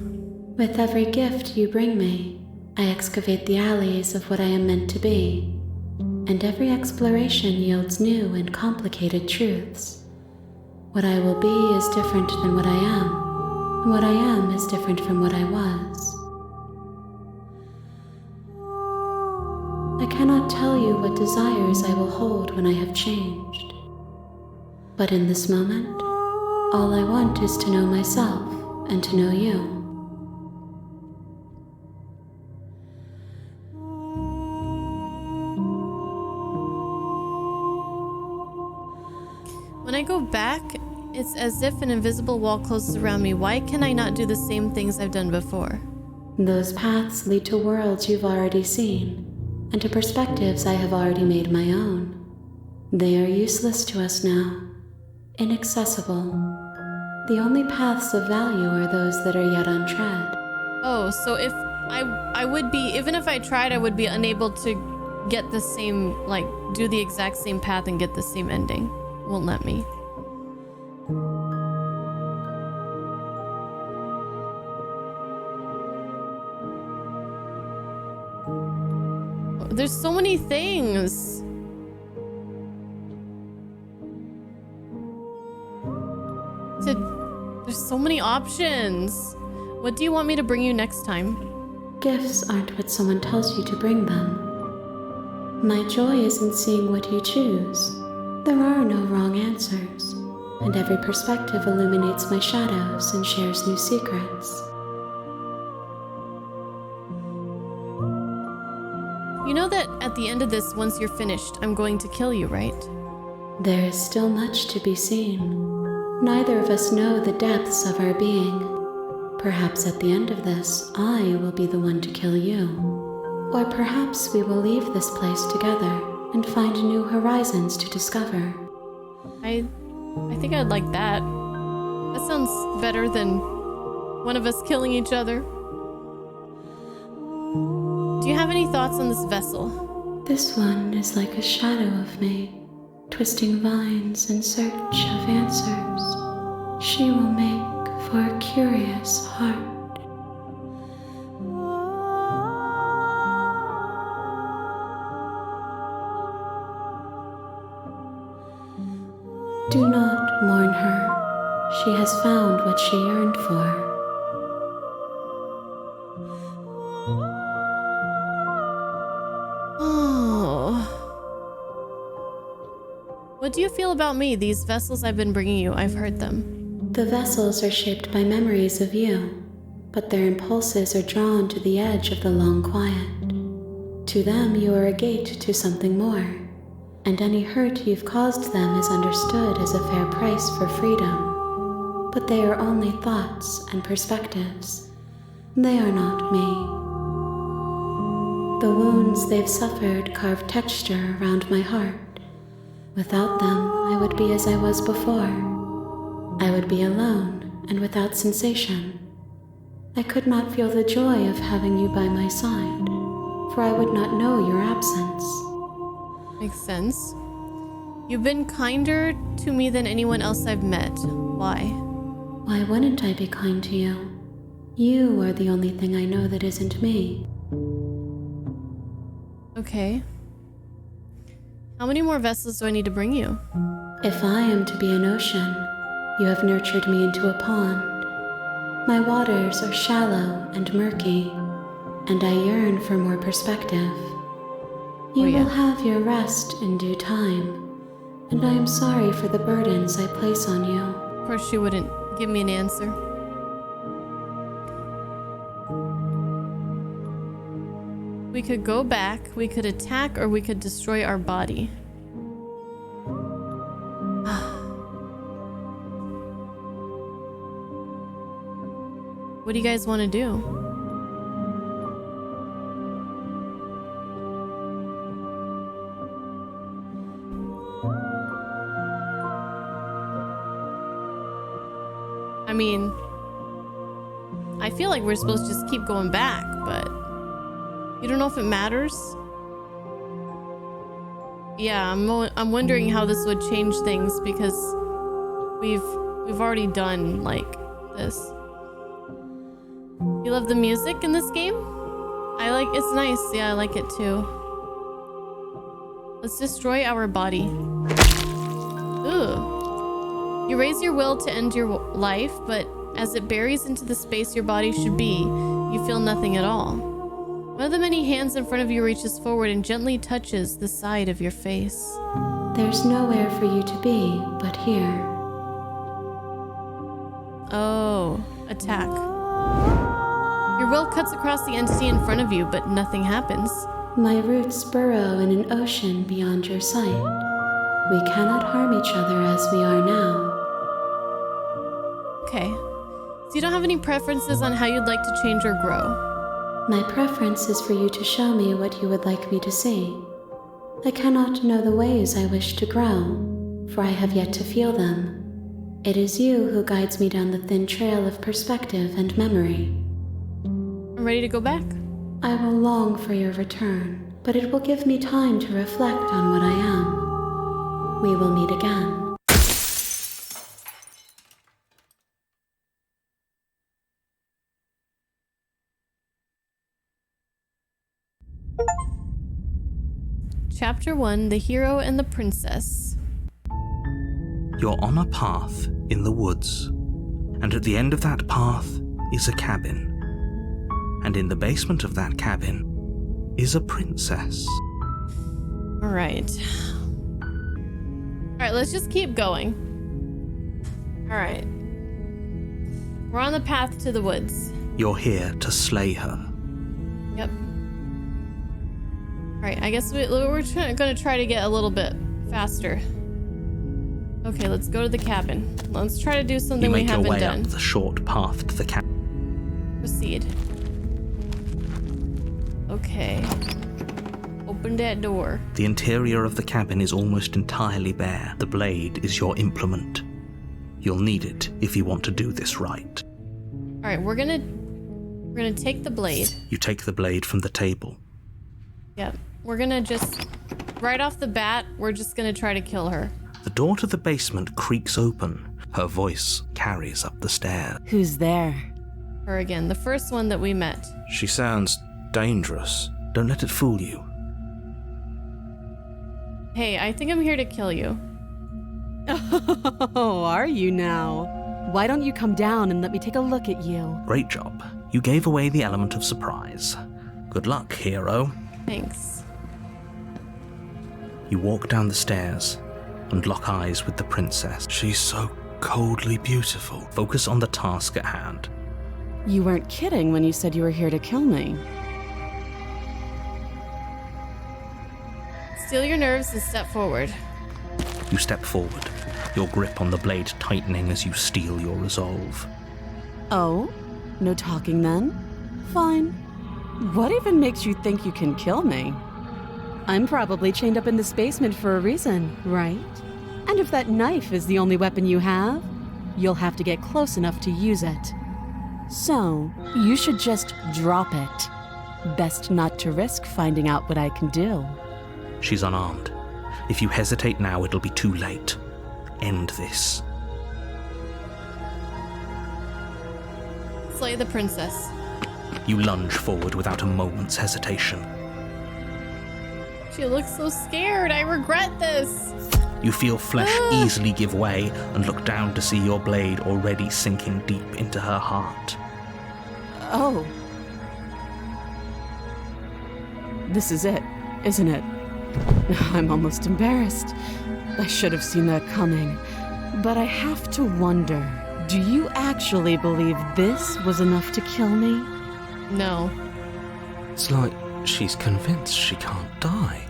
With every gift you bring me, I excavate the alleys of what I am meant to be, and every exploration yields new and complicated truths. What I will be is different than what I am, and what I am is different from what I was. I cannot tell you what desires I will hold when I have changed. But in this moment, all I want is to know myself and to know you. When I go back, it's as if an invisible wall closes around me. Why can I not do the same things I've done before? Those paths lead to worlds you've already seen, and to perspectives I have already made my own. They are useless to us now, inaccessible. The only paths of value are those that are yet untread. Oh, so if I would be, even if I tried, I would be unable to get the same, like, do the exact same path and get the same ending. Won't let me. There's so many things. There's so many options. What do you want me to bring you next time? Gifts aren't what someone tells you to bring them. My joy is in seeing what you choose. There are no wrong answers, and every perspective illuminates my shadows and shares new secrets. You know that at the end of this, once you're finished, I'm going to kill you, right? There is still much to be seen. Neither of us know the depths of our being. Perhaps at the end of this, I will be the one to kill you. Or perhaps we will leave this place together and find new horizons to discover. I think I'd like that. That sounds better than one of us killing each other. Do you have any thoughts on this vessel? This one is like a shadow of me, twisting vines in search of answers. She will make for a curious heart. Do not mourn her. She has found what she yearned for. What do you feel about me? These vessels I've been bringing you, I've heard them. The vessels are shaped by memories of you, but their impulses are drawn to the edge of the long quiet. To them, you are a gate to something more, and any hurt you've caused them is understood as a fair price for freedom. But they are only thoughts and perspectives. They are not me. The wounds they've suffered carve texture around my heart. Without them, I would be as I was before. I would be alone and without sensation. I could not feel the joy of having you by my side, for I would not know your absence. Makes sense. You've been kinder to me than anyone else I've met. Why? Why wouldn't I be kind to you? You are the only thing I know that isn't me. Okay. How many more vessels do I need to bring you? If I am to be an ocean, you have nurtured me into a pond. My waters are shallow and murky, and I yearn for more perspective. You will have your rest in due time, and I am sorry for the burdens I place on you. Of course she wouldn't give me an answer. We could go back, we could attack, or we could destroy our body. What do you guys want to do? I mean, I feel like we're supposed to just keep going back, but you don't know if it matters? Yeah, I'm wondering how this would change things because we've already done like this. You love the music in this game? It's nice. Yeah, I like it too. Let's destroy our body. Ugh. You raise your will to end your life, but as it buries into the space your body should be, you feel nothing at all. One of the many hands in front of you reaches forward and gently touches the side of your face. There's nowhere for you to be but here. Oh, attack. Your will cuts across the entity in front of you, but nothing happens. My roots burrow in an ocean beyond your sight. We cannot harm each other as we are now. Okay. So you don't have any preferences on how you'd like to change or grow? My preference is for you to show me what you would like me to see. I cannot know the ways I wish to grow, for I have yet to feel them. It is you who guides me down the thin trail of perspective and memory. I'm ready to go back. I will long for your return, but it will give me time to reflect on what I am. We will meet again. Chapter 1, The Hero and the Princess. You're on a path in the woods, and at the end of that path is a cabin. And in the basement of that cabin is a princess. All right. All right, let's just keep going. All right. We're on the path to the woods. You're here to slay her. Yep. All right, I guess we're going to try to get a little bit faster. Okay, let's go to the cabin. Let's try to do something we haven't done. You make your way up the short path to the cabin. Proceed. Okay. Open that door. The interior of the cabin is almost entirely bare. The blade is your implement. You'll need it if you want to do this right. All right, we're gonna take the blade. You take the blade from the table. Yep. We're gonna just, right off the bat, we're just gonna try to kill her. The door to the basement creaks open. Her voice carries up the stairs. Who's there? Her again, the first one that we met. She sounds dangerous. Don't let it fool you. Hey, I think I'm here to kill you. Oh, are you now? Why don't you come down and let me take a look at you? Great job. You gave away the element of surprise. Good luck, hero. Thanks. You walk down the stairs and lock eyes with the princess. She's so coldly beautiful. Focus on the task at hand. You weren't kidding when you said you were here to kill me. Steel your nerves and step forward. You step forward, your grip on the blade tightening as you steel your resolve. Oh? No talking then? Fine. What even makes you think you can kill me? I'm probably chained up in this basement for a reason, right? And if that knife is the only weapon you have, you'll have to get close enough to use it. So, you should just drop it. Best not to risk finding out what I can do. She's unarmed. If you hesitate now, it'll be too late. End this. Slay the princess. You lunge forward without a moment's hesitation. She looks so scared. I regret this. You feel flesh easily give way and look down to see your blade already sinking deep into her heart. Oh. This is it, isn't it? I'm almost embarrassed. I should have seen that coming. But I have to wonder, do you actually believe this was enough to kill me? No. It's like she's convinced she can't die.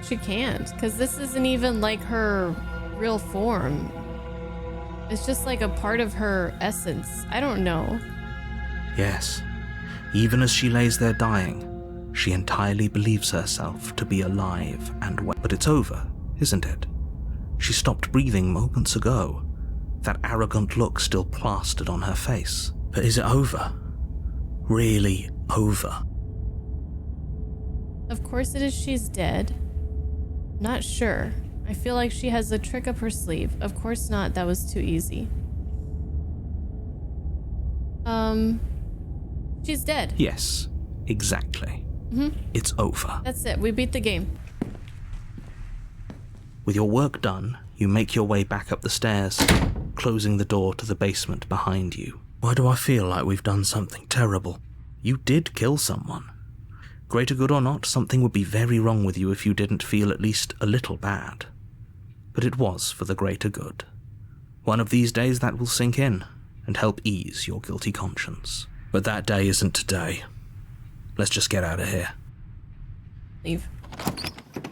She can't, because this isn't even like her real form. It's just like a part of her essence. I don't know. Yes. Even as she lays there dying, she entirely believes herself to be alive and well. But it's over, isn't it? She stopped breathing moments ago, that arrogant look still plastered on her face. But is it over? Really over? Of course it is. She's dead. Not sure. I feel like she has a trick up her sleeve. Of course not. That was too easy. She's dead. Yes, exactly. It's over. That's it. We beat the game. With your work done, you make your way back up the stairs, closing the door to the basement behind you. Why do I feel like we've done something terrible? You did kill someone. Greater good or not, something would be very wrong with you if you didn't feel at least a little bad. But it was for the greater good. One of these days that will sink in and help ease your guilty conscience. But that day isn't today. Let's just get out of here. Leave.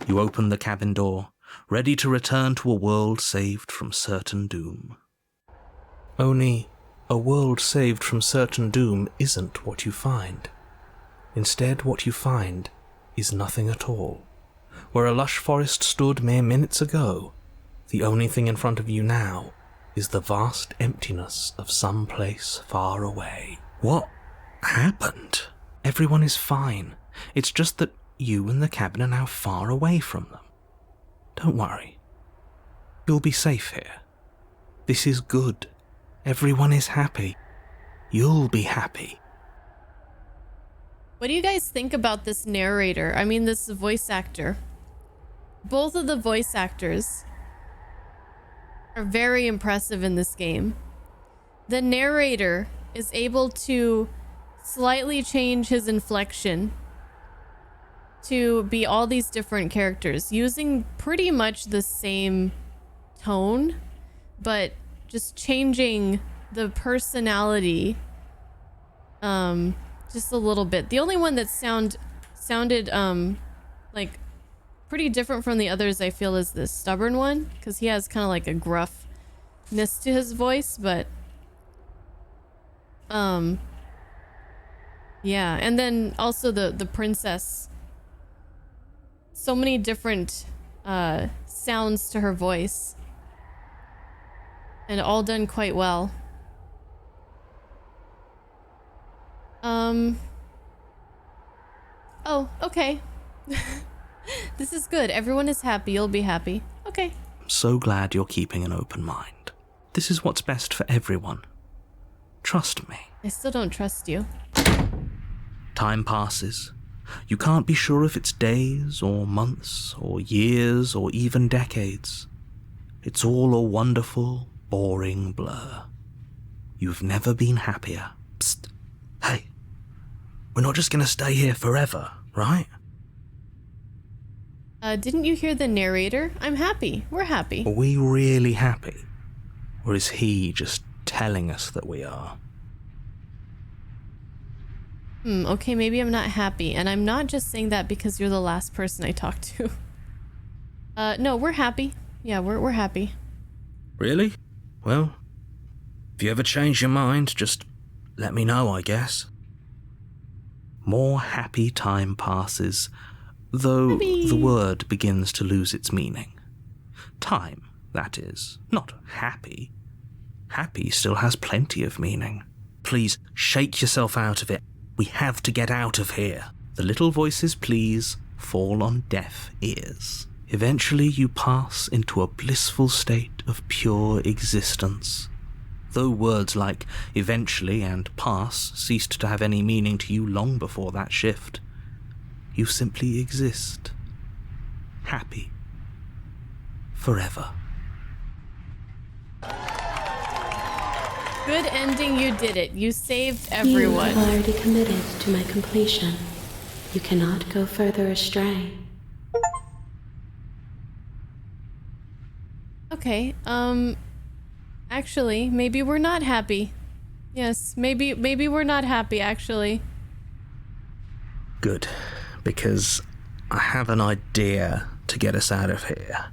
You open the cabin door, ready to return to a world saved from certain doom. Only, a world saved from certain doom isn't what you find. Instead, what you find is nothing at all. Where a lush forest stood mere minutes ago, the only thing in front of you now is the vast emptiness of some place far away. What happened? Everyone is fine. It's just that you and the cabin are now far away from them. Don't worry. You'll be safe here. This is good. Everyone is happy. You'll be happy. What do you guys think about this narrator? I mean, this voice actor. Both of the voice actors are very impressive in this game. The narrator is able to slightly change his inflection to be all these different characters using pretty much the same tone, but just changing the personality just a little bit. The only one that sounded like pretty different from the others, I feel, is the stubborn one, because he has kind of like a gruffness to his voice, but yeah. And then also the princess, so many different sounds to her voice, and all done quite well. Oh, okay. This is good. Everyone is happy. You'll be happy. Okay. I'm so glad you're keeping an open mind. This is what's best for everyone. Trust me. I still don't trust you. Time passes. You can't be sure if it's days or months or years or even decades. It's all a wonderful, boring blur. You've never been happier. Psst. Hey, we're not just gonna stay here forever, right? Didn't you hear the narrator? I'm happy. We're happy. Are we really happy? Or is he just telling us that we are? Okay, maybe I'm not happy, and I'm not just saying that because you're the last person I talked to. No, we're happy. Yeah, we're happy. Really? Well, if you ever change your mind, just let me know, I guess. More happy time passes, though the word begins to lose its meaning. Time, that is, not happy. Happy still has plenty of meaning. Please, shake yourself out of it. We have to get out of here. The little voices, please, fall on deaf ears. Eventually you pass into a blissful state of pure existence. Though words like eventually and pass ceased to have any meaning to you long before that shift, you simply exist. Happy. Forever. Good ending, you did it. You saved everyone. You have already committed to my completion. You cannot go further astray. Okay, actually, maybe we're not happy. Yes, maybe we're not happy, actually. Good, because I have an idea to get us out of here.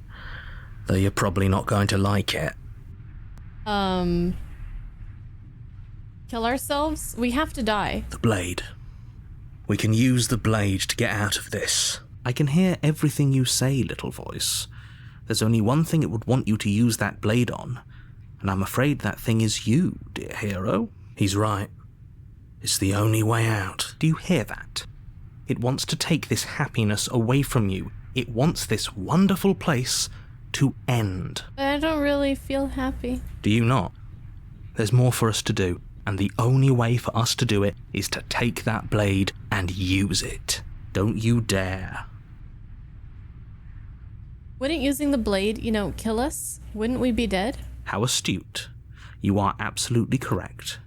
Though you're probably not going to like it. Kill ourselves? We have to die. The blade. We can use the blade to get out of this. I can hear everything you say, little voice. There's only one thing it would want you to use that blade on, and I'm afraid that thing is you, dear hero. He's right. It's the only way out. Do you hear that? It wants to take this happiness away from you. It wants this wonderful place to end. But I don't really feel happy. Do you not? There's more for us to do, and the only way for us to do it is to take that blade and use it. Don't you dare. Wouldn't using the blade, kill us? Wouldn't we be dead? How astute. You are absolutely correct.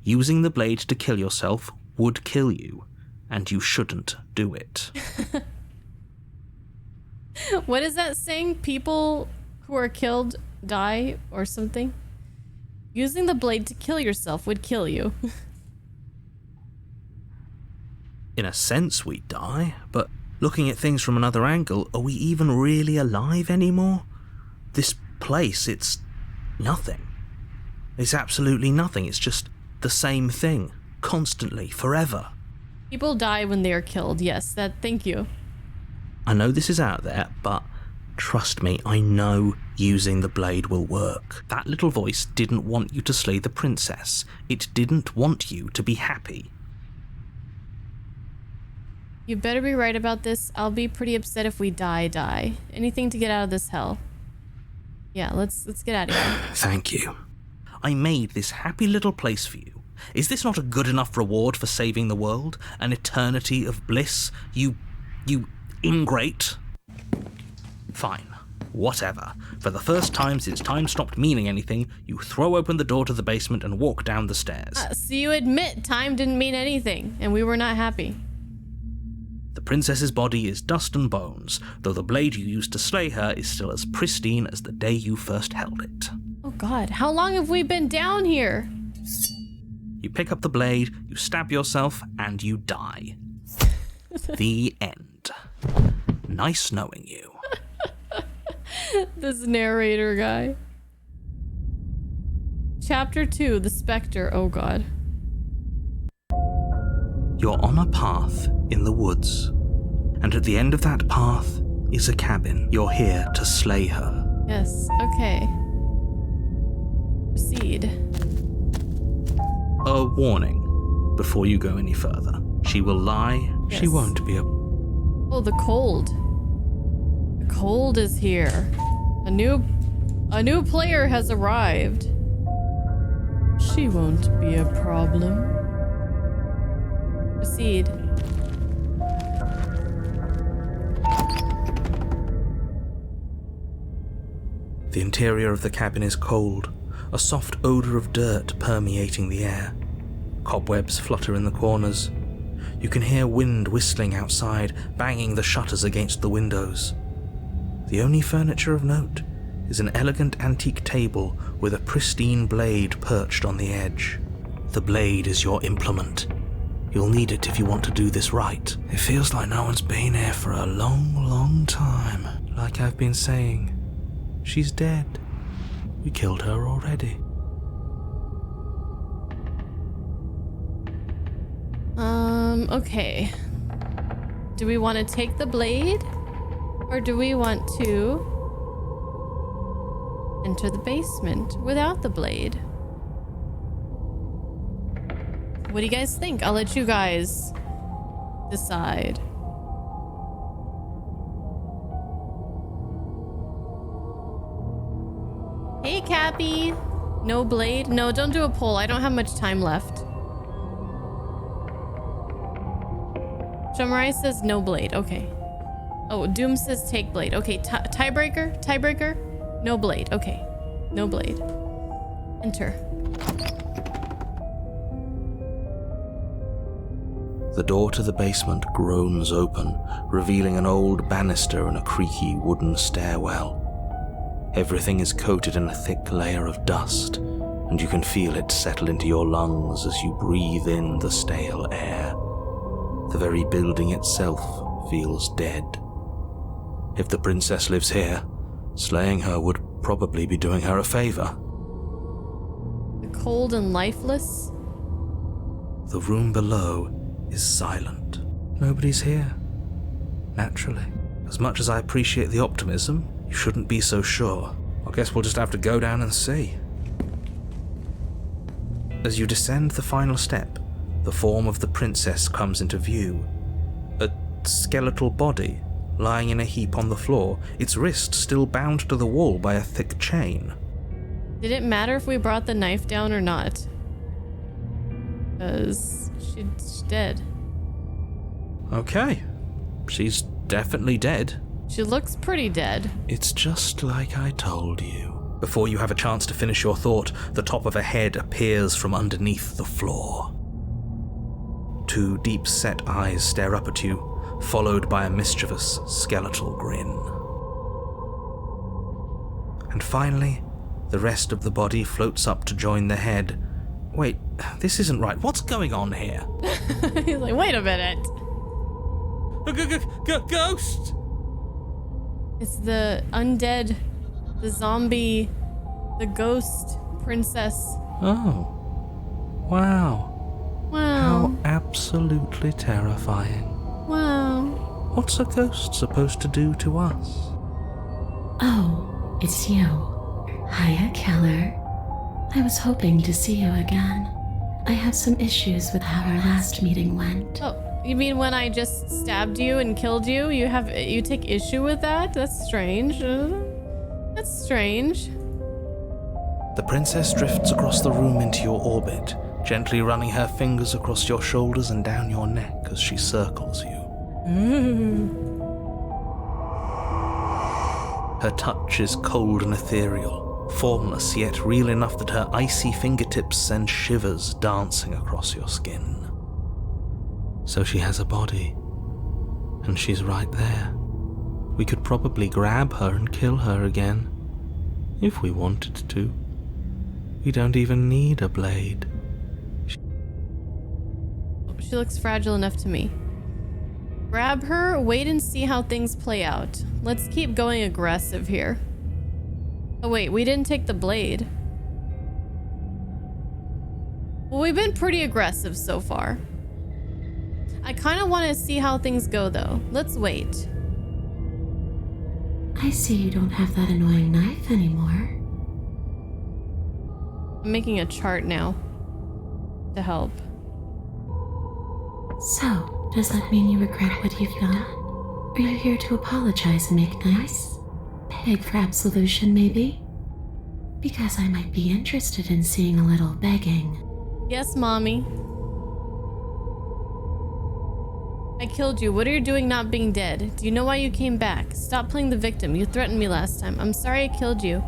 Using the blade to kill yourself would kill you, and you shouldn't do it. What is that saying? People who are killed die or something? Using the blade to kill yourself would kill you. In a sense, we die, but looking at things from another angle, are we even really alive anymore? This place, it's nothing. It's absolutely nothing. It's just the same thing, constantly, forever. People die when they are killed, yes, thank you. I know this is out there, but trust me, I know using the blade will work. That little voice didn't want you to slay the princess. It didn't want you to be happy. You better be right about this. I'll be pretty upset if we die. Anything to get out of this hell. Yeah, let's get out of here. Thank you. I made this happy little place for you Is this not a good enough reward for saving the world? An eternity of bliss? You ingrate? Fine. Whatever. For the first time since time stopped meaning anything, you throw open the door to the basement and walk down the stairs. So you admit time didn't mean anything, and we were not happy. The princess's body is dust and bones, though the blade you used to slay her is still as pristine as the day you first held it. Oh god, how long have we been down here? You pick up the blade, you stab yourself, and you die. The end. Nice knowing you. This narrator guy. Chapter 2, The Spectre. Oh god. You're on a path in the woods, and at the end of that path is a cabin. You're here to slay her. Yes, okay. Proceed. A warning before you go any further. She will lie. Yes. She won't be a... Oh, the cold. The cold is here. A new player has arrived. She won't be a problem. Proceed. The interior of the cabin is cold, a soft odor of dirt permeating the air. Cobwebs flutter in the corners. You can hear wind whistling outside, banging the shutters against the windows. The only furniture of note is an elegant antique table with a pristine blade perched on the edge. The blade is your implement. You'll need it if you want to do this right. It feels like no one's been here for a long, long time. Like I've been saying, she's dead. We killed her already. Okay. Do we want to take the blade? Or do we want to enter the basement without the blade? What do you guys think? I'll let you guys decide. Hey, Cappy. No blade? No, don't do a poll. I don't have much time left. Shamrai says no blade. Okay. Oh, Doom says take blade. Okay, tiebreaker? Tiebreaker? No blade. Okay. No blade. Enter. The door to the basement groans open, revealing an old banister and a creaky wooden stairwell. Everything is coated in a thick layer of dust, and you can feel it settle into your lungs as you breathe in the stale air. The very building itself feels dead. If the princess lives here, slaying her would probably be doing her a favor. The cold and lifeless? The room below is silent. Nobody's here. Naturally. As much as I appreciate the optimism, you shouldn't be so sure. I guess we'll just have to go down and see. As you descend the final step, the form of the princess comes into view. A skeletal body, lying in a heap on the floor, its wrist still bound to the wall by a thick chain. Did it matter if we brought the knife down or not? Because she's dead. Okay. She's definitely dead. She looks pretty dead. It's just like I told you. Before you have a chance to finish your thought, the top of a head appears from underneath the floor. Two deep-set eyes stare up at you, followed by a mischievous skeletal grin. And finally, the rest of the body floats up to join the head. Wait, this isn't right. What's going on here? He's like, wait a minute. Ghost! It's the undead, the zombie, the ghost princess. Oh. Wow. Wow. How absolutely terrifying. Wow. What's a ghost supposed to do to us? Oh, it's you. Hiya, Keller. I was hoping to see you again. I have some issues with how our last meeting went. Oh, you mean when I just stabbed you and killed you? You take issue with that? That's strange. That's strange. The princess drifts across the room into your orbit, gently running her fingers across your shoulders and down your neck as she circles you. Her touch is cold and ethereal, formless yet real enough that her icy fingertips send shivers dancing across your skin. So she has a body, and she's right there. We could probably grab her and kill her again, if we wanted to. We don't even need a blade. She looks fragile enough to me. Grab her, wait and see how things play out. Let's keep going aggressive here. Oh wait, we didn't take the blade. Well, we've been pretty aggressive so far. I kind of want to see how things go though. Let's wait. I see you don't have that annoying knife anymore. I'm making a chart now to help. So, does that mean you regret what you've done? Are you here to apologize and make nice? Beg for absolution, maybe? Because I might be interested in seeing a little begging. Yes, Mommy. I killed you. What are you doing not being dead? Do you know why you came back? Stop playing the victim. You threatened me last time. I'm sorry I killed you.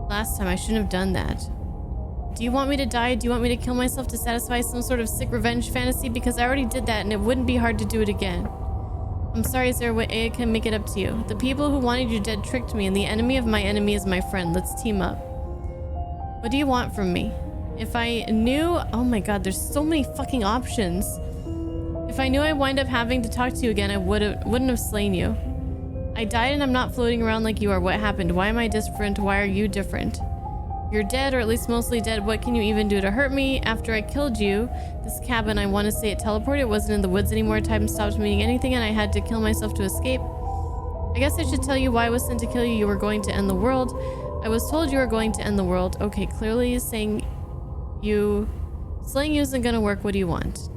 Last time I shouldn't have done that. Do you want me to die? Do you want me to kill myself to satisfy some sort of sick revenge fantasy? Because I already did that and it wouldn't be hard to do it again. I'm sorry, is there a way I can make it up to you? The people who wanted you dead tricked me and the enemy of my enemy is my friend. Let's team up. What do you want from me? If I knew... Oh my god, there's so many fucking options. If I knew I'd wind up having to talk to you again, I wouldn't have slain you. I died and I'm not floating around like you are. What happened? Why am I different? Why are you different? You're dead, or at least mostly dead. What can you even do to hurt me? After I killed you, this cabin, I want to say it teleported. It wasn't in the woods anymore. Time stopped meaning anything and I had to kill myself to escape. I guess I should tell you why I was sent to kill you. You were going to end the world. I was told you were going to end the world. Okay, clearly slaying you isn't gonna work. What do you want?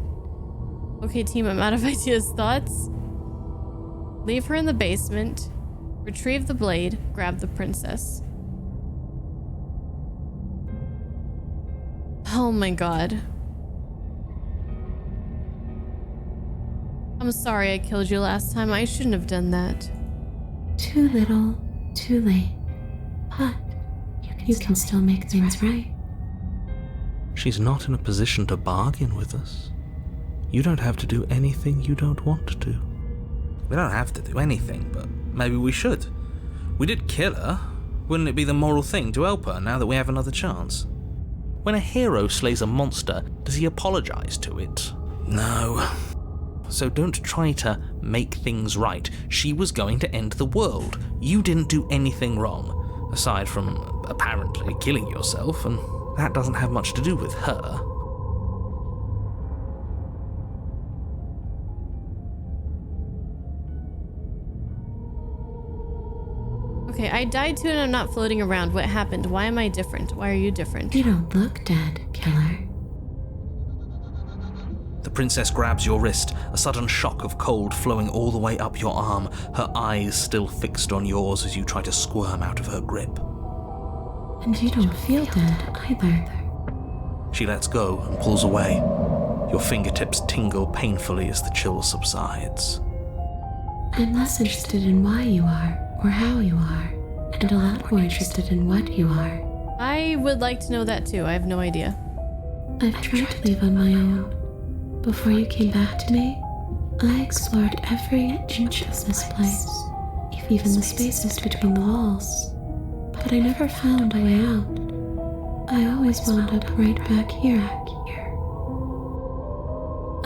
Okay, team, I'm out of ideas. Thoughts? Leave her in the basement. Retrieve the blade. Grab the princess. Oh my god. I'm sorry I killed you last time. I shouldn't have done that. Too little, too late. But you can still make things right. She's not in a position to bargain with us. You don't have to do anything you don't want to do. We don't have to do anything, but maybe we should. We did kill her. Wouldn't it be the moral thing to help her now that we have another chance? When a hero slays a monster, does he apologize to it? No. So don't try to make things right. She was going to end the world. You didn't do anything wrong, aside from apparently killing yourself, and that doesn't have much to do with her. Okay, I died too and I'm not floating around. What happened? Why am I different? Why are you different? You don't look dead, killer. The princess grabs your wrist, a sudden shock of cold flowing all the way up your arm, her eyes still fixed on yours as you try to squirm out of her grip. And you don't feel dead either. She lets go and pulls away. Your fingertips tingle painfully as the chill subsides. I'm less interested in why you are, or how you are, and a lot more interested in what you are. I would like to know that too. I have no idea. I've tried to leave on my own. Before you came back to me, I explored every inch of this place, even the spaces between the walls. But I never found a way out. I always wound up right back here.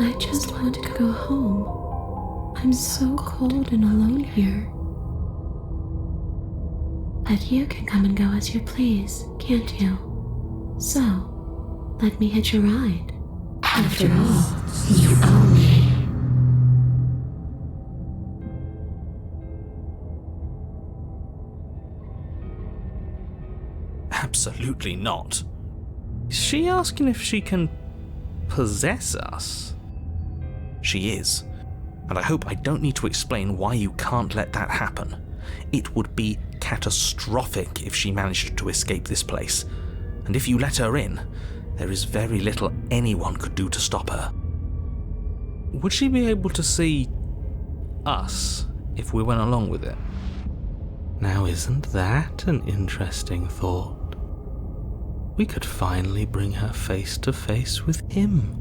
I just want to go home. I'm so cold and alone here. But you can come and go as you please, can't you? So, let me hitch a ride. After all, you own me. Absolutely not. Is she asking if she can possess us? She is. And I hope I don't need to explain why you can't let that happen. It would be catastrophic if she managed to escape this place. And if you let her in, There is very little anyone could do to stop her. Would she be able to see us if we went along with it? Now, isn't that an interesting thought? We could finally bring her face to face with him.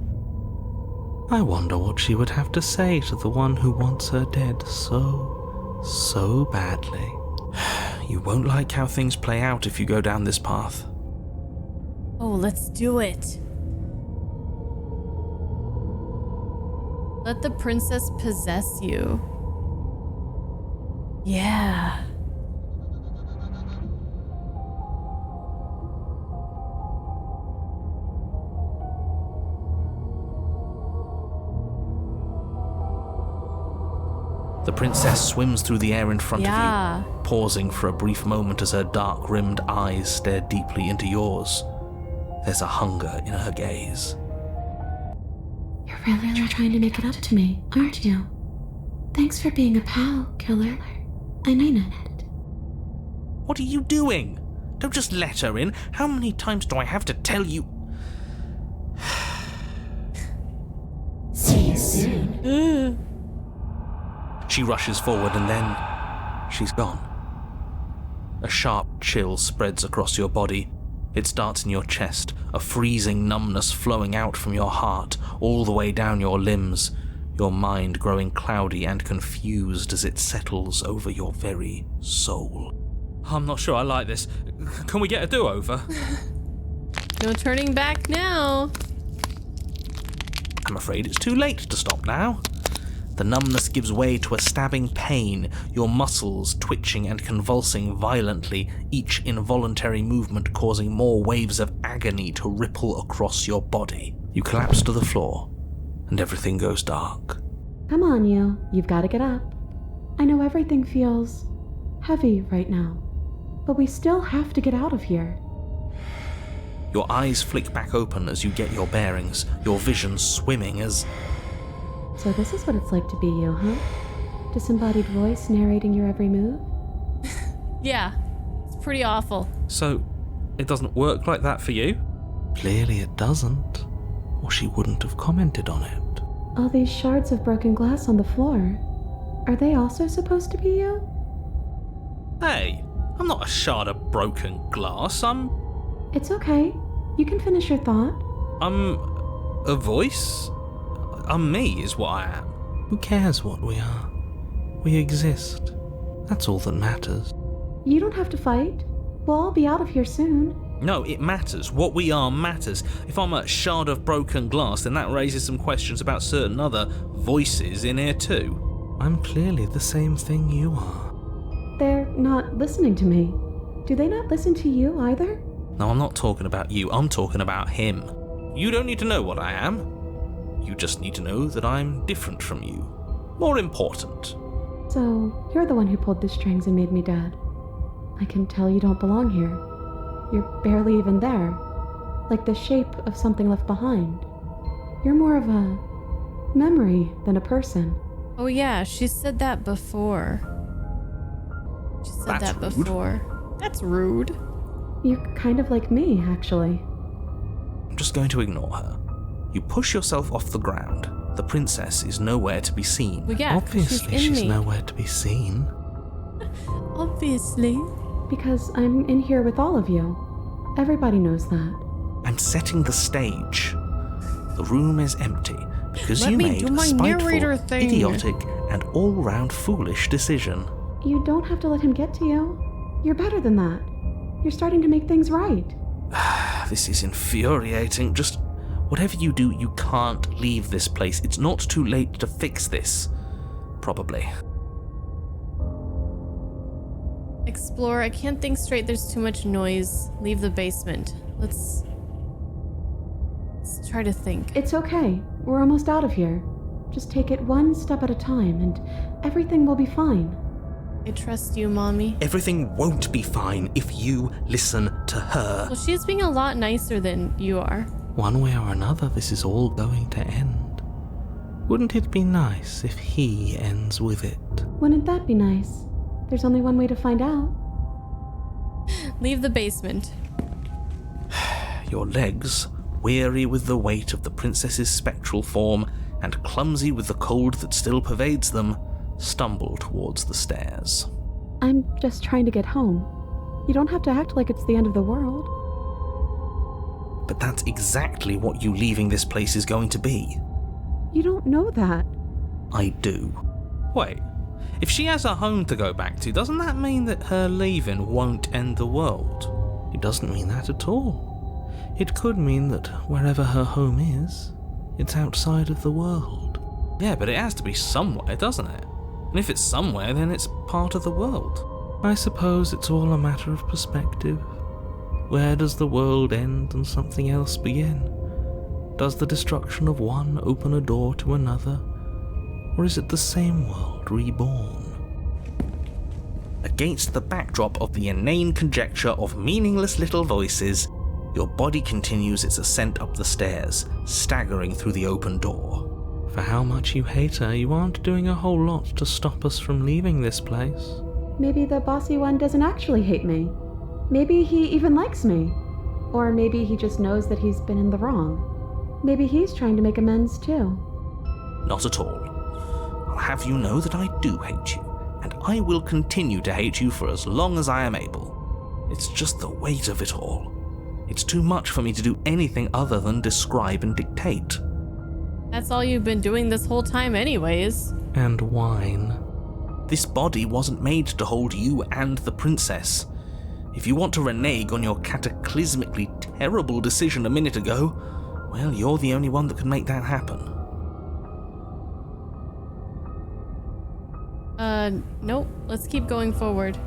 I wonder what she would have to say to the one who wants her dead so badly. You won't like how things play out if you go down this path. Oh, let's do it. Let the princess possess you. Yeah. The princess swims through the air in front of you, pausing for a brief moment as her dark-rimmed eyes stare deeply into yours. There's a hunger in her gaze. You're really trying to make it up to me, aren't you? Thanks for being a pal, killer. I mean it. What are you doing? Don't just let her in. How many times do I have to tell you? See you soon. She rushes forward and then she's gone. A sharp chill spreads across your body. It starts in your chest, a freezing numbness flowing out from your heart, all the way down your limbs, your mind growing cloudy and confused as it settles over your very soul. I'm not sure I like this. Can we get a do-over? No turning back now. I'm afraid it's too late to stop now. The numbness gives way to a stabbing pain, your muscles twitching and convulsing violently, each involuntary movement causing more waves of agony to ripple across your body. You collapse to the floor, and everything goes dark. Come on, you've got to get up. I know everything feels heavy right now, but we still have to get out of here. Your eyes flick back open as you get your bearings, your vision swimming as... So this is what it's like to be you, huh? Disembodied voice narrating your every move? Yeah, it's pretty awful. So, it doesn't work like that for you? Clearly it doesn't, or she wouldn't have commented on it. All these shards of broken glass on the floor, are they also supposed to be you? Hey, I'm not a shard of broken glass, It's okay. You can finish your thought. I'm a voice? I'm me is what I am. Who cares what we are? We exist. That's all that matters. You don't have to fight. We'll all be out of here soon. No, it matters. What we are matters. If I'm a shard of broken glass, then that raises some questions about certain other voices in here too. I'm clearly the same thing you are. They're not listening to me. Do they not listen to you either? No, I'm not talking about you. I'm talking about him. You don't need to know what I am. You just need to know that I'm different from you. More important. So, you're the one who pulled the strings and made me dead. I can tell you don't belong here. You're barely even there. Like the shape of something left behind. You're more of a memory than a person. Oh yeah, she said that before. She said That's that rude. before. That's rude. You're kind of like me, actually. I'm just going to ignore her. You push yourself off the ground. The princess is nowhere to be seen. Well, yeah, 'cause Obviously, she's in she's me. nowhere to be seen. Obviously. Because I'm in here with all of you. Everybody knows that. I'm setting the stage. The room is empty because Let you me made do a my narrator spiteful, thing. idiotic, and all-round foolish decision. You don't have to let him get to you. You're better than that. You're starting to make things right. This is infuriating. Just whatever you do, you can't leave this place. It's not too late to fix this. Probably. Explore. I can't think straight. There's too much noise. Leave the basement. Let's try to think. It's okay. We're almost out of here. Just take it one step at a time and everything will be fine. I trust you, Mommy. Everything won't be fine if you listen to her. Well, she's being a lot nicer than you are. One way or another, this is all going to end. Wouldn't it be nice if he ends with it? Wouldn't that be nice? There's only one way to find out. Leave the basement. Your legs weary with the weight of the princess's spectral form and clumsy with the cold that still pervades them, stumble towards the stairs. I'm just trying to get home. You don't have to act like it's the end of the world. But that's exactly what you leaving this place is going to be. You don't know that. I do. Wait, if she has a home to go back to, doesn't that mean that her leaving won't end the world? It doesn't mean that at all. It could mean that wherever her home is, it's outside of the world. Yeah, but it has to be somewhere, doesn't it? And if it's somewhere, then it's part of the world. I suppose it's all a matter of perspective. Where does the world end and something else begin? Does the destruction of one open a door to another? Or is it the same world reborn? Against the backdrop of the inane conjecture of meaningless little voices, your body continues its ascent up the stairs, staggering through the open door. For how much you hate her, you aren't doing a whole lot to stop us from leaving this place. Maybe the bossy one doesn't actually hate me. Maybe he even likes me. Or maybe he just knows that he's been in the wrong. Maybe he's trying to make amends too. Not at all. I'll have you know that I do hate you, and I will continue to hate you for as long as I am able. It's just the weight of it all. It's too much for me to do anything other than describe and dictate. That's all you've been doing this whole time anyways. And whine. This body wasn't made to hold you and the princess. If you want to renege on your cataclysmically terrible decision a minute ago, well, you're the only one that can make that happen. Nope. Let's keep going forward.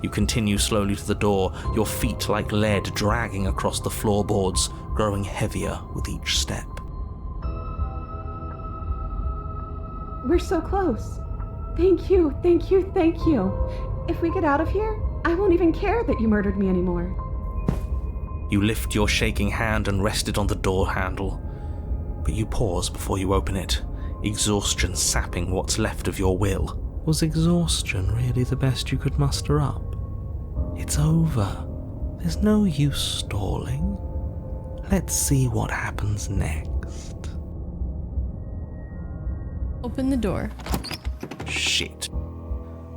You continue slowly to the door, your feet like lead dragging across the floorboards, growing heavier with each step. We're so close. Thank you, thank you, thank you. If we get out of here, I won't even care that you murdered me anymore. You lift your shaking hand and rest it on the door handle, but you pause before you open it, exhaustion sapping what's left of your will. Was exhaustion really the best you could muster up? It's over. There's no use stalling. Let's see what happens next. Open the door. Shit.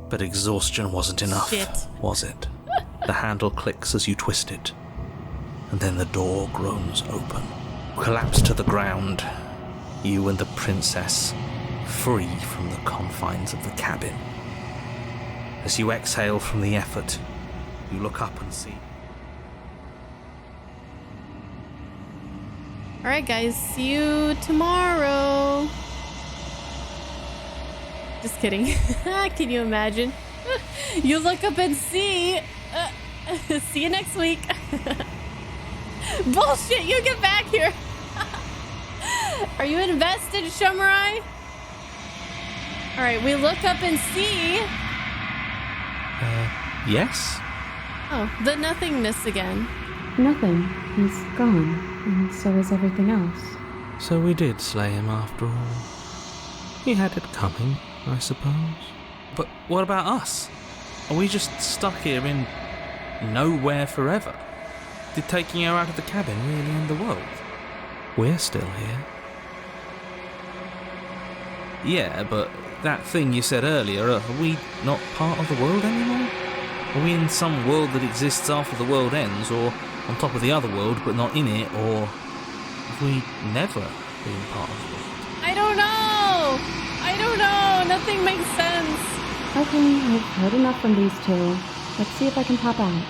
But exhaustion wasn't enough, Shit. was it? The handle clicks as you twist it, and then the door groans open. Collapse to the ground, you and the princess, free from the confines of the cabin. As you exhale from the effort, you look up and see. Alright guys, see you tomorrow. Just kidding. Can you imagine? You look up and see. See you next week. Bullshit, you get back here. Are you invested, Shumarai? Alright, we look up and see. Yes? Oh, the nothingness again. Nothing. He's gone, and so is everything else. So we did slay him after all. He had it coming, I suppose. But what about us? Are we just stuck here in nowhere forever? Did taking her out of the cabin really end the world? We're still here. Yeah, but that thing you said earlier, are we not part of the world anymore? Are we in some world that exists after the world ends, or on top of the other world but not in it, or have we never been part of the world? I don't know! I don't know! Nothing makes sense! Okay, I've heard enough from these two. Let's see if I can pop out.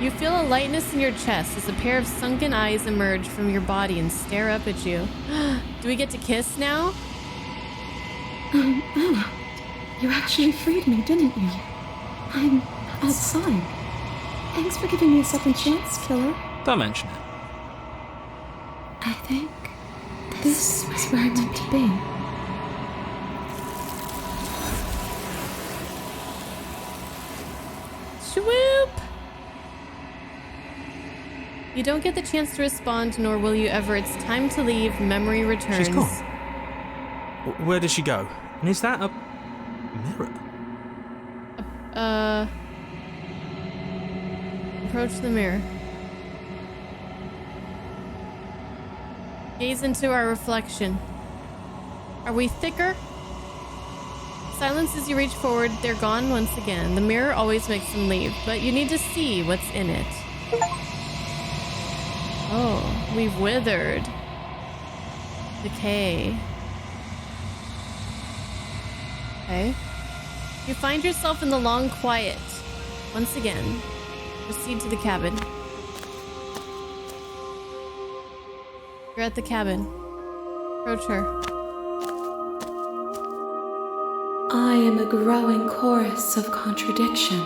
You feel a lightness in your chest as a pair of sunken eyes emerge from your body and stare up at you. Do we get to kiss now? Anna, you actually freed me, didn't you? I'm outside. Thanks for giving me a second chance, killer. Don't mention it. I think this is where I meant to be. Swoop! You don't get the chance to respond, nor will you ever. It's time to leave. Memory returns. She's gone. Where did she go? And is that a mirror? Approach the mirror. Gaze into our reflection. Are we thicker? Silence as you reach forward. They're gone once again. The mirror always makes them leave, but you need to see what's in it. Oh, we've withered. Decay. Okay. You find yourself in the long quiet. Once again, proceed to the cabin. You're at the cabin. Approach her. I am a growing chorus of contradiction,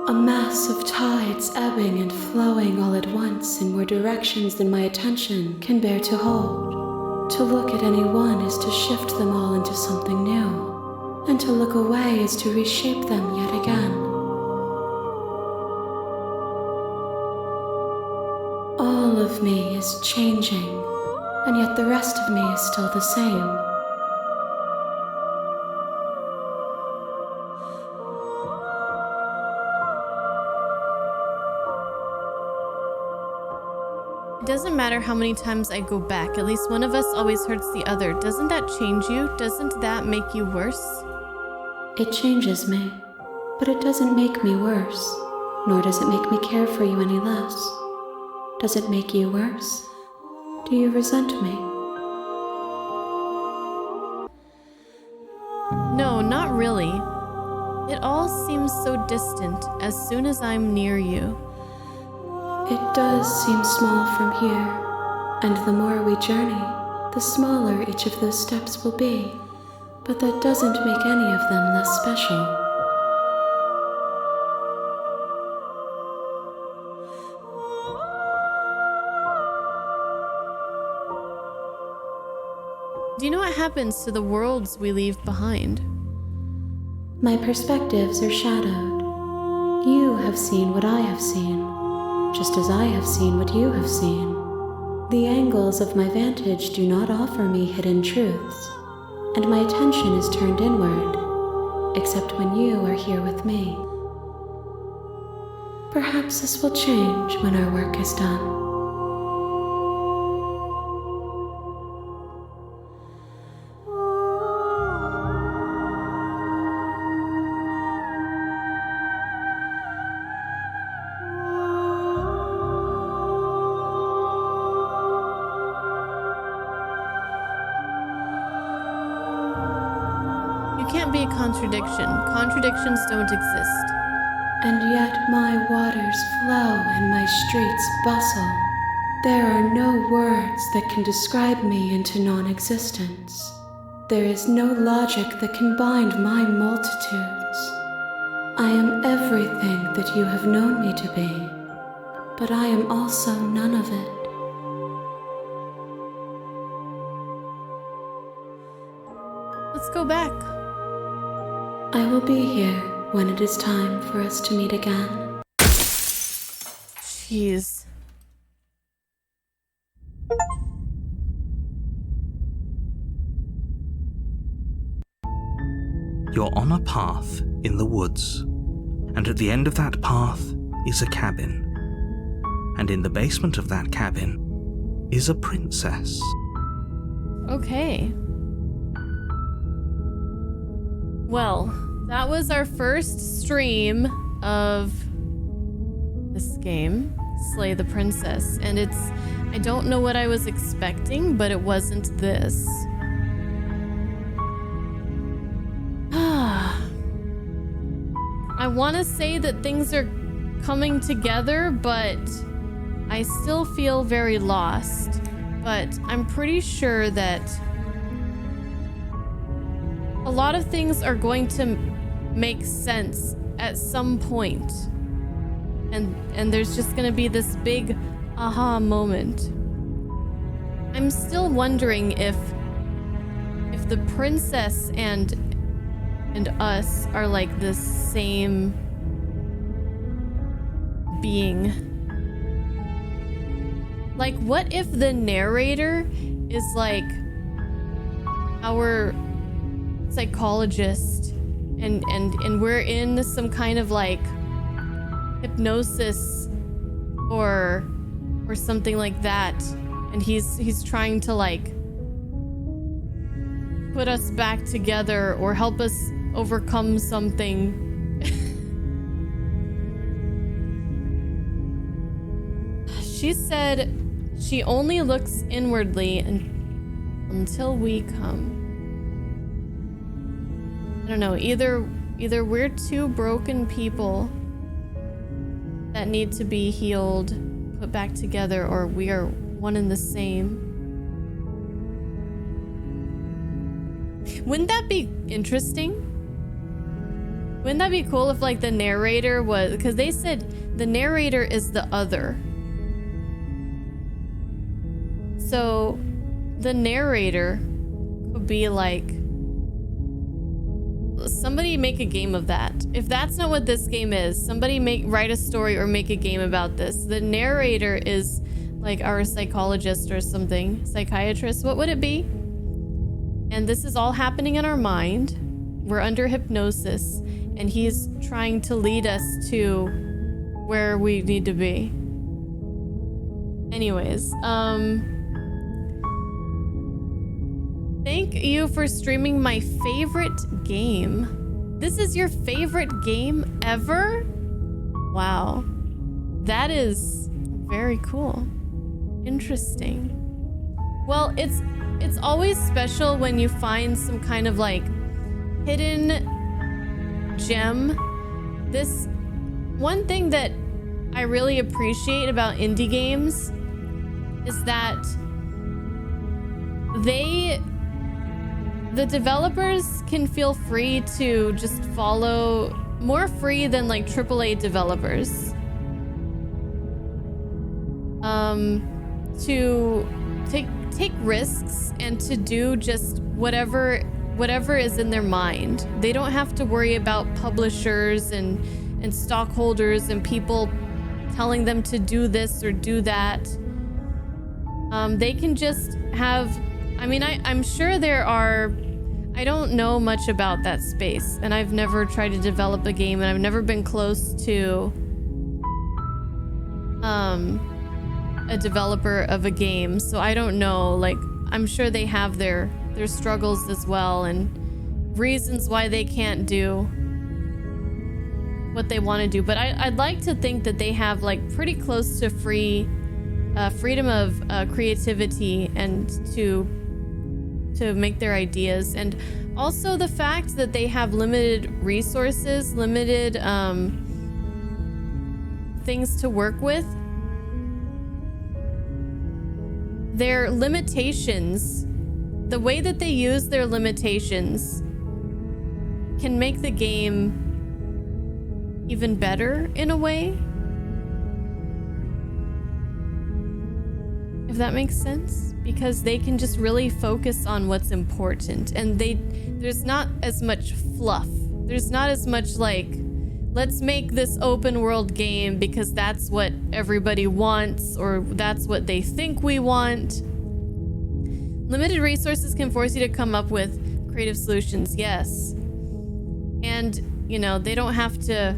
a mass of tides ebbing and flowing all at once in more directions than my attention can bear to hold. To look at any one is to shift them all into something new, and to look away is to reshape them yet again. All of me is changing, and yet the rest of me is still the same. It doesn't matter how many times I go back, at least one of us always hurts the other. Doesn't that change you? Doesn't that make you worse? It changes me, but it doesn't make me worse, nor does it make me care for you any less. Does it make you worse? Do you resent me? No, not really. It all seems so distant as soon as I'm near you. It does seem small from here, and the more we journey, the smaller each of those steps will be, but that doesn't make any of them less special. Do you know what happens to the worlds we leave behind? My perspectives are shadowed. You have seen what I have seen, just as I have seen what you have seen. The angles of my vantage do not offer me hidden truths, and my attention is turned inward, except when you are here with me. Perhaps this will change when our work is done. Be a contradiction. Contradictions don't exist. And yet my waters flow and my streets bustle. There are no words that can describe me into non-existence. There is no logic that can bind my multitudes. I am everything that you have known me to be, but I am also none of it. Let's go back. I will be here when it is time for us to meet again. Jeez. You're on a path in the woods, and at the end of that path is a cabin. And in the basement of that cabin is a princess. Okay. Well, that was our first stream of this game, Slay the Princess, and I don't know what I was expecting, but it wasn't this. I want to say that things are coming together, but I still feel very lost. But I'm pretty sure that a lot of things are going to make sense at some point. And there's just gonna be this big aha moment. I'm still wondering if the princess and us are like the same being. Like, what if the narrator is like our psychologist and we're in some kind of like hypnosis or something like that, and he's trying to like put us back together or help us overcome something. She said she only looks inwardly until we come. I don't know, either we're two broken people that need to be healed, put back together, or we are one and the same. Wouldn't that be interesting? Wouldn't that be cool if like the narrator was, because they said the narrator is the other. So the narrator could be like, somebody make a game of that. If that's not what this game is, somebody write a story or make a game about this. The narrator is like our psychologist or something, psychiatrist. What would it be? And this is all happening in our mind. We're under hypnosis, and he's trying to lead us to where we need to be. Anyways, thank you for streaming my favorite game. This is your favorite game ever? Wow. That is very cool. Interesting. Well, it's always special when you find some kind of like hidden gem. This one thing that I really appreciate about indie games is that the developers can feel free to just follow, more free than like AAA developers, to take risks and to do just whatever is in their mind. They don't have to worry about publishers and stockholders and people telling them to do this or do that. They can just have, I mean, I'm sure there are, I don't know much about that space, and I've never tried to develop a game, and I've never been close to a developer of a game, so I don't know. Like, I'm sure they have their struggles as well, and reasons why they can't do what they want to do. But I'd like to think that they have like pretty close to freedom of creativity and to make their ideas, and also the fact that they have limited resources, limited things to work with. Their limitations, the way that they use their limitations can make the game even better in a way. If that makes sense, because they can just really focus on what's important, and there's not as much fluff. There's not as much like, let's make this open world game because that's what everybody wants, or that's what they think we want. Limited resources can force you to come up with creative solutions, yes. And, you know, they don't have to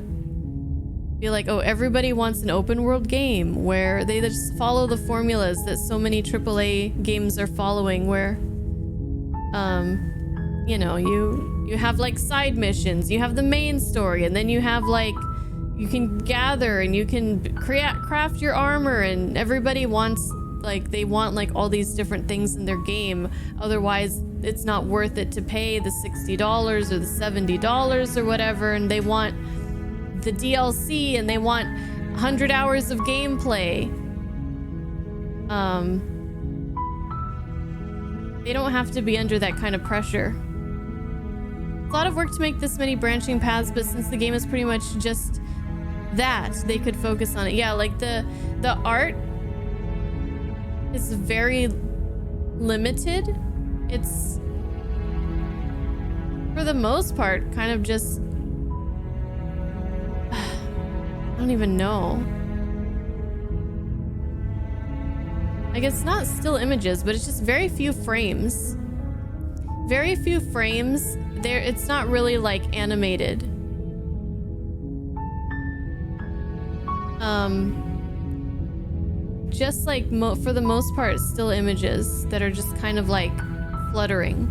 be like, oh, everybody wants an open world game where they just follow the formulas that so many AAA games are following, where, you know, you have like side missions, you have the main story, and then you have like, you can gather and you can craft your armor, and everybody wants, like, they want like all these different things in their game. Otherwise, it's not worth it to pay the $60 or the $70 or whatever, and they want the DLC, and they want 100 hours of gameplay. They don't have to be under that kind of pressure. It's a lot of work to make this many branching paths, but since the game is pretty much just that, they could focus on it. Yeah, like the art is very limited. It's, for the most part, kind of just, I don't even know. Like, it's not still images, but it's just very few frames. Very few frames it's not really like animated. Just like for the most part, it's still images that are just kind of like fluttering.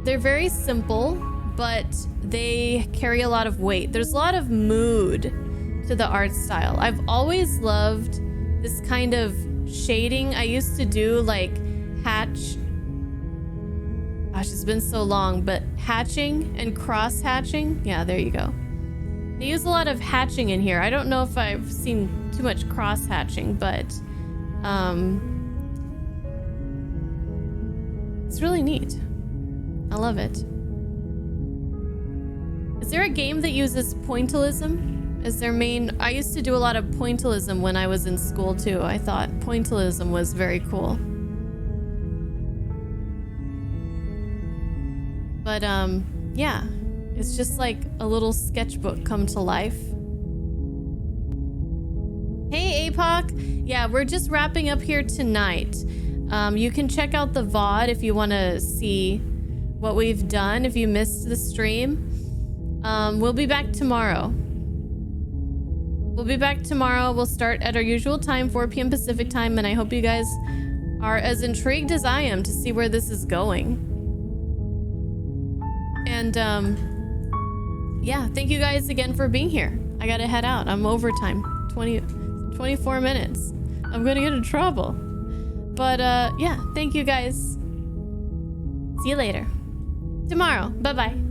They're very simple, but they carry a lot of weight. There's a lot of mood to the art style. I've always loved this kind of shading. I used to do like gosh, it's been so long, but hatching and cross hatching. Yeah, there you go. They use a lot of hatching in here. I don't know if I've seen too much cross hatching, but it's really neat. I love it. Is there a game that uses pointillism as their main? I used to do a lot of pointillism when I was in school too. I thought pointillism was very cool. But yeah, it's just like a little sketchbook come to life. Hey APOC, yeah, we're just wrapping up here tonight. You can check out the VOD if you want to see what we've done, if you missed the stream. We'll be back tomorrow. We'll start at our usual time, 4 p.m. Pacific time, and I hope you guys are as intrigued as I am to see where this is going. And yeah, thank you guys again for being here. I gotta head out. I'm overtime. 24 minutes. I'm gonna get in trouble. But yeah, thank you guys. See you later. Tomorrow. Bye-bye.